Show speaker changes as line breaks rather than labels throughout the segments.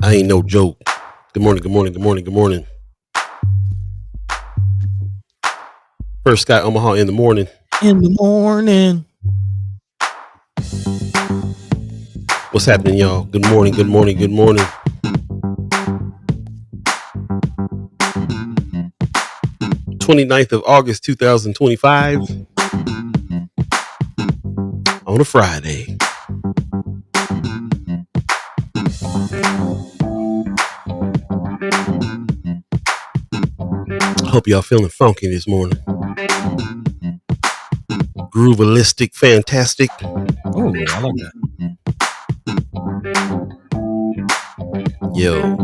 I ain't no joke. Good morning, good morning, good morning, good morning. First Sky Omaha in the morning.
In the morning.
What's happening, y'all? Good morning, good morning, good morning. 29th of August, 2025. On a Friday. Hope y'all feeling funky this morning. Groovalistic, fantastic.
Oh, I like that.
Yo.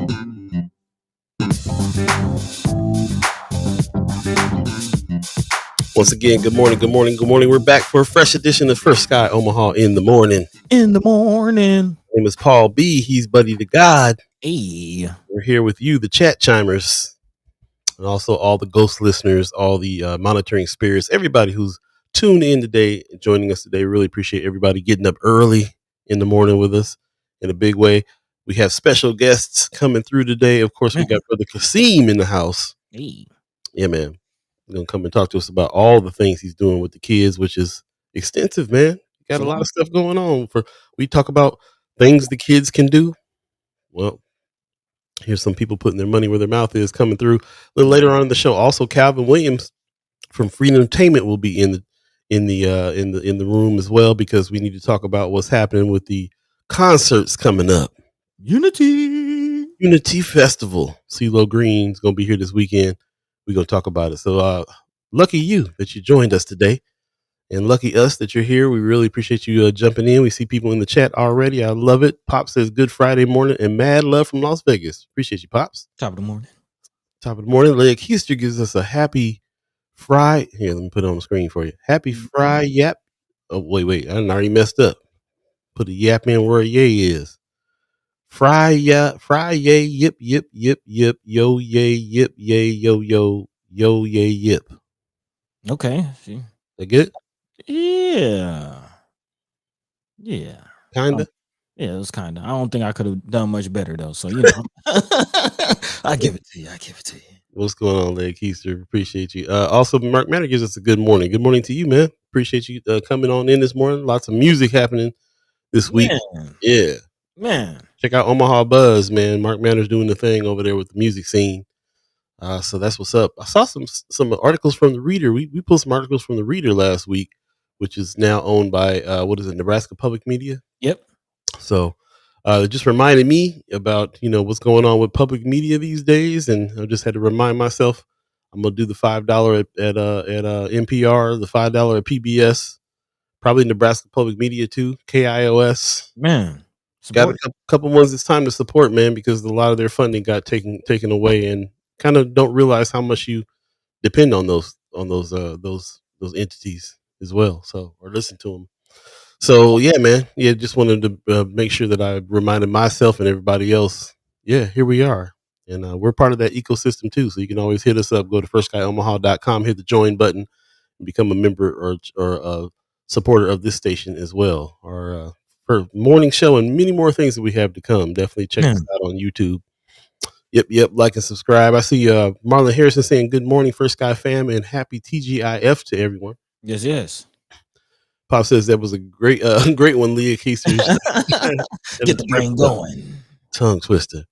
Once again, good morning, good morning, good morning. We're back for a fresh edition of First Sky Omaha in the morning.
In the morning.
My name is Paul B. He's Buddy the God.
Hey.
We're here with you, the chat chimers, and also all the ghost listeners, all the monitoring spirits, everybody who's tuned in today, joining us today. Really appreciate everybody getting up early in the morning with us in a big way. We have special guests coming through today. Of course, we got Brother Qasim in the house.
Hey.
Yeah, man. He's going to come and talk to us about all the things he's doing with the kids, which is extensive, man. Got a lot of stuff going on. We talk about things the kids can do. Well, here's some people putting their money where their mouth is coming through. A little later on in the show, also Calvin Williams from Freedom Entertainment will be in the room as well, because we need to talk about what's happening with the concerts coming up. Unity Festival. Ceelo Green's gonna be here this weekend. We're gonna talk about it. So lucky you that you joined us today. And lucky us that you're here. We really appreciate you jumping in. We see people in the chat already. I love it. Pop says good Friday morning and mad love from Las Vegas. Appreciate you, Pops.
Top of the morning.
Top of the morning. Leg Keister gives us a happy fry. Here, let me put it on the screen for you. Happy fry yap. Oh, wait. I already messed up. Put a yap in where a yay is. Fry yay, yip, yo, yay, yip, yay, yo, yay, yip.
Okay. See.
That good?
Yeah.
Kinda?
Yeah, it was kind of. I don't think I could have done much better, though. So, you know. I give it to you.
What's going on, Leg Keister? Appreciate you. Also, Mark Matter gives us a good morning. Good morning to you, man. Appreciate you coming on in this morning. Lots of music happening this week. Yeah.
Man.
Check out Omaha Buzz, man. Mark Matter's doing the thing over there with the music scene. So that's what's up. I saw some articles from the Reader. We pulled some articles from the Reader last week, which is now owned by Nebraska Public Media.
Yep.
So it just reminded me about what's going on with public media these days, and I just had to remind myself I'm gonna do the $5 at NPR, the $5 at PBS, probably Nebraska Public Media too, KIOS.
Man.
Got a couple ones it's time to support, man, because a lot of their funding got taken away, and kind of don't realize how much you depend on those entities as well. So, or listen to them. So yeah, man. Yeah, just wanted to make sure that I reminded myself and everybody else. Yeah, here we are, and we're part of that ecosystem too. So you can always hit us up. Go to firstskyOmaha.com, hit the join button, and become a member or a supporter of this station as well. Or for morning show and many more things that we have to come. Definitely check us out on YouTube. Yep. Like and subscribe. I see Marlon Harrison saying good morning, First Sky fam, and happy TGIF to everyone.
Yes.
Pop says that was a great one, Leah Keister.
Get the brain going.
Tongue twister.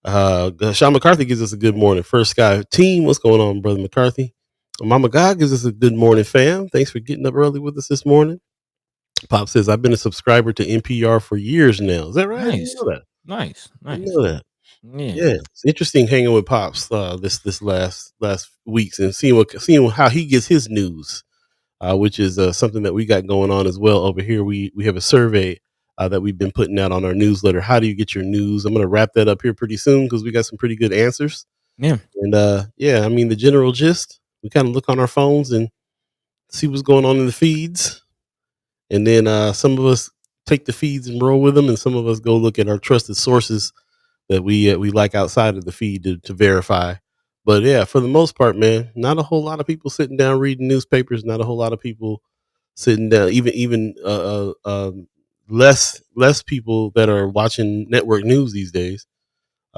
Sean McCarthy gives us a good morning. First Sky team, what's going on, Brother McCarthy? Mama God gives us a good morning, fam. Thanks for getting up early with us this morning. Pop says I've been a subscriber to NPR for years now. Is that right?
Nice.
I didn't know that.
Nice.
I didn't know that. Yeah, it's interesting hanging with Pops this last weeks and seeing how he gets his news, which is something that we got going on as well over here. We have a survey that we've been putting out on our newsletter. How do you get your news? I'm going to wrap that up here pretty soon because we got some pretty good answers.
Yeah,
and I mean the general gist. We kind of look on our phones and see what's going on in the feeds, and then some of us take the feeds and roll with them, and some of us go look at our trusted sources that we like outside of the feed to verify. But yeah, for the most part, man, not a whole lot of people sitting down reading newspapers. Not a whole lot of people sitting down. Even less people that are watching network news these days.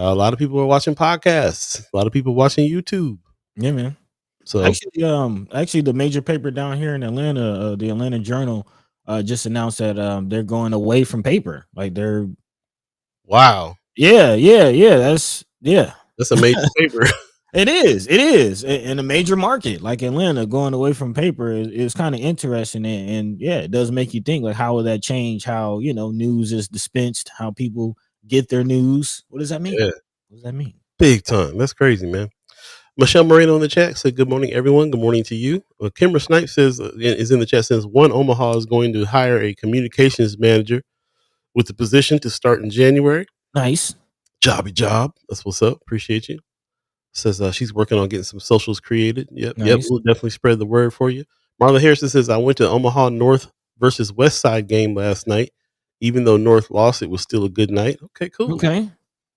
A lot of people are watching podcasts. A lot of people watching YouTube.
Yeah, man.
So
Actually, the major paper down here in Atlanta, the Atlanta Journal, just announced that they're going away from paper. Like they're
wow,
yeah. That's yeah.
that's a major paper.
It is in a major market like Atlanta going away from paper is kind of interesting and yeah, it does make you think like how will that change how news is dispensed, how people get their news. What does that mean?
Yeah,
What does that mean?
big time. That's crazy, man. Michelle Moreno in the chat said, "Good morning, everyone. Good morning to you." Kimber Snipe says is in the chat says One Omaha is going to hire a communications manager with the position to start in January.
Nice.
Jobby job. That's what's up. Appreciate you. Says she's working on getting some socials created. Yep.
Nice.
We'll definitely spread the word for you. Marla Harrison says I went to Omaha North versus West Side game last night. Even though North lost, it was still a good night. Okay, cool.
Okay.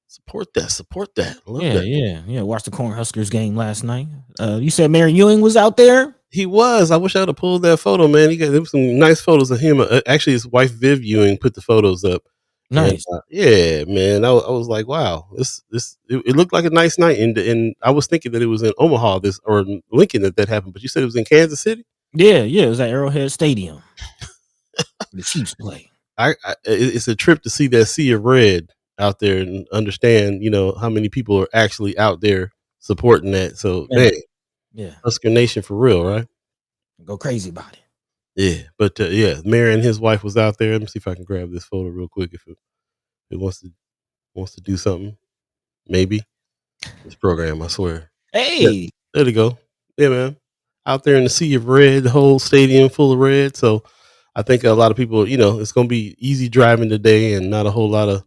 Support that. Support that. I love
Yeah,
that.
yeah. Watched the Cornhuskers game last night. You said Mary Ewing was out there?
He was. I wish I'd have pulled that photo, man. There was some nice photos of him. Actually, his wife Viv Ewing put the photos up, and
Nice.
yeah, man, I was like, wow, it looked like a nice night, and I was thinking that it was in Omaha or Lincoln that happened, but you said it was in Kansas City.
Yeah, it was at Arrowhead Stadium. The Chiefs play.
It's a trip to see that sea of red out there and understand, how many people are actually out there supporting that. So,
Yeah.
man,
Yeah.
Husker Nation for real, right?
Go crazy about it.
Yeah, but yeah, Mary and his wife was out there. Let me see if I can grab this photo real quick if it wants to do something. Maybe this program, I swear. Yeah,
Hey,
there you go. Yeah, man. Out there in the sea of red, the whole stadium full of red. So I think a lot of people, it's going to be easy driving today and not a whole lot of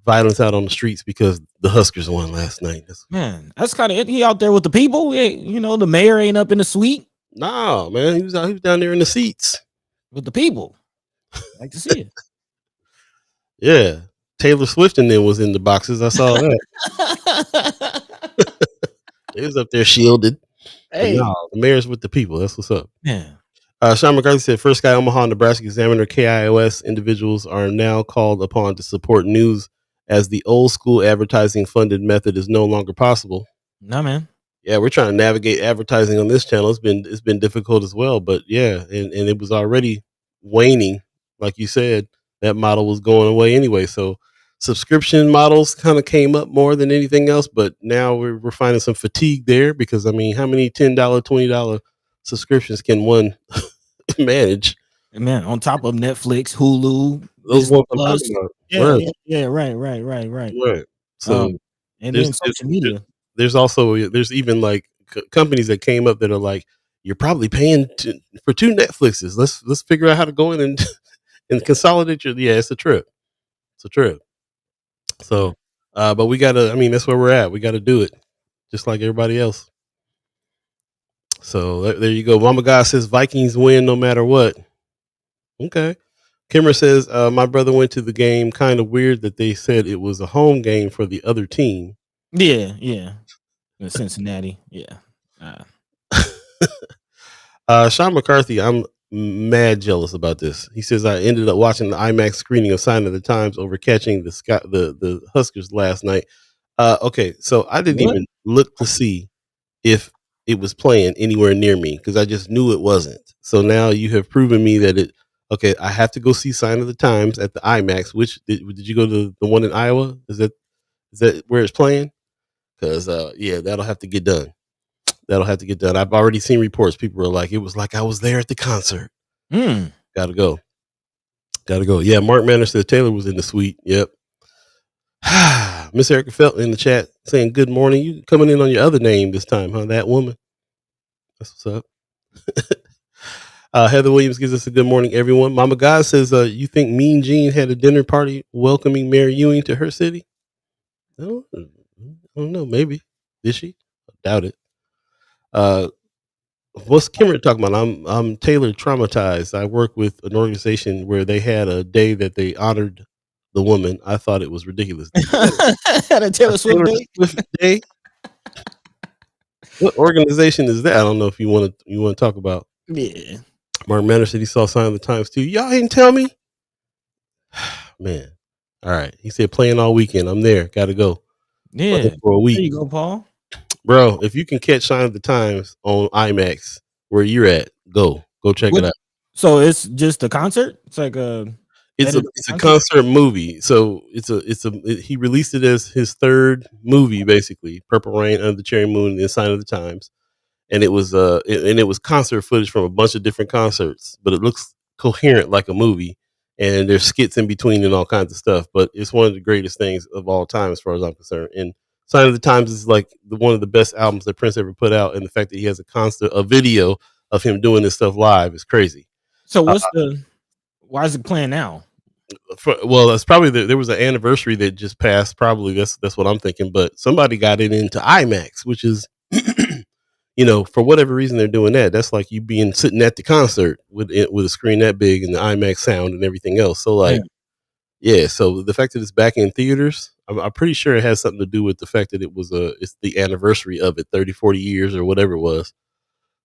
violence out on the streets because the Huskers won last night.
man, that's kind of it. He out there with the people. The mayor ain't up in the suite
Nah, man, he was down there in the seats.
with the people. Like to see it.
Yeah, Taylor Swift and then was in the boxes. I saw that. He was up there shielded. But
Hey,
no, the mayor's with the people. That's what's up.
yeah.
Sean McCarthy said, First Guy Omaha, Nebraska Examiner, KIOS individuals are now called upon to support news as the old school advertising funded method is no longer possible.
Nah, man.
Yeah, we're trying to navigate advertising on this channel. It's been difficult as well, but yeah, and it was already waning, like you said. That model was going away anyway. So subscription models kind of came up more than anything else, but now we're finding some fatigue there because I mean, how many $10, $20 subscriptions can one manage?
Man, on top of Netflix, Hulu,
Those
Disney
ones I'm
Plus.
talking about,
Yeah,
right?
yeah. Right.
Right. So
Um, and
there's
then social media.
there's even like companies that came up that are like, you're probably paying for two Netflixes. Let's figure out how to go in and and consolidate your. Yeah, it's a trip. It's a trip.
Yeah.
So, but we gotta. I mean, that's where we're at. We got to do it, just like everybody else. So there you go. Mama God says Vikings win no matter what. Okay. Kimmer says my brother went to the game. Kind of weird that they said it was a home game for the other team.
Yeah. Cincinnati. Yeah.
Sean McCarthy, I'm mad jealous about this. He says I ended up watching the IMAX screening of Sign of the Times over catching the Huskers last night. Okay, so I didn't
What?
even look to see if it was playing anywhere near me because I just knew it wasn't. So now you have proven me that it. Okay, I have to go see Sign of the Times at the IMAX. Which did you go to the one in Iowa? Is that where it's playing? Because yeah, that'll have to get done. That'll have to get done. I've already seen reports. People are like, it was like I was there at the concert.
Hmm.
Gotta go. Gotta go. Yeah, Mark Manner said Taylor was in the suite. Yep. Miss Erica Felton in the chat saying good morning. You coming in on your other name this time, huh? That woman. That's what's up. Heather Williams gives us a good morning, everyone. Mama God says, you think Mean Gene had a dinner party welcoming Mary Ewing to her city? No, I don't know. Maybe. Did she? I doubt it. Uh, What's Kimmer talking about? I'm Taylor traumatized. I work with an organization where they had a day that they honored the woman. I thought it was ridiculous. You had
Had a
a
Taylor Swift
Taylor
day.
Swift day? What organization is that? I don't know if you want to talk about.
Yeah.
Mark Manor said he saw Sign of the Times too. Y'all didn't tell me, man. All right, he said playing all weekend. I'm there. Got to go.
Yeah.
for a
There
week,
you go, Paul.
bro. If you can catch Sign of the Times on IMAX, where you're at, go check it
What?
out.
So it's just a concert? It's like a edited
It's a
concert?
concert movie, so he released it as his third movie, basically. Purple Rain, Under the Cherry Moon, and Sign of the Times. And it was concert footage from a bunch of different concerts, but it looks coherent like a movie, and there's skits in between and all kinds of stuff. But it's one of the greatest things of all time, as far as I'm concerned. And Sign of the Times is like one of the best albums that Prince ever put out, and the fact that he has a video of him doing this stuff live is crazy.
So
Uh,
why is it playing now?
well, that's probably there was an anniversary that just passed. Probably that's what I'm thinking. But somebody got it into IMAX, which is for whatever reason they're doing that. That's like you being sitting at the concert with a screen that big and the IMAX sound and everything else. So like,
Man,
yeah. So the fact that it's back in theaters, I'm pretty sure it has something to do with the fact that it's the anniversary of it, 30, 40 years or whatever it was.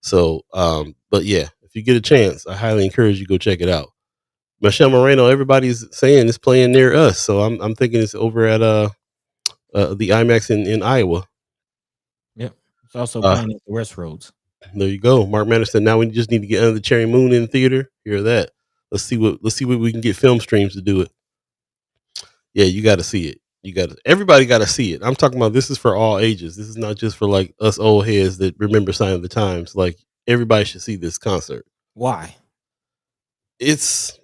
So, but yeah, if you get a chance, I highly encourage you go check it out. Michelle Moreno, everybody's saying it's playing near us, so I'm thinking it's over at the IMAX in Iowa.
yep. It's also
Uh,
playing at the West Roads.
there you go. Mark Manner said, "Now we just need to get Under the Cherry Moon in the theater." Hear that? Let's see what we can get film streams to do it. Yeah, you got to see it. Everybody got to see it. I'm talking about this is for all ages. This is not just for like us old heads that remember Sign of the Times. Like everybody should see this concert.
Why?
It's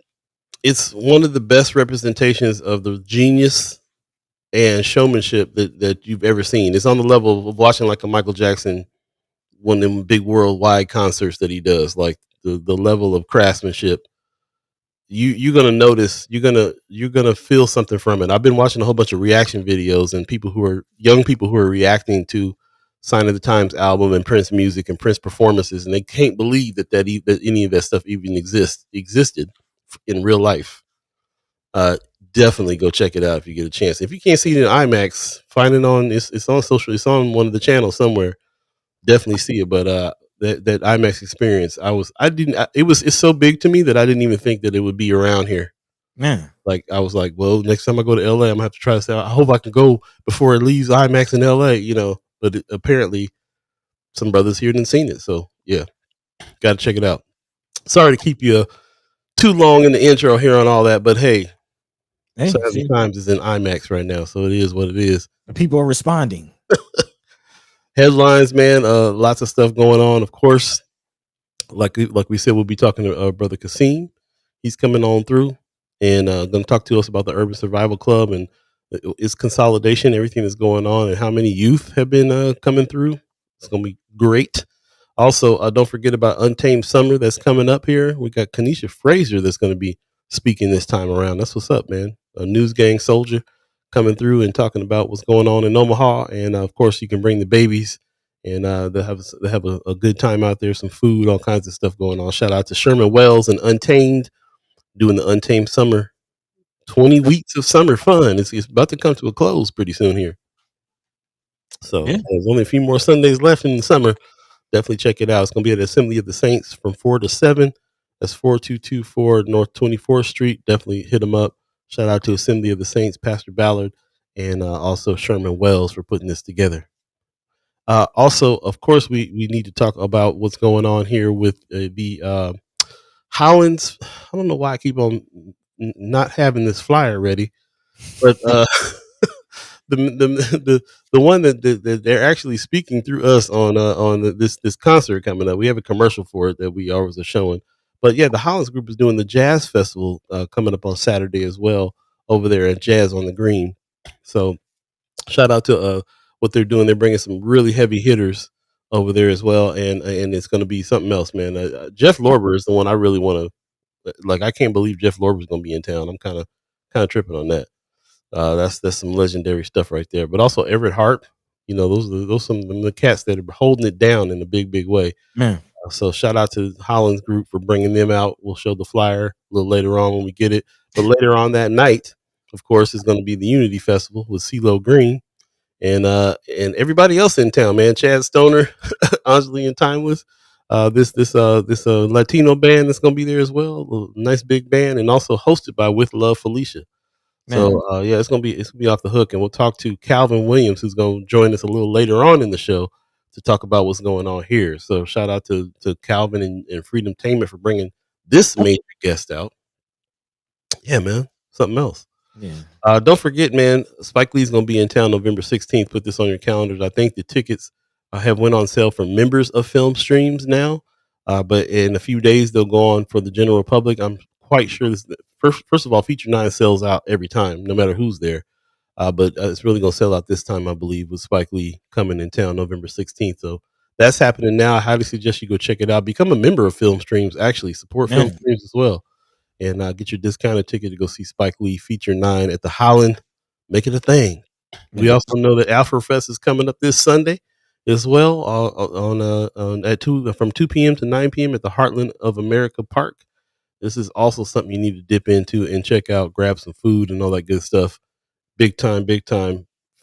it's one of the best representations of the genius and showmanship that you've ever seen. It's on the level of watching like a Michael Jackson, one of them big worldwide concerts that he does. Like the level of craftsmanship, you're gonna notice. You're gonna feel something from it. I've been watching a whole bunch of reaction videos and young people who are reacting to Sign of the Times album and Prince music and Prince performances, and they can't believe that any of that stuff even existed in real life. Uh, Definitely go check it out if you get a chance. If you can't see it in IMAX, find it on it's on social. It's on one of the channels somewhere. Definitely see it. But that IMAX experience, I didn't. It's so big to me that I didn't even think that it would be around here.
Man.
Like I was like, well, next time I go to LA, I'm gonna have to try to say. I hope I can go before it leaves IMAX in LA. But apparently some brothers here didn't seen it. So yeah, got to check it out. Sorry to keep you too long in the intro here on all that, but hey,
Hey,
Sign of the
see,
Times is in IMAX right now, so it is what it is.
the people are responding.
Headlines, man. Lots of stuff going on. Of course, like we said, we'll be talking to brother Qasim. He's coming on through and going to talk to us about the Urban Survival Club and its consolidation, everything that's going on, and how many youth have been coming through. It's going to be great. Also, don't forget about Untamed Summer that's coming up here. We got Kanisha Fraser that's going to be speaking this time around. That's what's up, man. A news gang soldier coming through and talking about what's going on in Omaha. And of course, you can bring the babies and they'll have a good time out there, some food, all kinds of stuff going on. Shout out to Sherman Wells and Untamed doing the Untamed Summer 20 weeks of summer fun. It's about to come to a close pretty soon here. So
Yeah.
there's only a few more Sundays left in the summer. Definitely check it out. It's going to be at Assembly of the Saints from 4 to 7. That's 4224 North 24th Street. Definitely hit them up. Shout out to Assembly of the Saints, Pastor Ballard, and also Sherman Wells for putting this together. Also, of course, we need to talk about what's going on here with the Howlands. I don't know why I keep on not having this flyer ready, but the one that they're actually speaking through us on this concert coming up. We have a commercial for it that we always are showing. But yeah, the Hollins Group is doing the jazz festival coming up on Saturday as well over there at Jazz on the Green. So shout out to what they're doing. They're bringing some really heavy hitters over there as well, and it's going to be something else, man. Jeff Lorber is the one I really want to like. I can't believe Jeff Lorber is going to be in town. I'm kind of tripping on that. That's some legendary stuff right there. But also Everett Harp, those some of the cats that are holding it down in a big way.
Man.
So shout out to Hollins Group for bringing them out. We'll show the flyer a little later on when we get it. But later on that night, of course, is going to be the Unity Festival with Ceelo Green and everybody else in town, man. Chad Stoner, Anjali and Timeless. This Latino band that's going to be there as well. A nice big band, and also hosted by With Love Felicia.
man.
So yeah, it's gonna be off the hook, and we'll talk to Calvin Williams, who's gonna join us a little later on in the show to talk about what's going on here. So shout out to Calvin and Freedom Tainment for bringing this major guest out. Yeah, man, something else.
Yeah,
Don't forget, man, Spike Lee's gonna be in town November 16th. Put this on your calendars. I think the tickets have went on sale for members of Film Streams now, but in a few days they'll go on for the general public. I'm quite sure this. First of all, Feature 9 sells out every time, no matter who's there. But it's really gonna sell out this time, I believe, with Spike Lee coming in town November 16th. So that's happening now. I highly suggest you go check it out. Become a member of Film Streams. Actually, support Film
man,
Streams as well, and get your discounted ticket to go see Spike Lee Feature 9 at the Holland. Make it a thing. We
man.
also know that Alpha Fest is coming up this Sunday as well on at 2 from 2 p.m. to 9 p.m. at the Heartland of America Park. This is also something you need to dip into and check out, grab some food and all that good stuff. Big time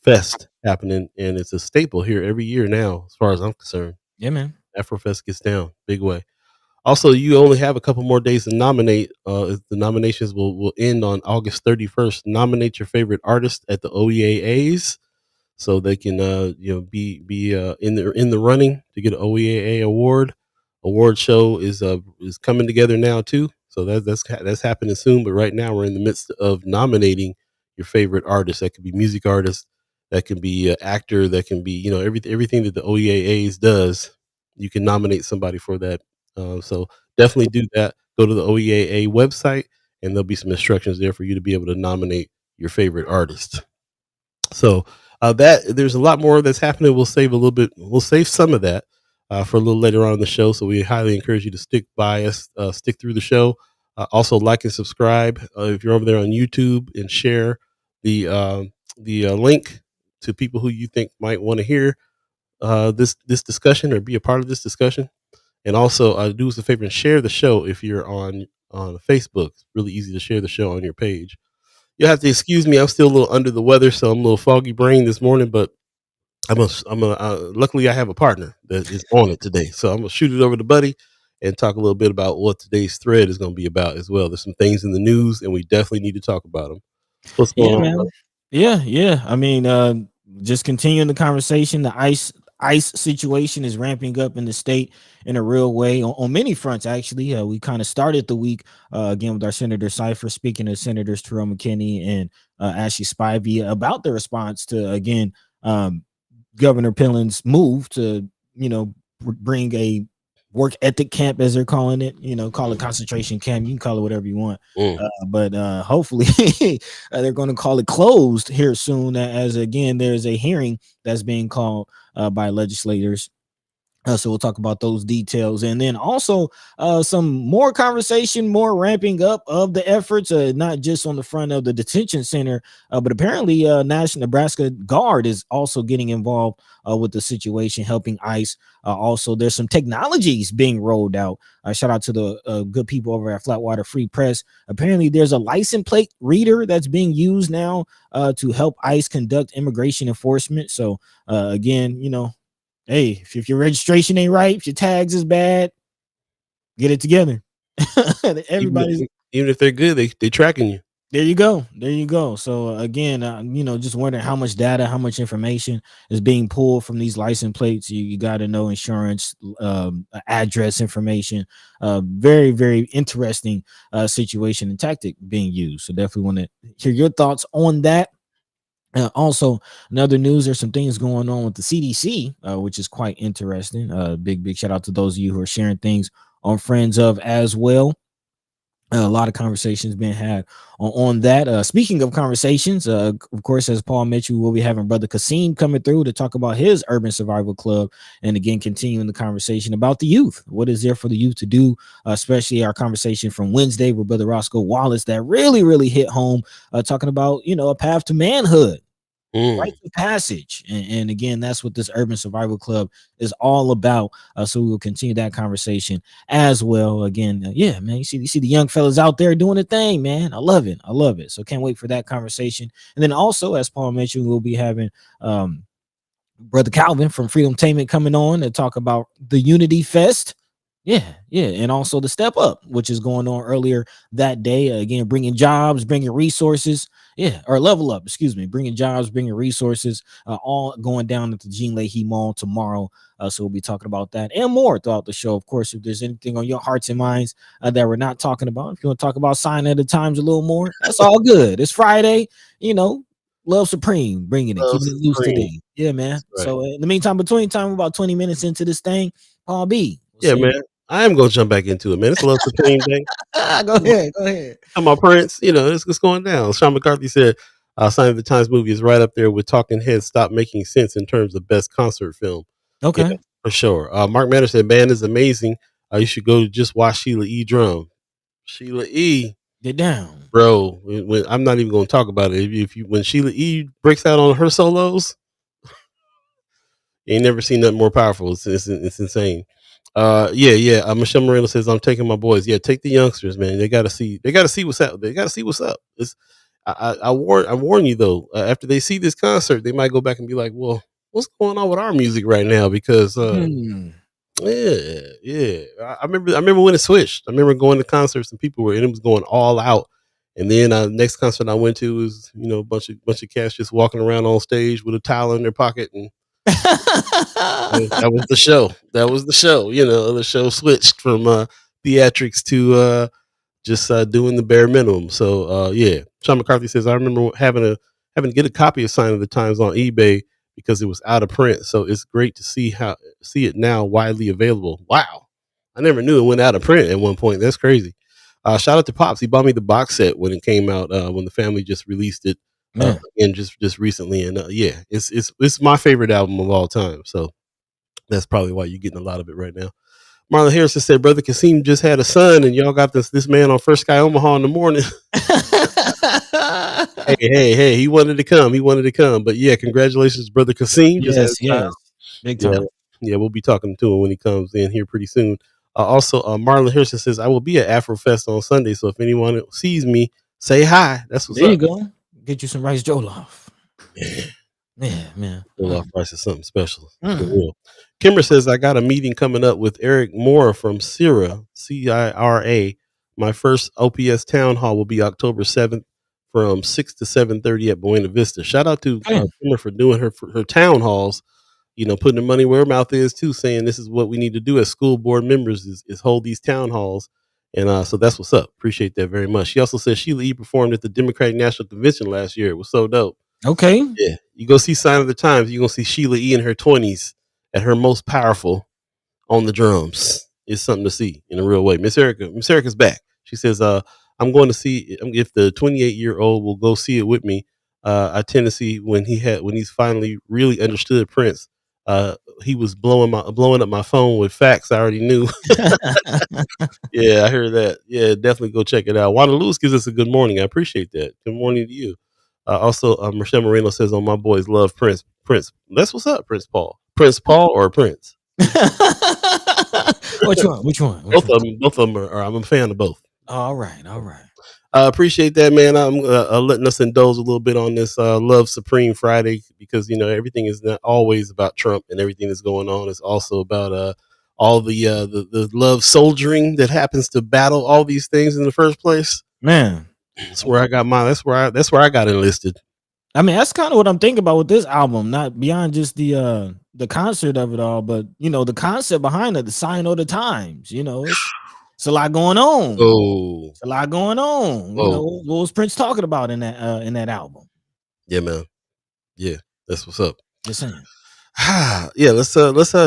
fest happening, and it's a staple here every year now, as far as I'm concerned.
Yeah, man.
Afrofest gets down big way. Also, you only have a couple more days to nominate. The nominations will end on August 31st. Nominate your favorite artist at the OEAAs so they can be in the running to get an OEAA award. Award show is coming together now too. So that's happening soon. But right now we're in the midst of nominating your favorite artist. That could be music artist, that can be actor, that can be everything that the OEAAs does. You can nominate somebody for that. So definitely do that. Go to the OEAA website, and there'll be some instructions there for you to be able to nominate your favorite artist. So that there's a lot more that's happening. We'll save a little bit. We'll save some of that for a little later on in the show. So we highly encourage you to stick by us, stick through the show. Also, like and subscribe if you're over there on YouTube, and share the link to people who you think might want to hear this discussion or be a part of this discussion. And also, do us a favor and share the show if you're on Facebook. It's really easy to share the show on your page. You'll have to excuse me. I'm still a little under the weather, so I'm a little foggy brain this morning. But luckily I have a partner that is on it today, so I'm gonna shoot it over to Buddy and talk a little bit about what today's thread is gonna be about as well. There's some things in the news, and we definitely need to talk about them. What's going
Yeah,
on,
man.
brother?
Yeah, yeah. I mean, just continuing the conversation. The ice situation is ramping up in the state in a real way on many fronts. Actually, we kind of started the week again with our Senator Cipher, speaking to Senators Terrell McKinney and Ashley Spivey about the response to again Governor Pillen's move to bring a work ethic camp, as they're calling it. Call it concentration camp. You can call it whatever you want.
Mm.
But hopefully they're going to call it closed here soon, as again there's a hearing that's being called by legislators. So we'll talk about those details, and then also some more conversation, more ramping up of the efforts, not just on the front of the detention center, but apparently National Nebraska Guard is also getting involved with the situation, helping ICE. Also, there's some technologies being rolled out. Shout out to the good people over at Flatwater Free Press. Apparently, there's a license plate reader that's being used now to help ICE conduct immigration enforcement. So again, hey, if your registration ain't right, if your tags is bad, get it together. Everybody's
Even if they're good, they tracking you.
there. You go, there you go. So again, just wondering how much data, how much information is being pulled from these license plates. You got to know insurance, address information. Very very interesting situation and tactic being used. So definitely want to hear your thoughts on that. Also, another news, there's some things going on with the CDC, which is quite interesting. Big shout out to those of you who are sharing things on Friends of as well. A lot of conversations being had on that. Speaking of conversations, of course, as Paul mentioned, we'll be having Brother Qasim coming through to talk about his Urban Survival Club, and again, continuing the conversation about the youth. What is there for the youth to do? Especially our conversation from Wednesday with Brother Roscoe Wallace that really hit home, talking about a path to manhood. Right of passage, and again, that's what this Urban Survival Club is all about. So we will continue that conversation as well. Again, yeah, man, you see the young fellas out there doing the thing, man. I love it. So can't wait for that conversation. And then also, as Paul mentioned, we'll be having Brother Calvin from Freedom Tainment coming on to talk about the Unity Fest. Yeah, and also the Step Up, which is going on earlier that day. Again, bringing jobs, bringing resources. Yeah, or Level Up, excuse me, bringing jobs, bringing resources. All going down at the Jean Leahy Mall tomorrow. So we'll be talking about that and more throughout the show. Of course, if there's anything on your hearts and minds that we're not talking about, if you want to talk about Sign of the Times a little more, that's all good. It's Friday, Love Supreme, bringing it,
Love
keeping it loose
Supreme.
today. Yeah, man.
That's right.
So in the meantime, between time, about 20 minutes into this thing, Paul B. We'll
Yeah,
say
man. I am gonna jump back into it, man. It's a Love Supreme day.
go ahead, go ahead.
Talking about Prince, it's going down. Sean McCarthy said, "Sign of the Times movie is right up there with Talking Heads. Stop making sense in terms of best concert film." Yeah,
Okay.
for sure. Mark Matter said, "Band is amazing. You should go just watch Sheila E. drum. Sheila E.
Get down.
Bro, I'm not even going to talk about it. If you when Sheila E. breaks out on her solos, you ain't never seen nothing more powerful. It's insane." Yeah. Michelle Moreno says, "I'm taking my boys. Yeah, take the youngsters, man. They got to see. They got to see what's up. They got to see what's up. I warn you though. After they see this concert, they might go back and be like, well, what's going on with our music right now? Because
Hmm.
yeah. I remember when it switched. I remember going to concerts and it was going all out. And then next concert I went to was a bunch of cats just walking around on stage with a towel in their pocket, and that was the show. That was the show. The show switched from theatrics to just doing the bare minimum. So yeah, Sean McCarthy says, "I remember having to get a copy of Sign of the Times on eBay because it was out of print. So it's great to see it now widely available." Wow, I never knew it went out of print at one point. That's crazy. Shout out to Pops. He bought me the box set when it came out, when the family just released it
Man.
again just recently. And yeah, it's my favorite album of all time. So that's probably why you're getting a lot of it right now. Marlon Harrison said, "Brother Kasim just had a son, and y'all got this man on First Sky Omaha in the morning." Hey, he wanted to come. He wanted to come. But yeah, congratulations, Brother Kasim. Just had a child.
Yes. Big
Yeah.
time.
Yeah, we'll be talking to him when he comes in here pretty soon. Also, Marlon Harrison says, "I will be at Afrofest on Sunday. So if anyone sees me, say hi." That's what's
There you
up.
go. Get you some rice jollof. Yeah, man.
Jollof rice is something special. For
Mm.
real. Kimber says, "I got a meeting coming up with Eric Moore from Cira, CIRA. My first OPS town hall will be October 7th from 6 to 7:30 at Buena Vista." Shout out to
Okay.
Kimber for doing her town halls, putting the money where her mouth is too, saying this is what we need to do as school board members is hold these town halls. And so that's what's up. Appreciate that very much. She also says Sheila E. performed at the Democratic National Convention last year. It was so dope.
Okay.
Yeah, you go see Sign of the Times. You're gonna see Sheila E. in her 20s at her most powerful on the drums. It's something to see in a real way. Miss Erica's back. She says, "I'm going to see if the 28-year-old will go see it with me. I tend to see when he's finally really understood Prince. He was blowing up my phone with facts I already knew." Yeah, I heard that. Yeah, definitely go check it out. Wanda Lewis gives us a good morning. I appreciate that. Good morning to you. Also, Michelle Moreno says, "On my boys love Prince. Prince, that's what's up. Prince Paul. Prince Paul or Prince?
Which one? Which one? Which
Both
one?
of them. Both of them I'm a fan of both.
All right. All right.
I appreciate that, man. I'm letting us indulge a little bit on this Love Supreme Friday because everything is not always about Trump and everything that's going on. It's also about all the love soldiering that happens to battle all these things in the first place.
Man.
That's where I got mine. That's where I got enlisted.
I mean, that's kind of what I'm thinking about with this album, not beyond just the concert of it all, but the concept behind it, the sign of the times. It's a lot going on.
Oh,
It's a lot going on.
oh,
What was Prince talking about in that album?
yeah, man. Yeah, that's what's up.
Just saying.
Yeah, let's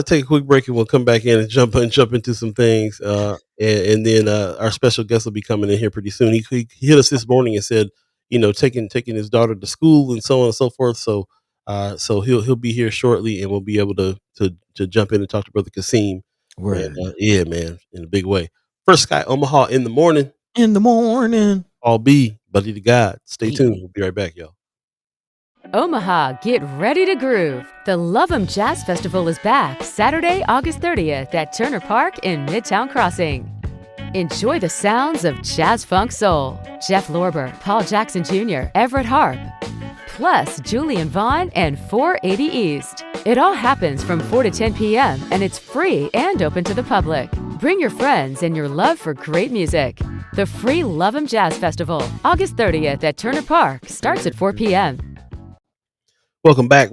take a quick break and we'll come back in and jump into some things. And then our special guest will be coming in here pretty soon. He hit us this morning and said, taking his daughter to school and so on and so forth. So so he'll be here shortly and we'll be able to jump in and talk to Brother Kasim.
Word.
And, yeah, man, in a big way. First Sky Omaha in the morning.
In the morning.
All Beee, Buddy to God. Stay
Beee.
tuned. We'll be right back, y'all.
Omaha, get ready to groove. The Love 'em Jazz Festival is back Saturday, August 30th at Turner Park in Midtown Crossing. Enjoy the sounds of jazz funk soul, Jeff Lorber, Paul Jackson Jr., Everett Harp, plus Julian Vaughn and 480 East. It all happens from 4 to 10 p.m. and it's free and open to the public. Bring your friends and your love for great music. The free Love 'em Jazz Festival, August 30th at Turner Park, starts at 4 p.m.
Welcome back.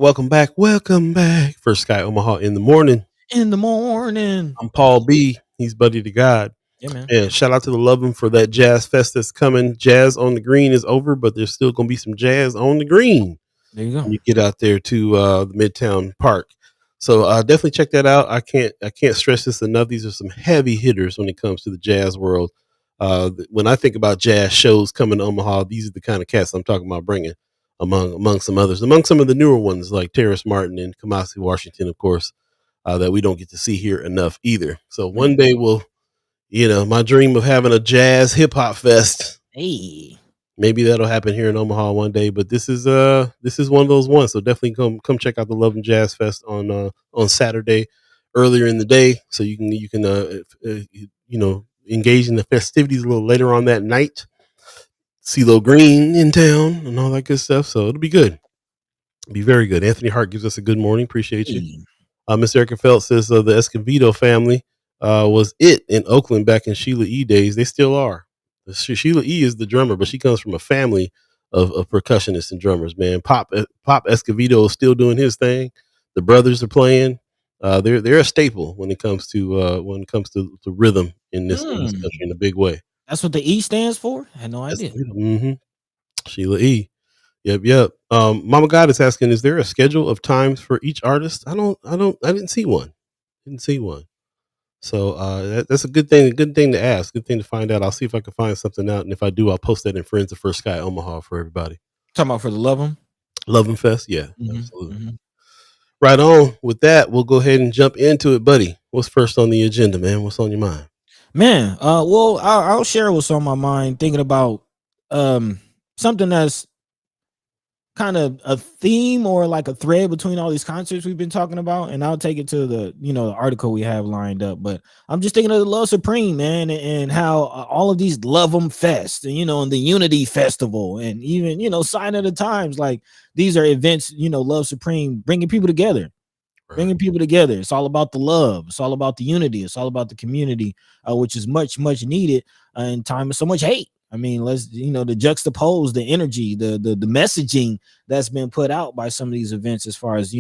First Sky Omaha in the morning. I'm Paul B. He's Buddy to God.
Yeah, man.
And shout out to the Love 'em for that Jazz Fest that's coming. Jazz on the Green is over, but there's still going to be some jazz on the green.
There you go.
When you get out there to the Midtown Park. So definitely check that out. I can't stress this enough. These are some heavy hitters when it comes to the jazz world. When I think about jazz shows coming to Omaha, these are the kind of cats I'm talking about bringing among some others, among some of the newer ones like Terrace Martin and Kamasi Washington, of course, that we don't get to see here enough either. So one day my dream of having a jazz hip hop fest.
Hey.
Maybe that'll happen here in Omaha one day, but this is one of those ones. So definitely come check out the Love 'em Jazz Fest on Saturday, earlier in the day, so you can engage in the festivities a little later on that night. Ceelo Green in town and all that good stuff. So it'll be good. It'll be very good. Anthony Hart gives us a good morning. Appreciate you. Miss Erica Felt says the Escovedo family was it in Oakland back in Sheila E days. They still are. Sheila E is the drummer, but she comes from a family of percussionists and drummers, man. Pop Escovedo is still doing his thing. The brothers are playing. They're a staple when it comes to rhythm in this country in a big way.
That's what the E stands for? I had no idea.
Mm-hmm. Sheila E. Yep. Mama God is asking, is there a schedule of times for each artist? I didn't see one. So that's a good thing to ask, good thing to find out. I'll see if I can find something out, and if I do, I'll post that in Friends of First Sky Omaha for everybody.
Talking about for the Love 'em
Fest, yeah, absolutely. Mm-hmm. Right on. With that, we'll go ahead and jump into it, buddy. What's first on the agenda, man? What's on your mind,
man? Well, I'll share what's on my mind. Thinking about something that's kind of a theme or like a thread between all these concerts we've been talking about, and I'll take it to the the article we have lined up. But I'm just thinking of the Love Supreme, man, and how all of these Love 'em Fest, and the Unity Festival, and even Sign of the Times, like these are events, Love Supreme bringing people together. Right. Bringing people together. It's all about the love. It's all about the unity. It's all about the community, which is much, much needed in time of so much hate. I mean, let's to juxtapose the energy, the messaging that's been put out by some of these events as far as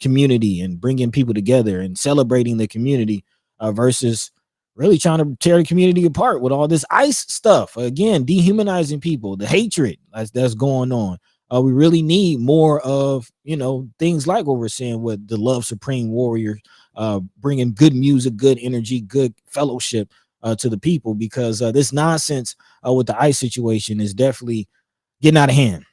community and bringing people together and celebrating the community versus really trying to tear the community apart with all this ICE stuff. Again, dehumanizing people, the hatred that's going on. We really need more of things like what we're seeing with the Love Supreme Warrior, bringing good music, good energy, good fellowship to the people, because this nonsense with the ICE situation is definitely getting out of hand.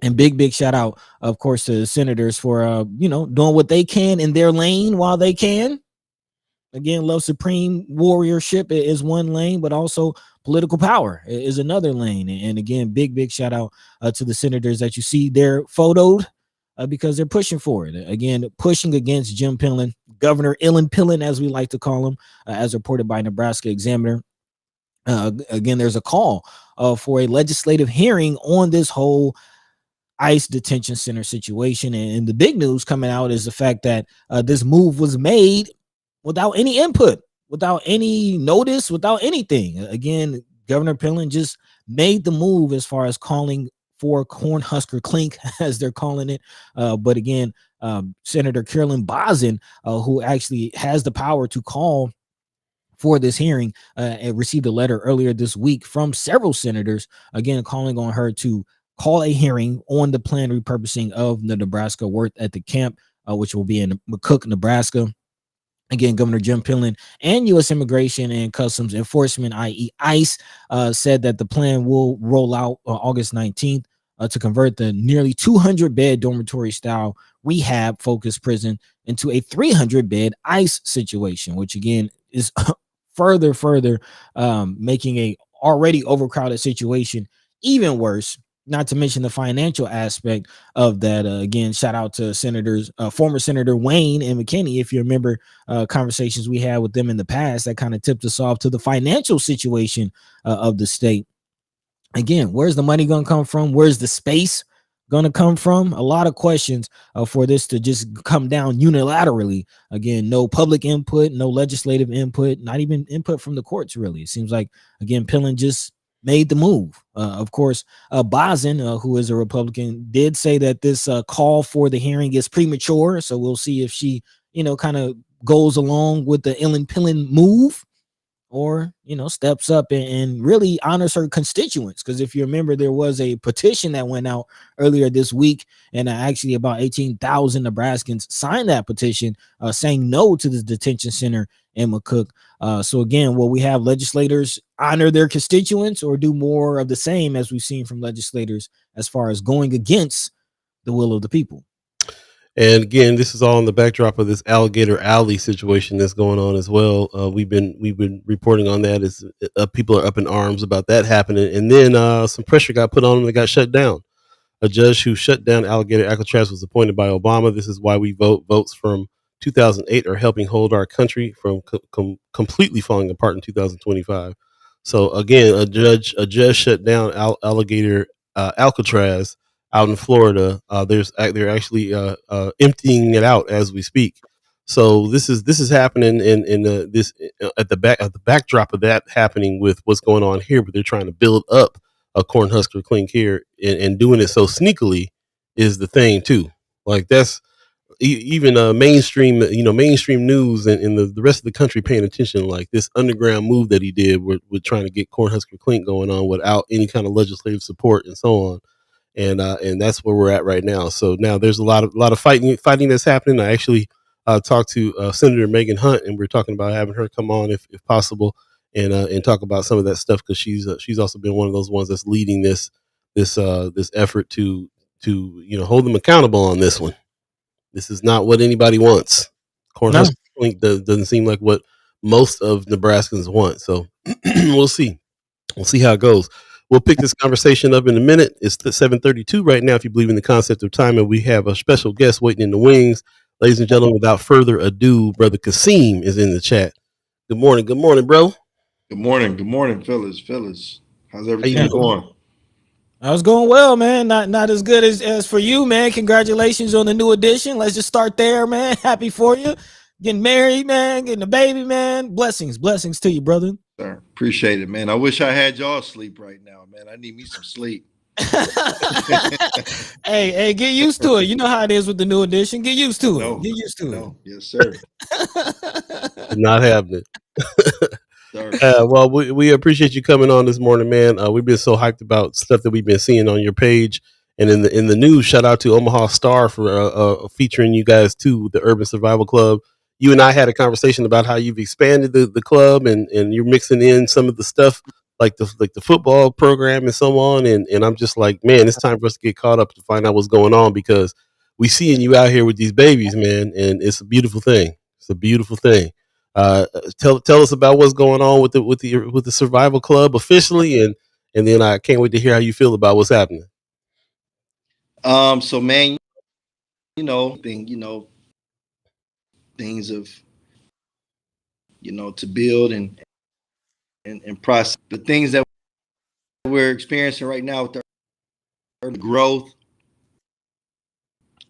And big shout out, of course, to the senators for doing what they can in their lane while they can. Again, Love Supreme warriorship is one lane, but also political power is another lane. And again, big shout out to the senators that you see there photoed because they're pushing for it. Again, pushing against Jim Pillen, Governor Illin Pillen, as we like to call him, as reported by Nebraska Examiner. Again, there's a call for a legislative hearing on this whole ICE detention center situation. And the big news coming out is the fact that this move was made without any input, without any notice, without anything. Again, Governor Pillen just made the move as far as calling for Cornhusker Clink, as they're calling it. But again, Senator Carolyn Bazin, who actually has the power to call for this hearing, and received a letter earlier this week from several senators, again, calling on her to call a hearing on the planned repurposing of the Nebraska Worth at the camp, which will be in McCook, Nebraska. Again, Governor Jim Pillen and U.S. Immigration and Customs Enforcement, i.e. ICE, said that the plan will roll out August 19th to convert the nearly 200-bed dormitory-style rehab-focused prison into a 300-bed ICE situation, which, again, is further making a already overcrowded situation even worse. Not to mention the financial aspect of that. Again, shout out to former Senator Wayne and McKinney. If you remember conversations we had with them in the past, that kind of tipped us off to the financial situation of the state. Again, where's the money going to come from? Where's the space going to come from? A lot of questions for this to just come down unilaterally. Again, no public input, no legislative input, not even input from the courts, really. It seems like, again, Pillen just made the move. Of course, Bosin, who is a Republican, did say that this call for the hearing is premature. So we'll see if she, kind of goes along with the Ellen Pillen move, or steps up and really honors her constituents. Because if you remember, there was a petition that went out earlier this week, and actually about 18,000 Nebraskans signed that petition saying no to the detention center in McCook. So again, will we have legislators honor their constituents or do more of the same, as we've seen from legislators, as far as going against the will of the people?
And again, this is all in the backdrop of this Alligator Alley situation that's going on as well. We've been reporting on that as people are up in arms about that happening, and then some pressure got put on them. They got shut down. A judge who shut down Alligator Alcatraz was appointed by Obama. This is why we votes from 2008 are helping hold our country from completely falling apart in 2025. So again, a judge shut down Alligator Alcatraz out in Florida. They're actually emptying it out as we speak. So this is happening in this at the backdrop of that happening with what's going on here, but they're trying to build up a Cornhusker Clean Care, and doing it so sneakily is the thing too. Like that's even mainstream news and the rest of the country paying attention, like this underground move that he did with trying to get Cornhusker Clean going on without any kind of legislative support and so on. And that's where we're at right now. So now there's a lot of fighting that's happening. I actually talked to Senator Megan Hunt, and we're talking about having her come on if possible, and talk about some of that stuff, because she's also been one of those ones that's leading this effort to hold them accountable on this one. This is not what anybody wants. Cornhusker doesn't seem like what most of Nebraskans want. So we'll see. We'll see how it goes. We'll pick this conversation up in a minute. It's 7:32 right now, if you believe in the concept of time, and we have a special guest waiting in the wings. Ladies and gentlemen, without further ado, Brother Qasim is in the chat. Good morning, bro.
Good morning, fellas. How's everything going?
I was going well, man. Not as good as for you, man. Congratulations on the new edition. Let's just start there, man. Happy for you. Getting married, man. Getting a baby, man. Blessings to you, brother.
Sir, appreciate it, man. I wish I had y'all sleep right now, man. I need me some sleep.
Hey, get used to it. You know how it is with the new edition. Get used to it. Get used to it.
Yes, sir.
Not happening. Well, we appreciate you coming on this morning, man. We've been so hyped about stuff that we've been seeing on your page and in the news. Shout out to Omaha Star for featuring you guys too, the Urban Survival Club. You and I had a conversation about how you've expanded the club, and you're mixing in some of the stuff like the football program and so on. And I'm just like, man, it's time for us to get caught up to find out what's going on, because we seeing you out here with these babies, man, and it's a beautiful thing. It's a beautiful thing. Tell us about what's going on with the Survival Club officially, and then I can't wait to hear how you feel about what's happening.
So man, things of to build and process the things that we're experiencing right now with the growth.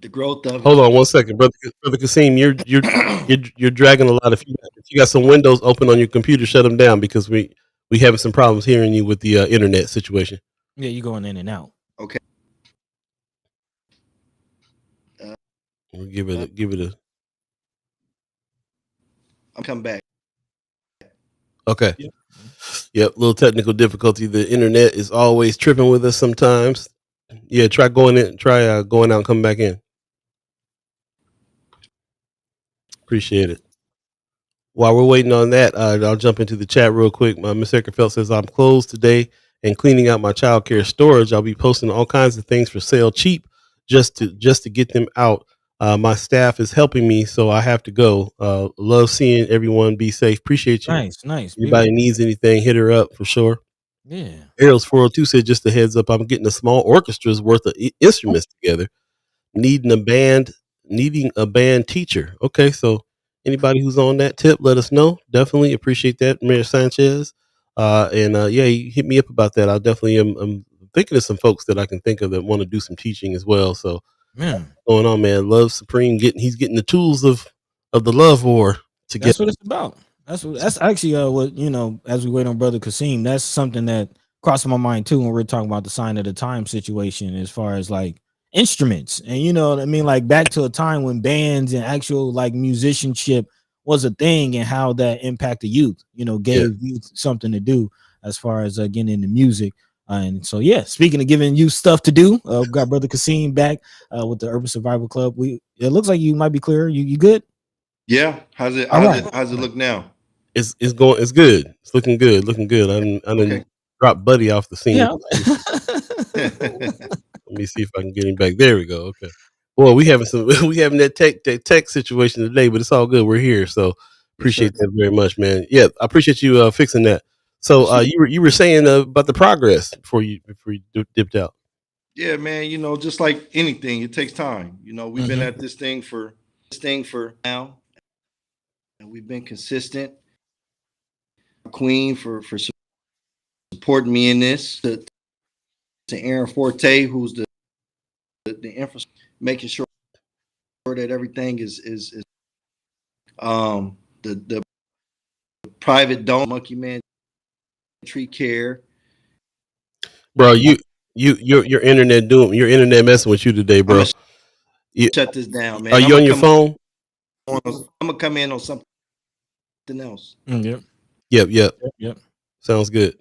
The growth of.
Hold on one second, brother Qasim. You're dragging a lot. If you got some windows open on your computer, shut them down, because we having some problems hearing you with the internet situation.
Yeah, you going in and out.
Okay.
We'll give it a.
I'll come back.
Okay. Yep. Little technical difficulty. The internet is always tripping with us sometimes. Yeah. Try going out and coming back in. Appreciate it. While we're waiting on that, I'll jump into the chat real quick. Miss Eckerfeld says, I'm closed today and cleaning out my child care storage. I'll be posting all kinds of things for sale cheap just to get them out. My staff is helping me, so I have to go. Love seeing everyone. Be safe. Appreciate you.
Nice.
Anybody needs anything, hit her up for sure.
Yeah.
Arrows 402 said, just a heads up, I'm getting a small orchestra's worth of instruments together. Needing a band teacher. Okay, so anybody who's on that tip, let us know. Definitely appreciate that, Mayor Sanchez. Yeah, hit me up about that. I definitely am thinking of some folks that I can think of that want to do some teaching as well. So
Man,
going on, man. Love Supreme he's getting the tools of the love war together.
that's what it's about. That's actually what, as we wait on Brother Qasim, that's something that crossed my mind too when we we're talking about the sign of the time situation as far as like instruments. And you know what I mean? Like back to a time when bands and actual like musicianship was a thing and how that impacted youth, gave youth something to do as far as getting into music. And so, yeah, speaking of giving you stuff to do, got Brother Qasim back with the Urban Survival Club. It looks like you might be clear. You good?
Yeah. How's it look now?
It's good. It's looking good. I didn't drop Buddy off the scene.
Yeah.
Let me see if I can get him back. There we go. Okay. Well, we having that tech situation today, but it's all good. We're here, so appreciate that very much, man. Yeah, I appreciate you fixing that. So you were saying about the progress before you dipped out.
Yeah, man. Just like anything, it takes time. We've been at this thing for now, and we've been consistent. Queen for supporting me in this. To Aaron Forte, who's the infrastructure, making sure that everything is the private donor, Monkey Man Tree Care.
Bro, your internet messing with you today, bro.
Shut this down, man.
Are you on your phone?
I'm gonna come in on something else.
Yep. Sounds good.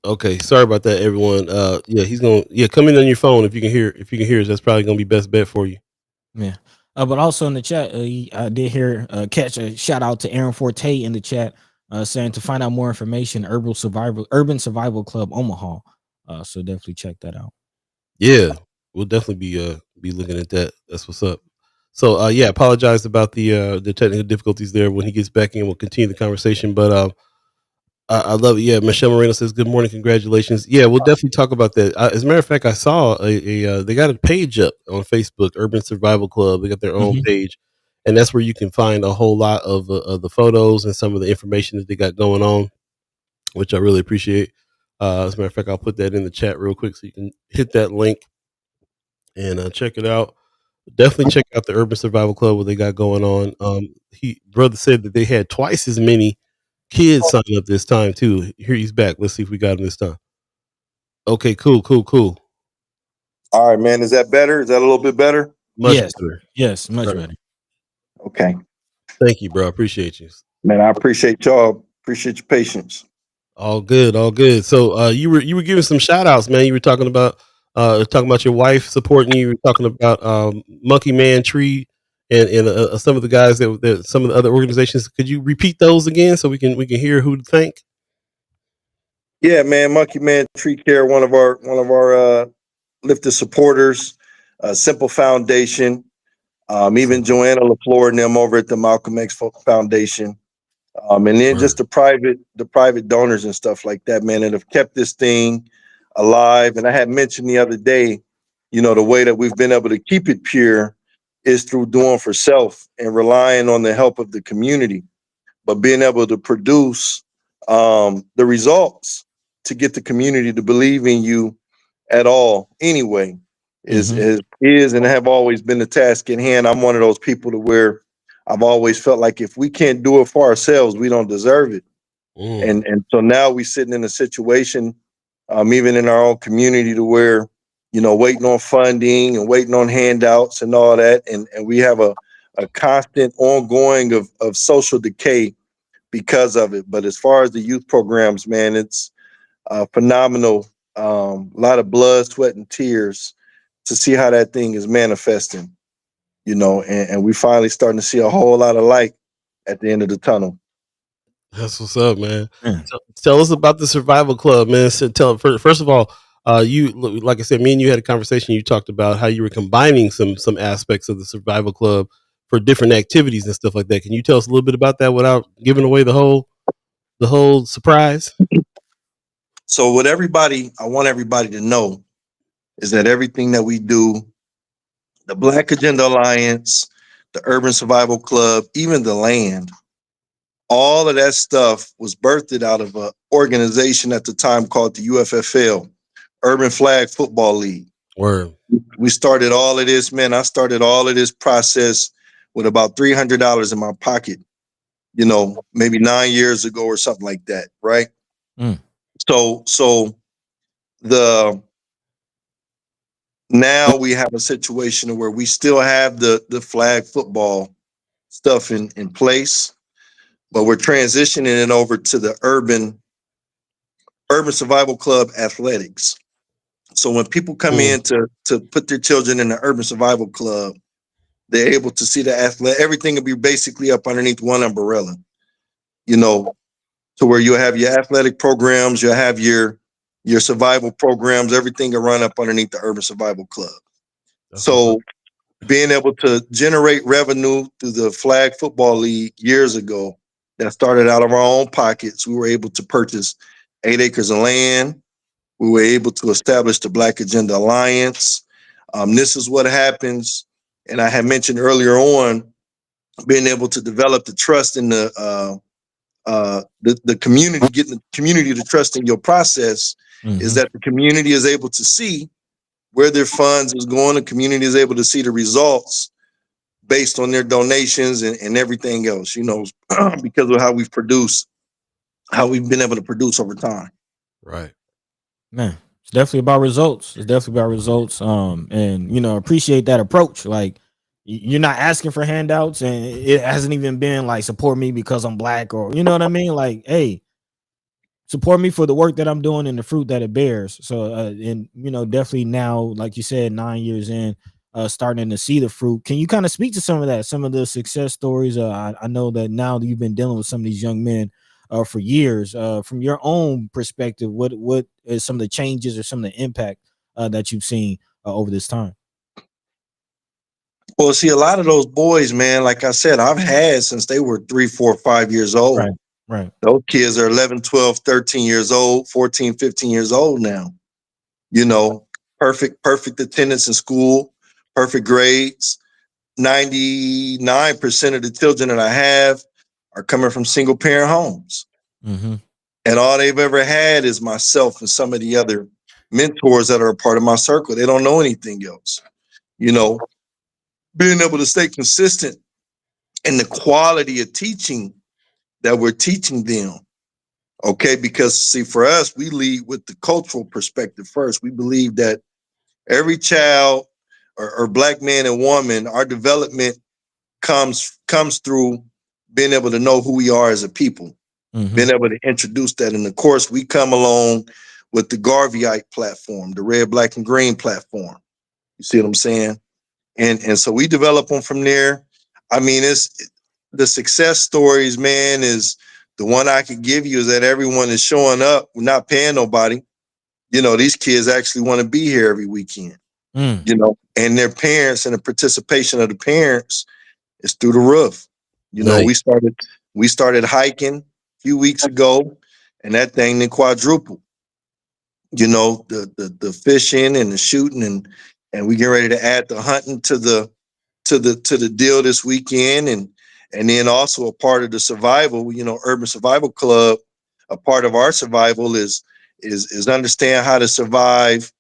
Okay, sorry about that, everyone. He's gonna come in on your phone if you can hear us. That's probably gonna be best bet for you.
Yeah. But also in the chat, I did hear catch a shout out to Aaron Forte in the chat saying to find out more information, Urban Survival Club Omaha. So definitely check that out.
Yeah, we'll definitely be looking at that. That's what's up. So apologize about the technical difficulties there. When he gets back in, we'll continue the conversation. But I love it. Yeah, Michelle Moreno says, "Good morning, congratulations." Yeah, we'll definitely talk about that. As a matter of fact, I saw they got a page up on Facebook, Urban Survival Club. They got their own page, and that's where you can find a whole lot of the photos and some of the information that they got going on, which I really appreciate. As a matter of fact, I'll put that in the chat real quick so you can hit that link and check it out. Definitely check out the Urban Survival Club, what they got going on. Brother said that they had twice as many kids signing up this time too. Here he's back. Let's see if we got him this time. Okay, cool.
All right, man. Is that better? Is that a little bit better?
Much better.
Yes, much better.
Okay.
Thank you, bro. Appreciate you.
Man, I appreciate y'all. Appreciate your patience.
All good. So you were giving some shout outs, man. You were talking about your wife supporting you. You were talking about Monkey Man Tree and some of the guys that some of the other organizations. Could you repeat those again so we can hear who to thank?
Yeah, man. Monkey Man Tree Care, one of our lifted supporters, Simple Foundation, even Joanna LaFleur and them over at the Malcolm X Foundation. And then just the private donors and stuff like that, man, that have kept this thing alive. And I had mentioned the other day, the way that we've been able to keep it pure is through doing for self and relying on the help of the community, but being able to produce the results to get the community to believe in you at all anyway is and have always been the task at hand. I'm one of those people to where I've always felt like if we can't do it for ourselves, we don't deserve it. And so now we're sitting in a situation, even in our own community, to where, waiting on funding and waiting on handouts and all that. And we have a constant ongoing of social decay because of it. But as far as the youth programs, man, it's phenomenal. A lot of blood, sweat, and tears to see how that thing is manifesting. And we finally starting to see a whole lot of light at the end of the tunnel.
That's what's up, man. Tell us about the Survival Club, man. So first of all, you, like I said, me and you had a conversation. You talked about how you were combining some aspects of the Survival Club for different activities and stuff like that. Can you tell us a little bit about that without giving away the whole surprise?
So what I want everybody to know is that everything that we do, the Black Agenda Alliance, the Urban Survival Club, even the land, all of that stuff was birthed out of an organization at the time called the UFFL, Urban Flag Football League.
Word.
We started all of this, man. I started all of this process with about $300 in my pocket, maybe 9 years ago or something like that, right?
Mm.
So now we have a situation where we still have the flag football stuff in place, but we're transitioning it over to the Urban Survival Club athletics. So when people come in to put their children in the Urban Survival Club, they're able to see the athlete. Everything will be basically up underneath one umbrella, to where you have your athletic programs, you have your survival programs, everything will run up underneath the Urban Survival Club. So being able to generate revenue through the Flag Football League years ago, that started out of our own pockets. We were able to purchase 8 acres of land. We were able to establish the Black Agenda Alliance. This is what happens. And I had mentioned earlier on, being able to develop the trust in the community, getting the community to trust in your process, is that the community is able to see where their funds is going. The community is able to see the results based on their donations and everything else, because of how we've been able to produce over time.
Right.
Man, it's definitely about results. And appreciate that approach. Like, you're not asking for handouts, and it hasn't even been like support me because I'm Black, or you know what I mean? Like, hey, support me for the work that I'm doing and the fruit that it bears. So and definitely now, like you said, 9 years in, starting to see the fruit. Can you kind of speak to some of that, some of the success stories? I know that now that you've been dealing with some of these young men for years, from your own perspective, what is some of the changes or some of the impact that you've seen over this time?
Well, see, a lot of those boys, man, like I said, I've had since they were 3, 4, 5 years old.
Right.
Those kids are 11, 12, 13 years old, 14, 15 years old now. Perfect attendance in school, perfect grades. 99% of the children that I have are coming from single parent homes. And all they've ever had is myself and some of the other mentors that are a part of my circle. They don't know anything else. Being able to stay consistent in the quality of teaching that we're teaching them. Okay, because see, for us, we lead with the cultural perspective first. We believe that every child or Black man and woman, our development comes through being able to know who we are as a people, being able to introduce that. And of course, we come along with the Garveyite platform, the red, black, and green platform. You see what I'm saying? And so we develop them from there. I mean, it's the success stories, man, is the one I could give you is that everyone is showing up. We're not paying nobody. These kids actually want to be here every weekend, and their parents and the participation of the parents is through the roof.
Nice.
We started hiking a few weeks ago, and that thing then quadrupled. The fishing and the shooting, and we get ready to add the hunting to the deal this weekend, and then also a part of the survival. Urban Survival Club, a part of our survival is understand how to survive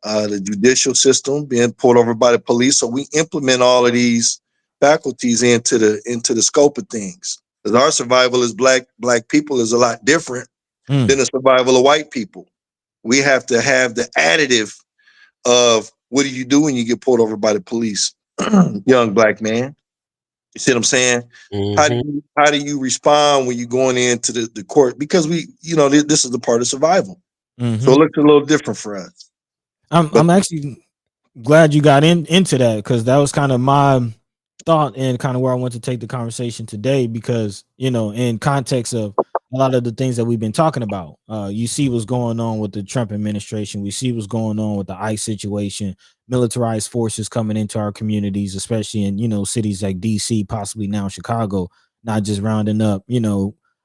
the judicial system, being pulled over by the police. So we implement all of these faculties into the scope of things. Because our survival as black people is a lot different than the survival of white people. We have to have the additive of what do you do when you get pulled over by the police, young Black man? You see what I'm saying? How do you respond when you're going into the court? Because this is the part of survival. So it looks a little different for us.
I'm actually glad you got into that, because that was kind of my thought and kind of where I want to take the conversation today, because in context of a lot of the things that we've been talking about, you see what's going on with the Trump administration. We see what's going on with the ICE situation, militarized forces coming into our communities, especially in cities like DC, possibly now Chicago, not just rounding up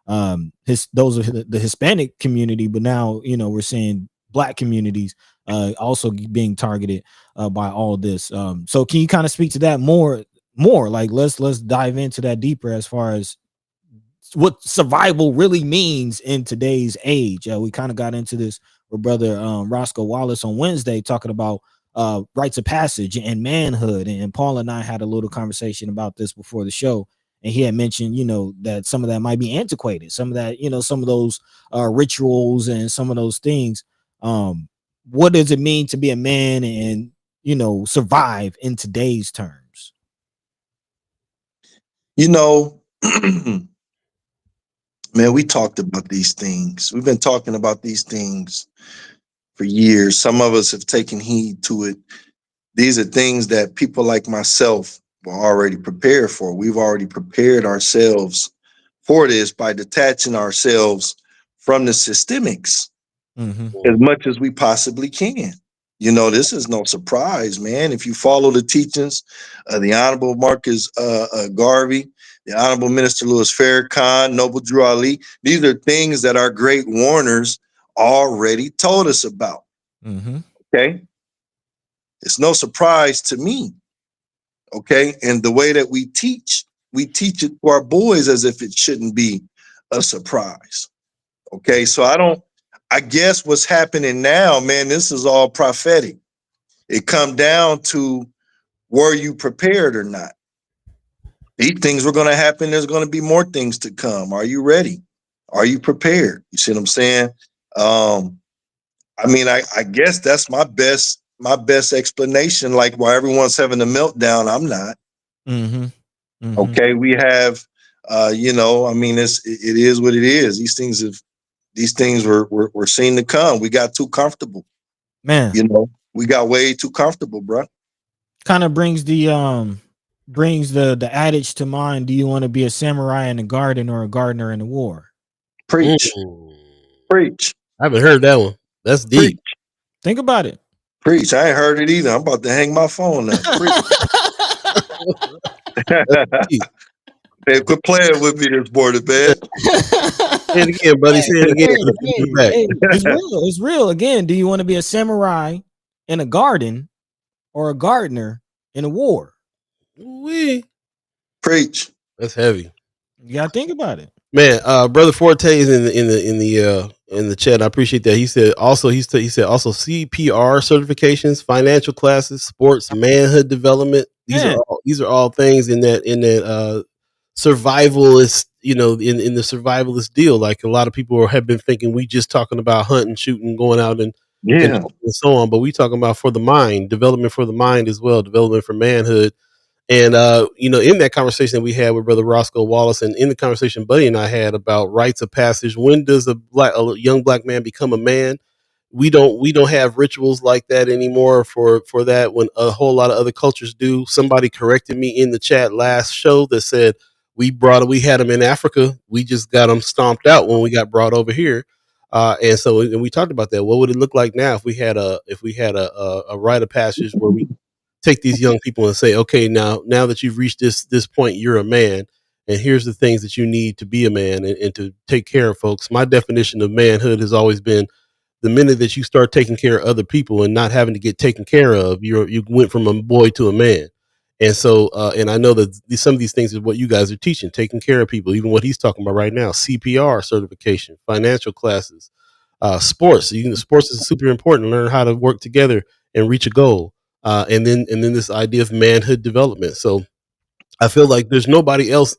those are the Hispanic community, but now we're seeing Black communities also being targeted by all this. So can you kind of speak to that more? Like let's dive into that deeper as far as what survival really means in today's age. We kind of got into this with brother Roscoe Wallace on Wednesday, talking about rites of passage and manhood. And Paul and I had a little conversation about this before the show. And he had mentioned, that some of that might be antiquated, some of that, some of those rituals and some of those things. What does it mean to be a man and, survive in today's terms?
Man, we talked about these things. We've been talking about these things for years. Some of us have taken heed to it. These are things that people like myself were already prepared for. We've already prepared ourselves for this by detaching ourselves from the systemics as much as we possibly can. This is no surprise, man. If you follow the teachings of the Honorable Marcus Garvey, the Honorable Minister Louis Farrakhan, Noble Drew Ali, these are things that our great warners already told us about. Okay? It's no surprise to me. Okay? And the way that we teach it to our boys as if it shouldn't be a surprise. Okay? So I guess what's happening now, man, this is all prophetic. It come down to, were you prepared or not? These things were going to happen. There's going to be more things to come. Are you ready? Are you prepared? You see what I'm saying? I guess that's my best explanation. Like, while everyone's having a meltdown, I'm not. Okay, we have, it is what it is. These things were seen to come. We got too comfortable,
man.
We got way too comfortable, bro.
Kind of brings the adage to mind. Do you want to be a samurai in a garden or a gardener in a war?
Preach. Preach.
I haven't heard that one. That's deep.
Preach.
Think about it.
Preach. I ain't heard it either. I'm about to hang my phone now. Hey, quit playing with me this morning, man.
Say it again, buddy. Say it again.
It's real. Again, do you want to be a samurai in a garden or a gardener in a war?
Preach.
That's heavy.
You gotta think about it,
man. Brother Forte is in the chat. I appreciate that. He said also CPR certifications, financial classes, sports, manhood development. These are all things in that survivalist, in the survivalist deal. Like, a lot of people have been thinking we just talking about hunting, shooting, going out and so on, but we talking about for the mind, development for the mind as well, development for manhood. And in that conversation that we had with Brother Roscoe Wallace, and in the conversation Buddy and I had about rites of passage, when does a young black man become a man? We don't have rituals like that anymore for that, when a whole lot of other cultures do. Somebody corrected me in the chat last show that said we had them in Africa. We just got them stomped out when we got brought over here. And we talked about that. What would it look like now if we had a rite of passage where we take these young people and say, okay, now that you've reached this point, you're a man, and here's the things that you need to be a man and to take care of folks. My definition of manhood has always been, the minute that you start taking care of other people and not having to get taken care of, you went from a boy to a man. And so, and I know that some of these things is what you guys are teaching, taking care of people, even what he's talking about right now, CPR certification, financial classes, sports. Sports is super important. Learn how to work together and reach a goal. And then this idea of manhood development. So I feel like there's nobody else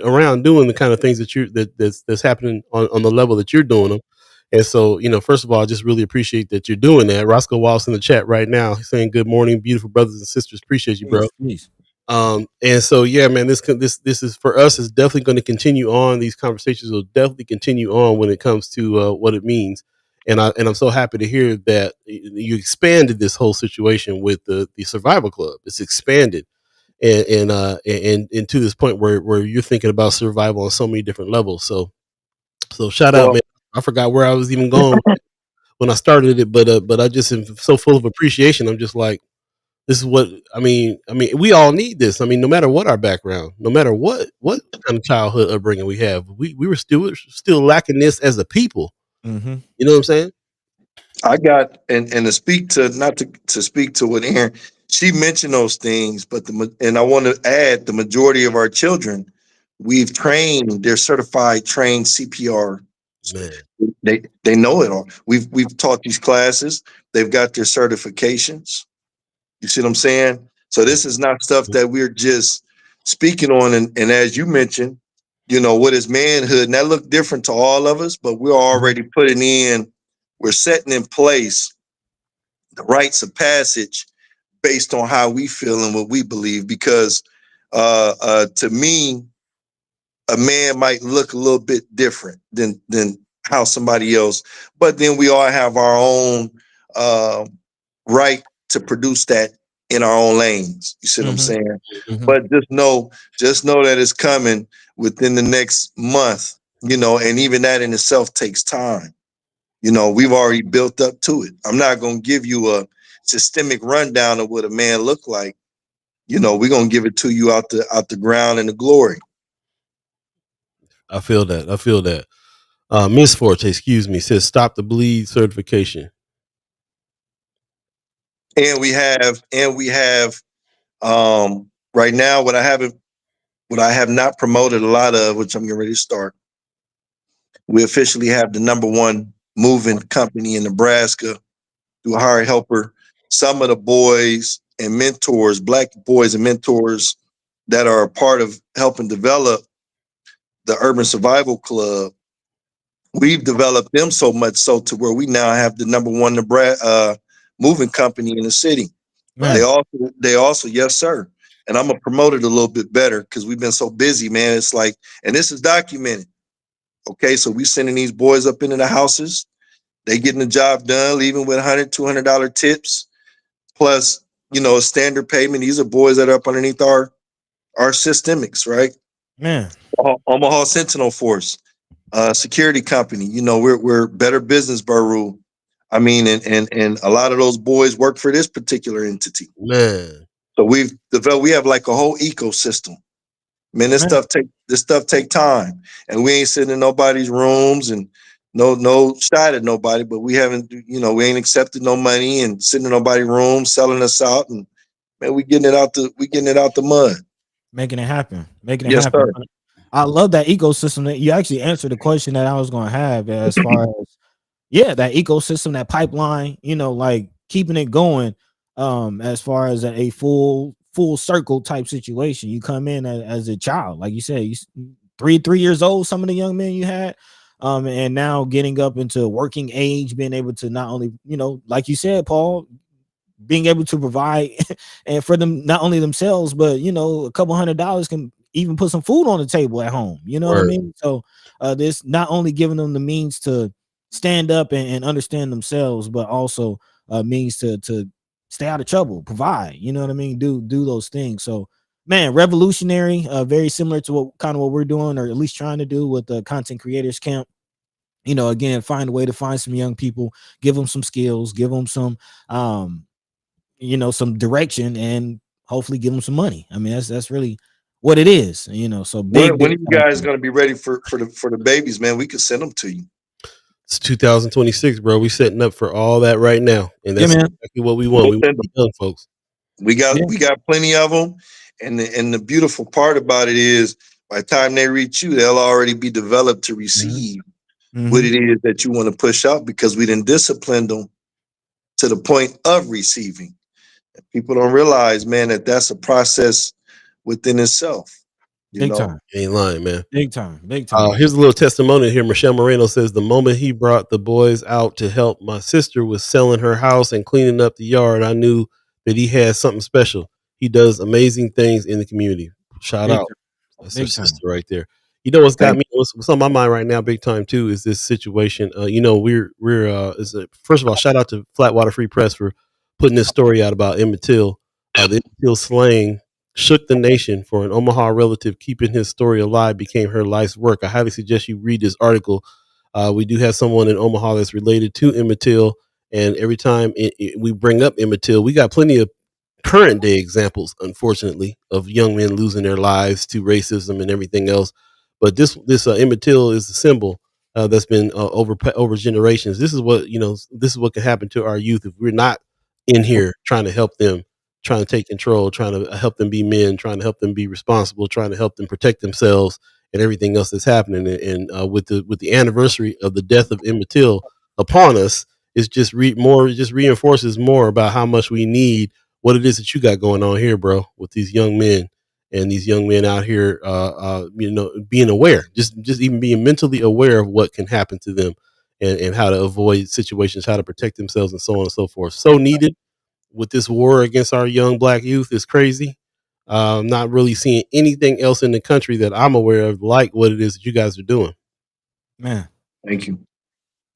around doing the kind of things that's happening on the level that you're doing them. And so, first of all, I just really appreciate that you're doing that. Roscoe Wallace in the chat right now, he's saying, good morning, beautiful brothers and sisters. Appreciate you, bro.
Please.
And so, yeah, man, this is for us, is definitely going to continue on. These conversations will definitely continue on when it comes to what it means. And I'm so happy to hear that you expanded this whole situation with the Survival Club. It's expanded and to this point where you're thinking about survival on so many different levels. So shout out, man. I forgot where I was even going when I started it, but I just am so full of appreciation. I'm just like, this is what I mean, we all need this. I mean, no matter what our background, no matter what kind of childhood upbringing we have, we were still lacking this as a people.
Mm-hmm.
You know what I'm saying?
I got and to speak to not to speak to what Aaron, she mentioned those things, but and I want to add, the majority of our children We've trained, they're certified trained CPR.
Man.
They know it all. We've taught these classes. They've got their certifications. You see what I'm saying? So this is not stuff that we're just speaking on. And as you mentioned, what is manhood? And that look different to all of us, but we're already we're setting in place the rites of passage based on how we feel and what we believe. Because to me, a man might look a little bit different than how somebody else, but then we all have our own right to produce that in our own lanes. You see what I'm saying? But just know that it's coming within the next month, and even that in itself takes time. We've already built up to it. I'm not going to give you a systemic rundown of what a man look like. We're going to give it to you out the ground in the glory.
I feel that. Miss Forte, excuse me, says stop the bleed certification.
And we have right now what I have not promoted a lot of, which I'm getting ready to start. We officially have the #1 moving company in Nebraska through Hire Helper. Some of the boys and mentors, Black boys and mentors that are a part of helping develop the Urban Survival Club, we've developed them so much so to where we now have the #1 Nebraska moving company in the city. Man. They also, yes, sir. And I'm gonna promote it a little bit better because we've been so busy, man. It's like, and this is documented. Okay, so we sending these boys up into the houses. They getting the job done, leaving with $100, $200 tips, plus, a standard payment. These are boys that are up underneath our systemics, right?
Man.
Omaha Sentinel Force, security company. We're Better Business Bureau. I mean, and a lot of those boys work for this particular entity.
Man.
So we have like a whole ecosystem. Man, this stuff take time. And we ain't sitting in nobody's rooms and no shot at nobody, but we haven't, we ain't accepted no money and sitting in nobody's room selling us out. And man, we getting it out the mud.
Making it happen.
Yes,
happen.
Sir.
I love that ecosystem. That you actually answered the question that I was going to have as far as that ecosystem, that pipeline, like keeping it going as far as a full circle type situation. You come in as a child, like you said, you 3 years old, some of the young men you had, and now getting up into working age, being able to not only, like you said, Paul, being able to provide and for them, not only themselves, but a couple $100 can even put some food on the table at home. You know what I mean? So this not only giving them the means to stand up and understand themselves, but also means to stay out of trouble, provide, you know what I mean? Do those things. So man, revolutionary, very similar to what we're doing, or at least trying to do with the content creators camp. Again, find a way to find some young people, give them some skills, give them some some direction, and hopefully give them some money. I mean, that's really what it is, so big.
When are you guys going to be ready for the babies, man? We could send them to you.
It's 2026, bro. We setting up for all that right now, and that's exactly what we want. We want young folks.
We got plenty of them, and the beautiful part about it is, by the time they reach you, they'll already be developed to receive what it is that you want to push out, because we didn't discipline them to the point of receiving. People don't realize, man, that's a process within itself.
Big time.
You ain't lying, man.
Big time.
Here's a little testimony here. Michelle Moreno says, the moment he brought the boys out to help my sister with selling her house and cleaning up the yard, I knew that he had something special. He does amazing things in the community. Shout out. That's her sister right there. What's got me, what's on my mind right now, big time too, is this situation. We're first of all, shout out to Flatwater Free Press for putting this story out about Emmett Till. The Emmett Till slaying shook the nation. For an Omaha relative, keeping his story alive became her life's work. I highly suggest you read this article. We do have someone in Omaha that's related to Emmett Till, and every time we bring up Emmett Till, we got plenty of current day examples, unfortunately, of young men losing their lives to racism and everything else. But this Emmett Till is a symbol that's been over generations. This is what can happen to our youth if we're not in here trying to help them trying to take control, trying to help them be men, trying to help them be responsible, trying to help them protect themselves and everything else that's happening. And with the anniversary of the death of Emmett Till upon us, it's just it just reinforces more about how much we need what it is that you got going on here, bro, with these young men and these young men out here, being aware, just even being mentally aware of what can happen to them, and how to avoid situations, how to protect themselves, and so on and so forth. So needed with this war against our young black youth is crazy. Not really seeing anything else in the country that I'm aware of like what it is that you guys are doing.
Man,
Thank you.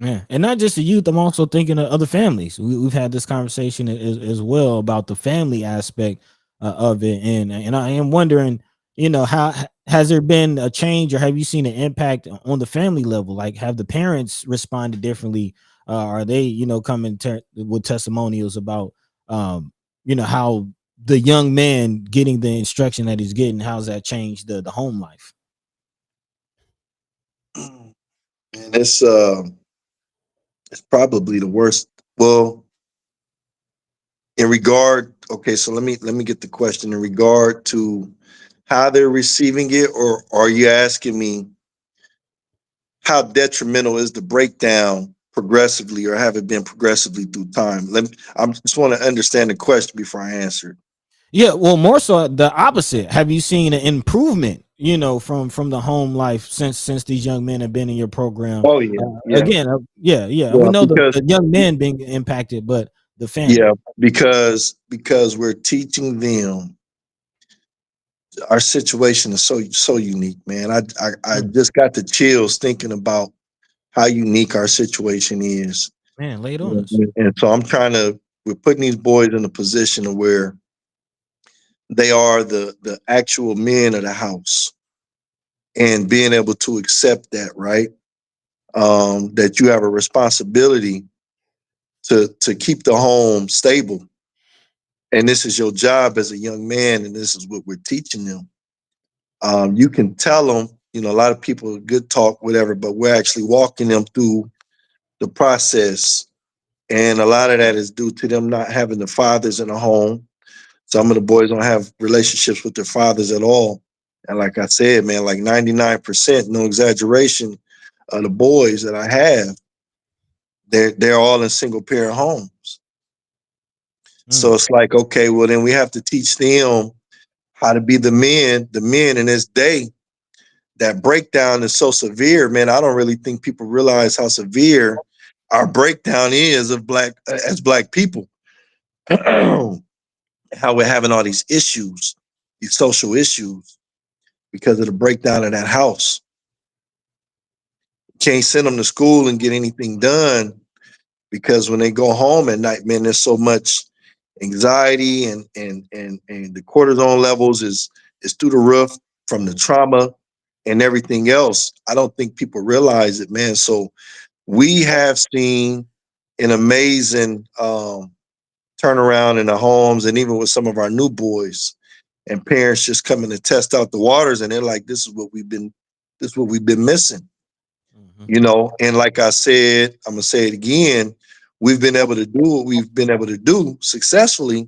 yeah, and not just the youth. I'm also thinking of other families. We've had this conversation as well about the family aspect of it, and I am wondering, how has there been a change, or have you seen an impact on the family level? Like, have the parents responded differently? Are they, coming with testimonials about, how the young man getting the instruction that he's getting? How's that changed the home life?
And it's probably the worst. Well, in regard, okay, so let me get the question in regard to how they're receiving it, or are you asking me how detrimental is the breakdown progressively, or have it been progressively through time? I just want to understand the question before I answer it.
Yeah, well, more so the opposite. Have you seen an improvement, from the home life since these young men have been in your program?
Oh yeah,
Again, yeah. We know
because
the young men being impacted, but the family.
yeah, because we're teaching them. Our situation is so unique, man. I just got the chills thinking about how unique our situation is.
Man, lay it on us.
And so we're putting these boys in a position of where they are the actual men of the house, and being able to accept that, right? That you have a responsibility to keep the home stable. And this is your job as a young man, and this is what we're teaching them. You can tell them, a lot of people good talk, whatever, but we're actually walking them through the process. And a lot of that is due to them not having the fathers in the home. Some of the boys don't have relationships with their fathers at all. And like I said, man, like 99%, no exaggeration, of the boys that I have, they're all in single parent homes. So it's like, okay, well then we have to teach them how to be the men in this day. That breakdown is so severe, man. I don't really think people realize how severe our breakdown is as black people. How we're having all these issues, these social issues, because of the breakdown of that house. Can't send them to school and get anything done, because when they go home at night, man, there's so much anxiety, and the cortisone levels is through the roof from the trauma and everything else. I don't think people realize it, man. So we have seen an amazing turnaround in the homes, and even with some of our new boys and parents just coming to test out the waters, and they're like, this is what we've been missing. And like I said, I'm gonna say it again, we've been able to do what we've been able to do successfully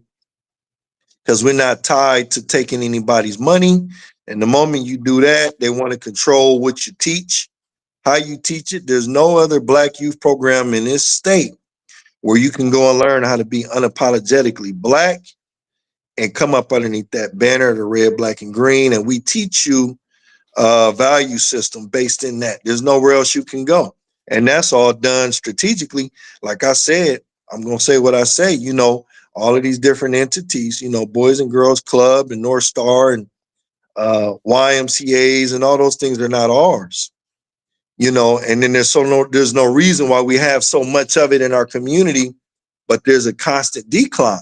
because we're not tied to taking anybody's money. And the moment you do that, they want to control what you teach, how you teach it. There's no other black youth program in this state where you can go and learn how to be unapologetically black and come up underneath that banner, the red, black, and green. And we teach you a value system based in that. There's nowhere else you can go. And that's all done strategically. Like I said, I'm going to say what I say, all of these different entities, Boys and Girls Club and North Star and YMCAs and all those things are not ours. And then there's no reason why we have so much of it in our community, but there's a constant decline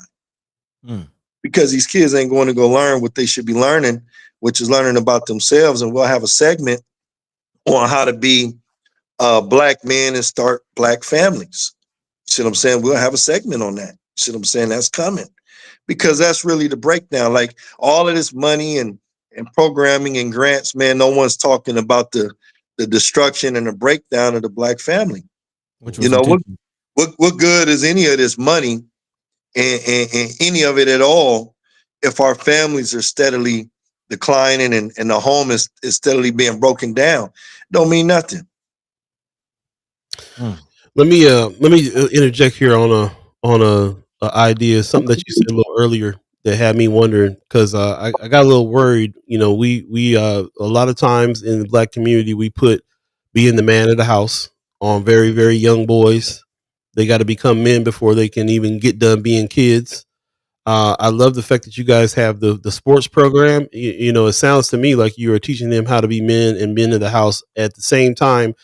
because these kids ain't going to go learn what they should be learning, which is learning about themselves. And we'll have a segment on how to be black men and start black families. You see what I'm saying? We'll have a segment on that. You see what I'm saying? That's coming, because that's really the breakdown. Like all of this money and programming and grants, man, no one's talking about the destruction and the breakdown of the black family. What good is any of this money and any of it at all if our families are steadily declining and the home is steadily being broken down. Don't mean nothing.
Let me interject here on a idea, something that you said a little earlier that had me wondering because I got a little worried. You know, we a lot of times in the black community we put being the man of the house on very very young boys. They got to become men before they can even get done being kids. I love the fact that you guys have the sports program. You know, it sounds to me like you are teaching them how to be men and men of the house at the same time,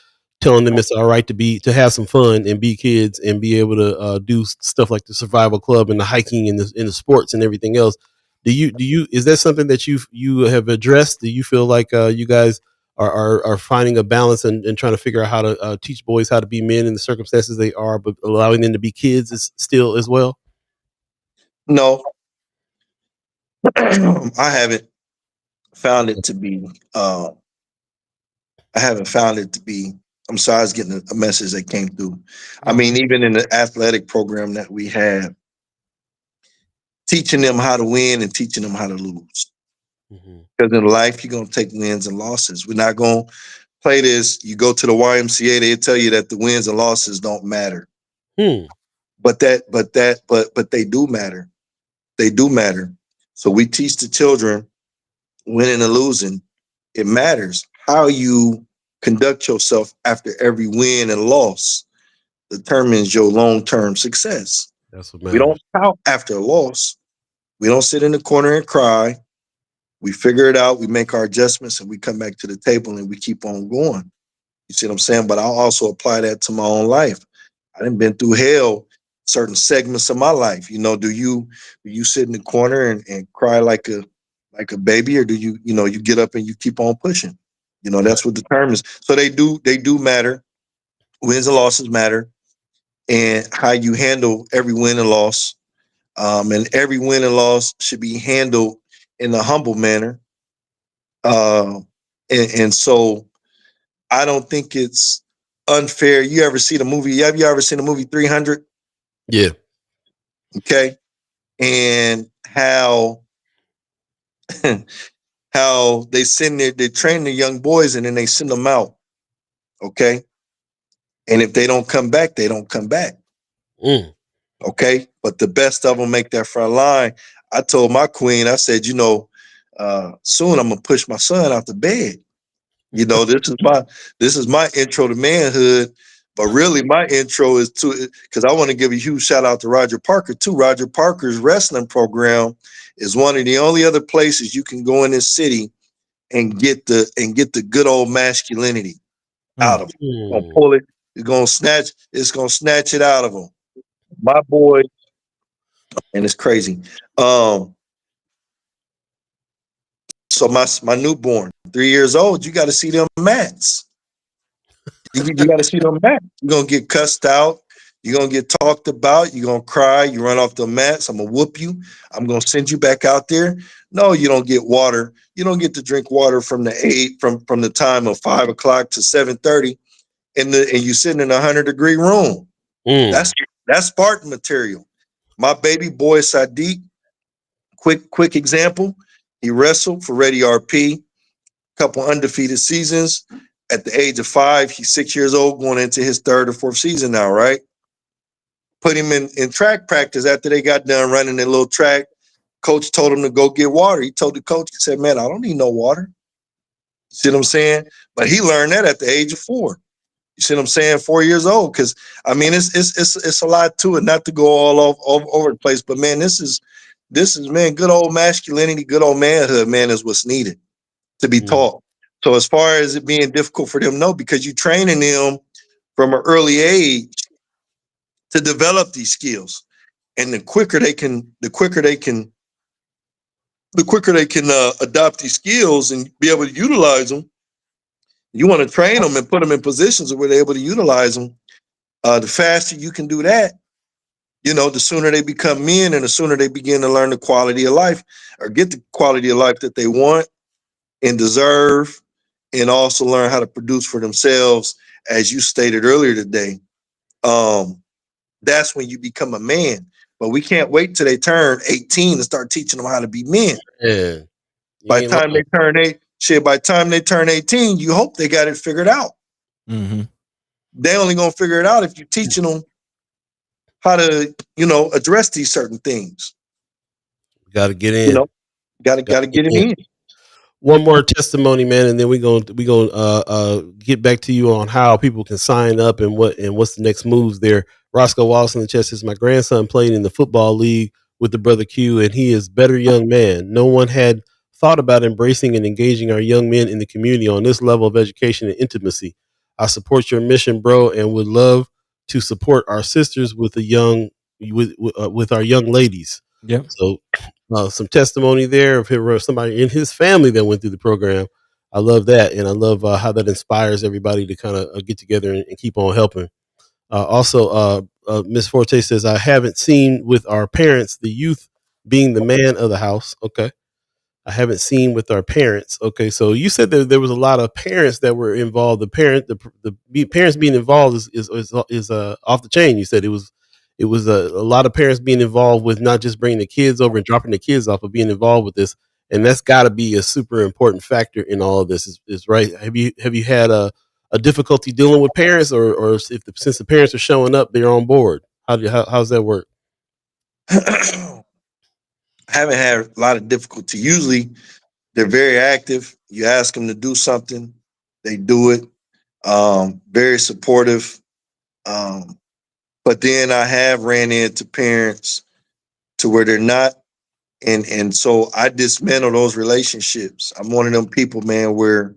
telling them it's all right to have some fun and be kids and be able to do stuff like the survival club and the hiking and the sports and everything else. Do you is that something that you have addressed? Do you feel like you guys are finding a balance and trying to figure out how to teach boys how to be men in the circumstances they are, but allowing them to be kids is still as well?
No, I haven't found it to be. I haven't found it to be. I'm sorry, I was getting a message that came through. I mean, even in the athletic program that we have, teaching them how to win and teaching them how to lose.
Mm-hmm.
Because in life, you're gonna take wins and losses. We're not gonna play this. You go to the YMCA, they tell you that the wins and losses don't matter.
Hmm.
But they do matter. They do matter. So we teach the children winning and losing. It matters how you conduct yourself after every win and loss determines your long-term success.
That's what
We
matters.
don't pout after a loss. We don't sit in the corner and cry. We figure it out. We make our adjustments and we come back to the table and we keep on going. You see what I'm saying? But I'll also apply that to my own life. I done been through hell certain segments of my life. You know, do you sit in the corner and cry like a baby, or do you get up and you keep on pushing? You know,
Right.
that's what determines. So they do matter. Wins and losses matter, and how you handle every win and loss. And every win and loss should be handled in a humble manner. Uh, and so I don't think it's unfair. You ever see the movie? Have you ever seen the movie 300?
Yeah.
Okay. And how how they train the young boys and then they send them out. Okay. And if they don't come back, they don't come back.
Mm.
Okay. But the best of them make that front line. I told my queen, I said, soon I'm gonna push my son out the bed. You know, this is my intro to manhood. But really, my intro is to because I want to give a huge shout out to Roger Parker too. Roger Parker's wrestling program is one of the only other places you can go in this city and get the good old masculinity out of them. It's gonna
Mm.
pull it. It's gonna snatch it out of them. My boy, and it's crazy. Um, so my newborn, 3 years old, you got to see them mats. You got to see them mats. You're gonna get cussed out. You're gonna get talked about. You're gonna cry. You run off the mats. I'm gonna whoop you. I'm gonna send you back out there. No, you don't get water. You don't get to drink water from the time of 5 o'clock to 7:30, and you sitting in a 100-degree room.
Mm.
That's Spartan material. My baby boy Sadiq, quick example. He wrestled for Ready RP, couple undefeated seasons. At the age of 5, he's 6 years old, going into his third or fourth season now, right? Put him in track practice after they got done running their little track. Coach told him to go get water. He told the coach, he said, "Man, I don't need no water." You see what I'm saying? But he learned that at the age of 4. You see what I'm saying? 4 years old. Because I mean, it's a lot to it. Not to go all over the place, but man, this is man, good old masculinity, good old manhood, man, is what's needed to be
Mm.
taught. So as far as it being difficult for them, no, because you're training them from an early age to develop these skills. And the quicker they can adopt these skills and be able to utilize them. You want to train them and put them in positions where they're able to utilize them. The faster you can do that, the sooner they become men and the sooner they begin to learn the quality of life or get the quality of life that they want and deserve, and also learn how to produce for themselves, as you stated earlier today. Um, that's when you become a man. But we can't wait till they turn 18 to start teaching them how to be men.
Yeah.
By the time by the time they turn 18, you hope they got it figured out.
Mm-hmm.
They only gonna figure it out if you're teaching them how to, address these certain things.
Got to get in.
Got to get it in.
One more testimony, man, and then we gonna get back to you on how people can sign up and what's the next moves there. Roscoe Wallace in the chat says, my grandson played in the football league with the Brother Q, and he is better young man. No one had thought about embracing and engaging our young men in the community on this level of education and intimacy. I support your mission, bro, and would love to support our sisters with our young ladies.
Yep.
So some testimony there of somebody in his family that went through the program. I love that, and I love how that inspires everybody to kind of get together and keep on helping. Also, Miss Forte says, I haven't seen with our parents the youth being the man of the house. Okay. I haven't seen with our parents. Okay, so you said that there was a lot of parents that were involved. The parents being involved is off the chain. You said it was a lot of parents being involved with not just bringing the kids over and dropping the kids off, but being involved with this, and that's got to be a super important factor in all of this. Is right. Have you had a difficulty dealing with parents, or since the parents are showing up, they're on board? How's that work?
I haven't had a lot of difficulty. Usually they're very active. You ask them to do something, they do it. Very supportive. But then I have ran into parents to where they're not. And so I dismantle those relationships. I'm one of them people, man, where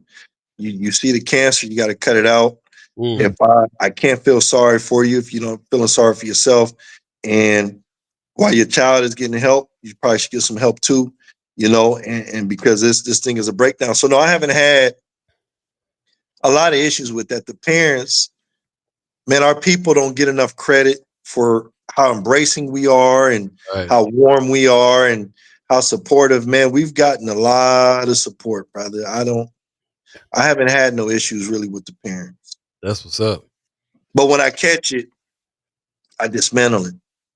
you see the cancer, you got to cut it out.
Mm-hmm.
If I can't feel sorry for you if you don't feeling sorry for yourself. And while your child is getting help, you probably should get some help too, and because this thing is a breakdown. So no, I haven't had a lot of issues with that. The parents, man, our people don't get enough credit for how embracing we are and how warm we are and how supportive. Man, we've gotten a lot of support, brother. I haven't had no issues really with the parents.
That's what's up.
But when I catch it, I dismantle it.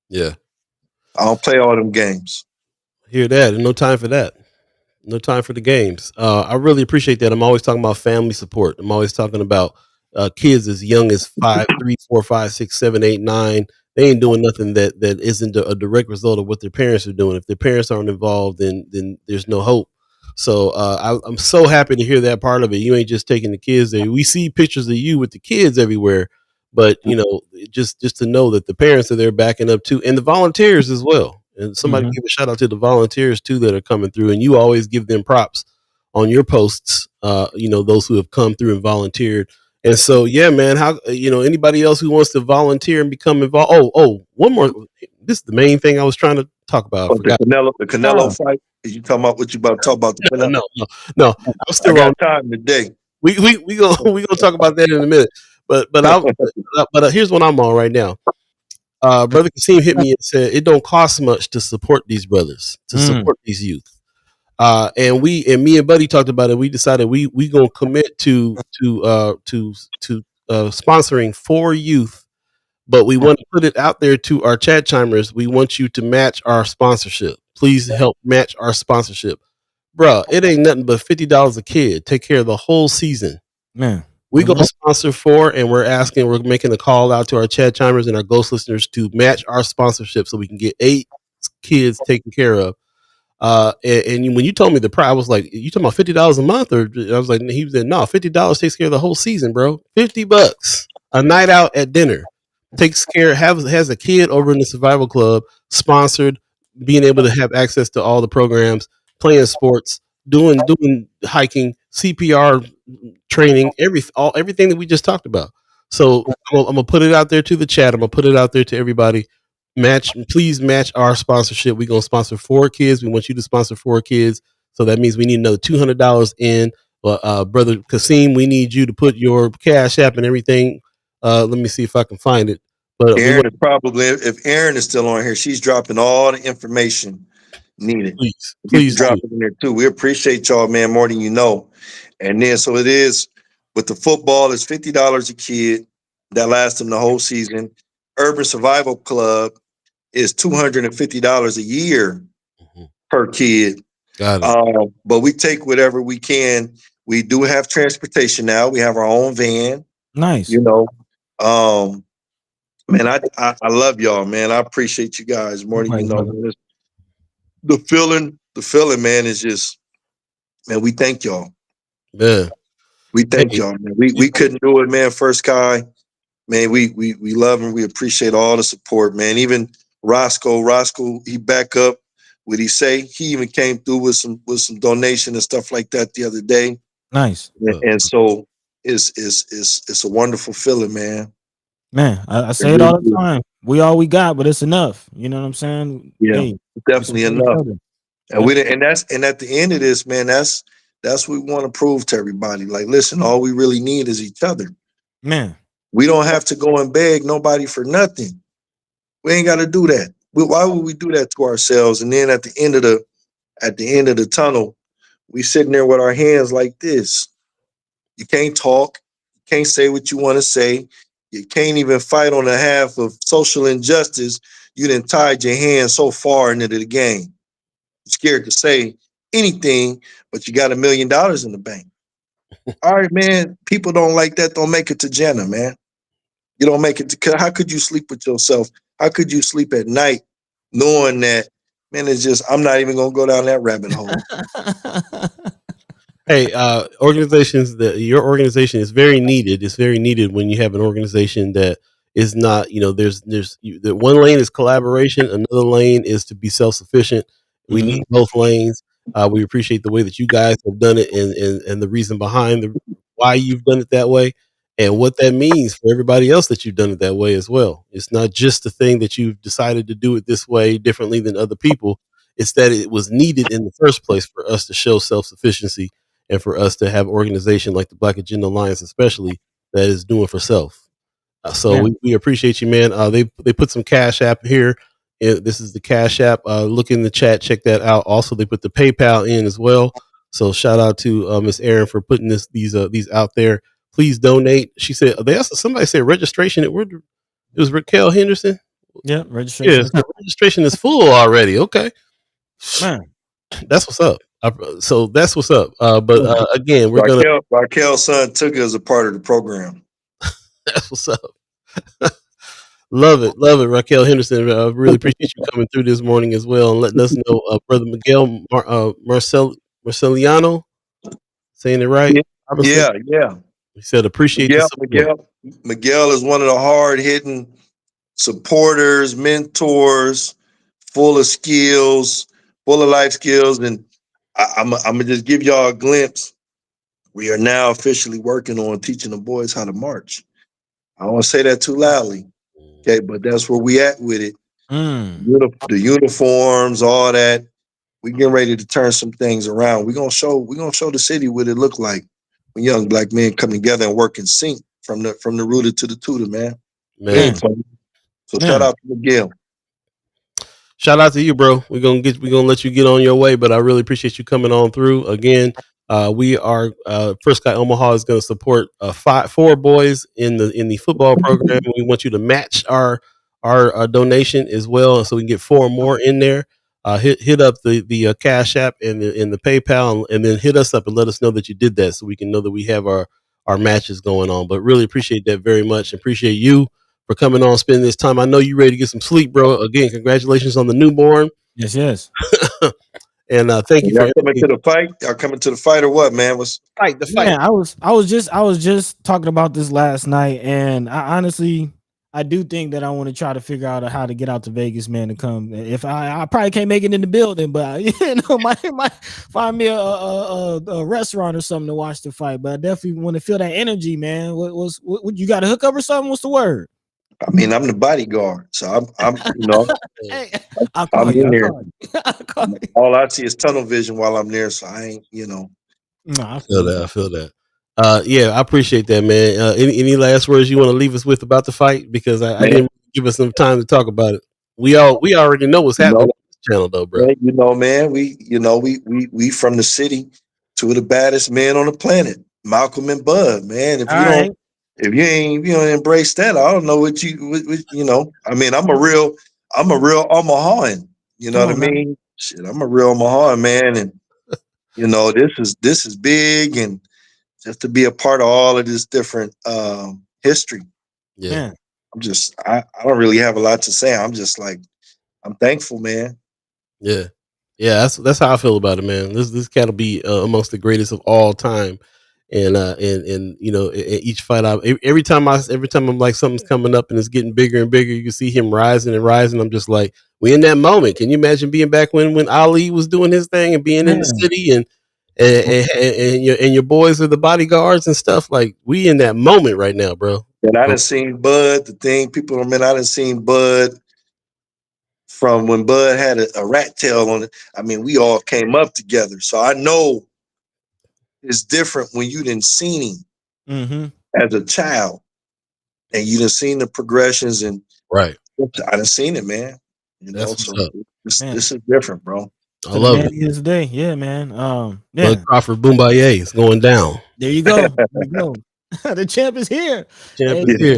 Yeah.
I don't play all them games.
Hear that. And no time for that. No time for the games. I really appreciate that. I'm always talking about family support. I'm always talking about kids as young as 5, 3, 4, 5, 6, 7, 8, 9. They ain't doing nothing that isn't a direct result of what their parents are doing. If their parents aren't involved, then there's no hope. So I'm so happy to hear that part of it. You ain't just taking the kids there. We see pictures of you with the kids everywhere, but just to know that the parents are there backing up too, and the volunteers as well. And somebody give a shout out to the volunteers too that are coming through, and you always give them props on your posts. Those who have come through and volunteered. And so, yeah, man, how anybody else who wants to volunteer and become involved? Oh, one more. This is the main thing I was trying to talk about. I forgot.
The Canelo fight. Is you talking about what you about to talk about? The Canelo?
No. I'm still on
time today.
We gonna talk about that in a minute. But here's what I'm on right now. Brother Qasim hit me and said it don't cost much to support these brothers, to support these youth. And me and Buddy talked about it. We decided we gonna commit to sponsoring 4 youth, but we want to put it out there to our chat chimers. We want you to match our sponsorship. Please help match our sponsorship, bruh. It ain't nothing but $50 a kid. Take care of the whole season,
man.
We gonna sponsor 4, and we're making a call out to our chat chimers and our ghost listeners to match our sponsorship so we can get 8 kids taken care of. And when you told me the price, I was like, you talking about $50 a month? Or I was like, he was like, no, $50 takes care of the whole season, bro. $50 a night out at dinner takes care, has a kid over in the survival club, sponsored, being able to have access to all the programs, playing sports, doing hiking, CPR training, everything that we just talked about. So I'm gonna put it out there to the chat. I'm gonna put it out there to everybody. Please match our sponsorship. We're gonna sponsor 4 kids. We want you to sponsor 4 kids. So that means we need another $200 in. Brother Qasim, we need you to put your Cash App and everything. Let me see if I can find it. But
Aaron is probably, if Aaron is still on here, she's dropping all the information needed.
Please
drop it in there too. We appreciate y'all, man, more than you know. And then so it is with the football, it's $50 a kid that lasts them the whole season. Urban Survival Club is $250 a year
Mhm.
per kid.
Got it.
But we take whatever we can. We do have transportation now. We have our own van.
Nice.
You know, man, I love y'all, man. I appreciate you guys more than you
Right,
know.
brother.
Man. The feeling, man, is just, man. We thank y'all.
Yeah.
We thank
Hey,
y'all, man. We couldn't do it, man. First guy, man. We love him. We appreciate all the support, man. Even Roscoe, he back up. What he say? He even came through with some donation and stuff like that the other day.
Nice.
And so it's a wonderful feeling, man.
Man, I
It
say it
really
all the
is.
time. We all we got, but it's enough. You know what I'm saying?
Yeah,
Hey, we
definitely
support each
enough.
other.
And
Yeah.
we didn't, and at the end of this, man, that's what we want to prove to everybody. Like, listen, all we really need is each other.
Man.
We don't have to go and beg nobody for nothing. We ain't got to do that. Why would we do that to ourselves? And then at the end of the tunnel, we sitting there with our hands like this. You can't talk. You can't say what you want to say. You can't even fight on behalf of social injustice. You done tied your hands so far into the game. You're scared to say anything, but you got $1 million in the bank. All right, man. People don't like that. Don't make it to Jenna, man. You don't make it to. How could you sleep with yourself? How could you sleep at night knowing that, man? It's just I'm not even gonna go down that rabbit hole.
Hey, organizations that your organization is very needed. It's very needed when you have an organization that is not, the one lane is collaboration, another lane is to be self sufficient. We
Mhm.
need both lanes. We appreciate the way that you guys have done it, and the reason behind why you've done it that way, and what that means for everybody else that you've done it that way as well. It's not just the thing that you've decided to do it this way differently than other people. It's that it was needed in the first place for us to show self sufficiency and for us to have organization like the Black Agenda Alliance, especially that is doing for self. So
Yeah.
we appreciate you, man. They put some Cash App here. This is the Cash App. Look in the chat, check that out. Also, they put the PayPal in as well. So shout out to Miss Erin for putting these out there. Please donate. She said somebody said registration. It was Raquel Henderson.
Yeah.
Yeah,
Registration.
registration is full already. Okay,
Man.
that's what's up. So that's what's up. But again, we're gonna.
Raquel's son took it as a part of the program.
That's what's up. Love it, Raquel Henderson. I really appreciate you coming through this morning as well and letting us know, brother Miguel Marceliano, saying it right. Robinson.
Yeah.
He said appreciate the support.
Miguel is one of the hard hitting supporters, mentors, full of skills, full of life skills. And I'm gonna just give y'all a glimpse. We are now officially working on teaching the boys how to march. I don't want to say that too loudly, okay, but that's where we at with it. The uniforms, all that. We getting ready to turn some things around. We're gonna show the city what it look like when young black men come together and work in sync from the rooter to the tutor, man. We
Man,
ain't playing. So
Man.
shout out to Miguel.
shout out to you, bro. We're gonna let you get on your way, but I really appreciate you coming on through again. We are First Guy Omaha is going to support four boys in the football program. We want you to match our donation as well, so we can get four more in there. Hit up the Cash App and the PayPal, and then hit us up and let us know that you did that, so we can know that we have our matches going on. But really appreciate that very much. Appreciate you for coming on, spending this time. I know you ready to get some sleep, bro. Again, congratulations on the newborn.
Yes.
And thank you for
Y'all coming
everything.
to the fight? Y'all coming to the fight or what, man?
The fight.
Man, I was just talking about this last night, and I honestly do think that I want to try to figure out how to get out to Vegas, man, to come. If I probably can't make it in the building, but might find me a restaurant or something to watch the fight. But I definitely want to feel that energy, man. What you got a hook up or something? What's the word?
I mean, I'm the bodyguard, so I'm
Hey,
I'm
I'll
in there.
I'll call you.
All I see is tunnel vision while I'm there, so I ain't,
No, I
I feel that. Yeah, I appreciate that, man. Any last words you want to leave us with about the fight? Because I didn't give us some time to talk about it. We already know what's happening on this channel, though, bro.
Man, we from the city, two of the baddest men on the planet, Malcolm and Bud, man.
All right.
if you don't embrace that, I don't know what you know. I mean, I'm a real Omahan. You know
Come
what I
on now.
mean? Shit, I'm a real Omahan man, and you know this is big, and just to be a part of all of this different history.
Yeah.
Man.
I don't really have a lot to say. I'm just like I'm thankful, man.
Yeah. Yeah, that's how I feel about it, man. This cat will be amongst the greatest of all time, and you know, each fight every time I'm like something's coming up and it's getting bigger and bigger, you can see him rising and rising. I'm just like, we in that moment. Can you imagine being back when Ali was doing his thing and being in the
Man.
city and your boys are the bodyguards and stuff? Like, we in that moment right now, bro.
And I
So,
done seen Bud. The thing people, I mean, I done seen Bud from when Bud had a rat tail on it. I mean, we all came up together, so I know it's different when you didn't seen him
Mm-hmm.
as a child and you done seen the progressions, and
right.
I done seen it, man. You
That's
know,
what's
so
up.
Man.
this is different, bro.
I
To the
love
man
it.
he is today. Yeah, man.
Bud
Yeah.
Crawford Boombaye is going down.
There you go. There you go. The champ is here.
Champ
Hey,
is
Yeah.
here.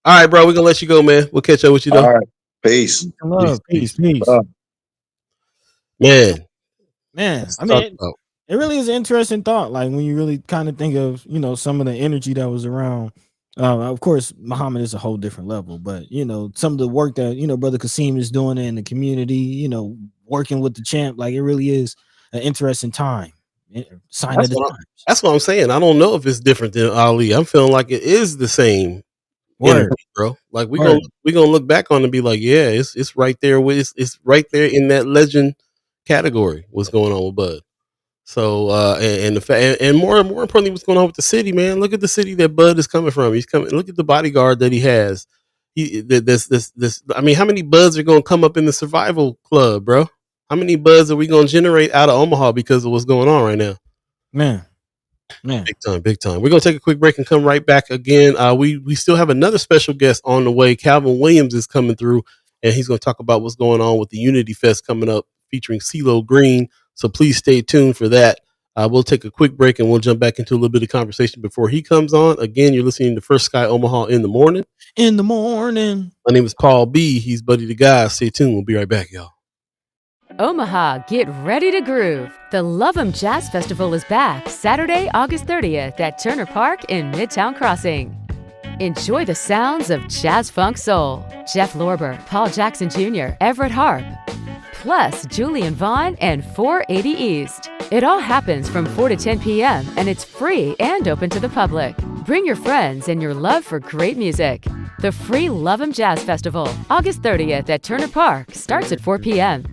All right, bro. We're gonna let you go, man. We'll catch up with you though.
All right, peace.
love. Peace. Peace.
Man,
Man.
let's
I
talk
mean,
about
it really is an interesting thought. Like when you really kind of think of, you know, some of the energy that was around. Of course, Muhammad is a whole different level, but you know, some of the work that, you know, Brother Qasim is doing in the community, you know, working with the champ, like it really is an interesting time. Sign of the times.
that's what I'm saying. I don't know if it's different than Ali. I'm feeling like it is the same energy,
Word.
bro. Like
Word.
we gonna look back on it and be like, yeah, it's right there with it's right there in that legend category. What's going on with Bud? So and the fact and more importantly, what's going on with the city, man? Look at the city that Bud is coming from. He's coming. Look at the bodyguard that he has. This. I mean, how many Buds are going to come up in the survival club, bro? How many Buds are we going to generate out of Omaha because of what's going on right now?
Man.
Big time, big time. We're gonna take a quick break and come right back again. We still have another special guest on the way. Calvin Williams is coming through, and he's gonna talk about what's going on with the Unity Fest coming up, featuring Ceelo Green. So please stay tuned for that. We'll take a quick break and we'll jump back into a little bit of conversation before he comes on. Again, you're listening to First Sky Omaha in the morning.
In the morning.
My name is Paul Beee. He's Buddy the Guy. Stay tuned. We'll be right back, y'all.
Omaha, get ready to groove. The Love 'em Jazz Festival is back Saturday, August 30th at Turner Park in Midtown Crossing. Enjoy the sounds of jazz funk soul, Jeff Lorber, Paul Jackson Jr., Everett Harp, plus Julian Vaughn and 480 East. It all happens from 4 to 10 p.m. and it's free and open to the public. Bring your friends and your love for great music. The free Love 'em Jazz Festival, August 30th at Turner Park, starts at 4 p.m.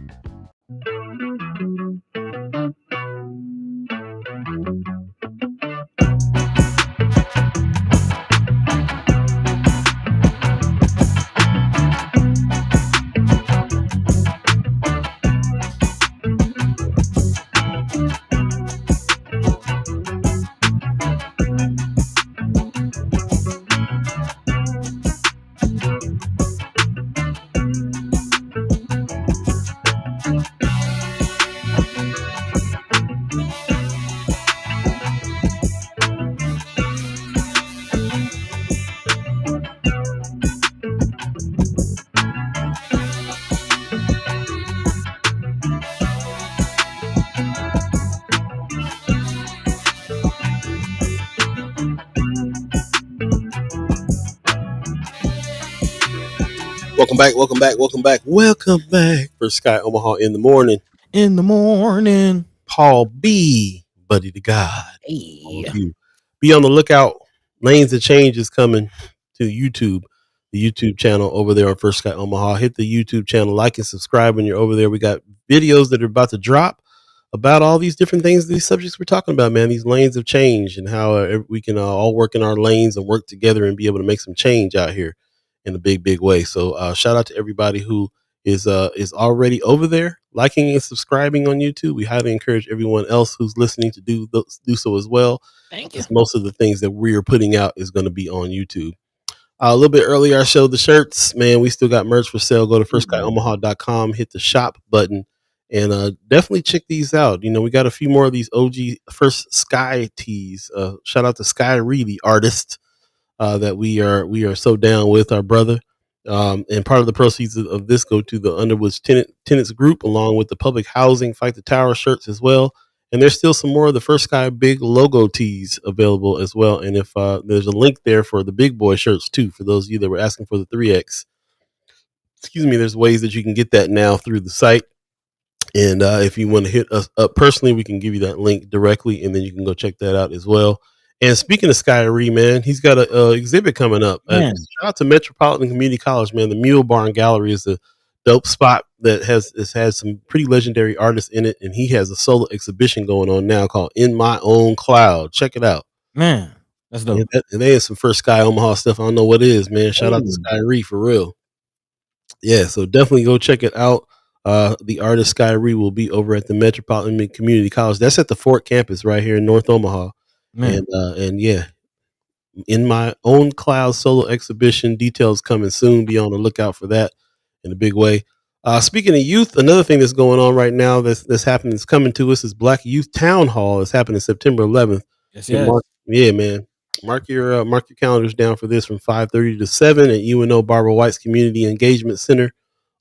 Welcome back. First Sky Omaha in the morning.
In the morning.
Paul B, Buddy the God.
Hey.
Be on the lookout. Lanes of Change is coming to YouTube, the YouTube channel over there on First Sky Omaha. Hit the YouTube channel, like and subscribe when you're over there. We got videos that are about to drop about all these different things, these subjects we're talking about, man. These lanes of change and how we can all work in our lanes and work together and be able to make some change out here in a big way. So shout out to everybody who is already over there liking and subscribing on YouTube. We highly encourage everyone else who's listening to do so as well.
Thank you.
Most of the things that we are putting out is going to be on YouTube. A little bit earlier, I showed the shirts. Man, we still got merch for sale. Go to firstskyOmaha.com, hit the shop button, and definitely check these out. You know, we got a few more of these OG First Sky tees. Shout out to Sky Reedy, artist. that we are so down with our brother. And part of the proceeds of this go to the Underwoods Tenants Group, along with the Public Housing Fight the Tower shirts as well. And there's still some more of the First Sky Big logo tees available as well. And if there's a link there for the Big Boy shirts too, for those of you that were asking for the 3X, excuse me, there's ways that you can get that now through the site. And if you want to hit us up personally, we can give you that link directly, and then you can go check that out as well. And speaking of Skyrie, man, he's got a exhibit coming up. Shout out to Metropolitan Community College, man. The Mule Barn Gallery is a dope spot that has some pretty legendary artists in it, and he has a solo exhibition going on now called In My Own Cloud. Check it out,
man. That's dope.
And they have some First Sky Omaha stuff. I don't know what it is, man. Shout out to Skyrie for real. Yeah, so definitely go check it out. The artist Skyrie will be over at the Metropolitan Community College. That's at the Fort campus right here in North Omaha. Man. And yeah, In My Own Cloud solo exhibition, details coming soon. Be on the lookout for that in a big way. Speaking of youth, another thing that's going on right now that's happening, that's coming to us, is Black Youth Town Hall. It's happening September 11th.
Yes.
Yeah, man. Mark your calendars down for this from 5:30 to 7 at UNO Barbara White's Community Engagement Center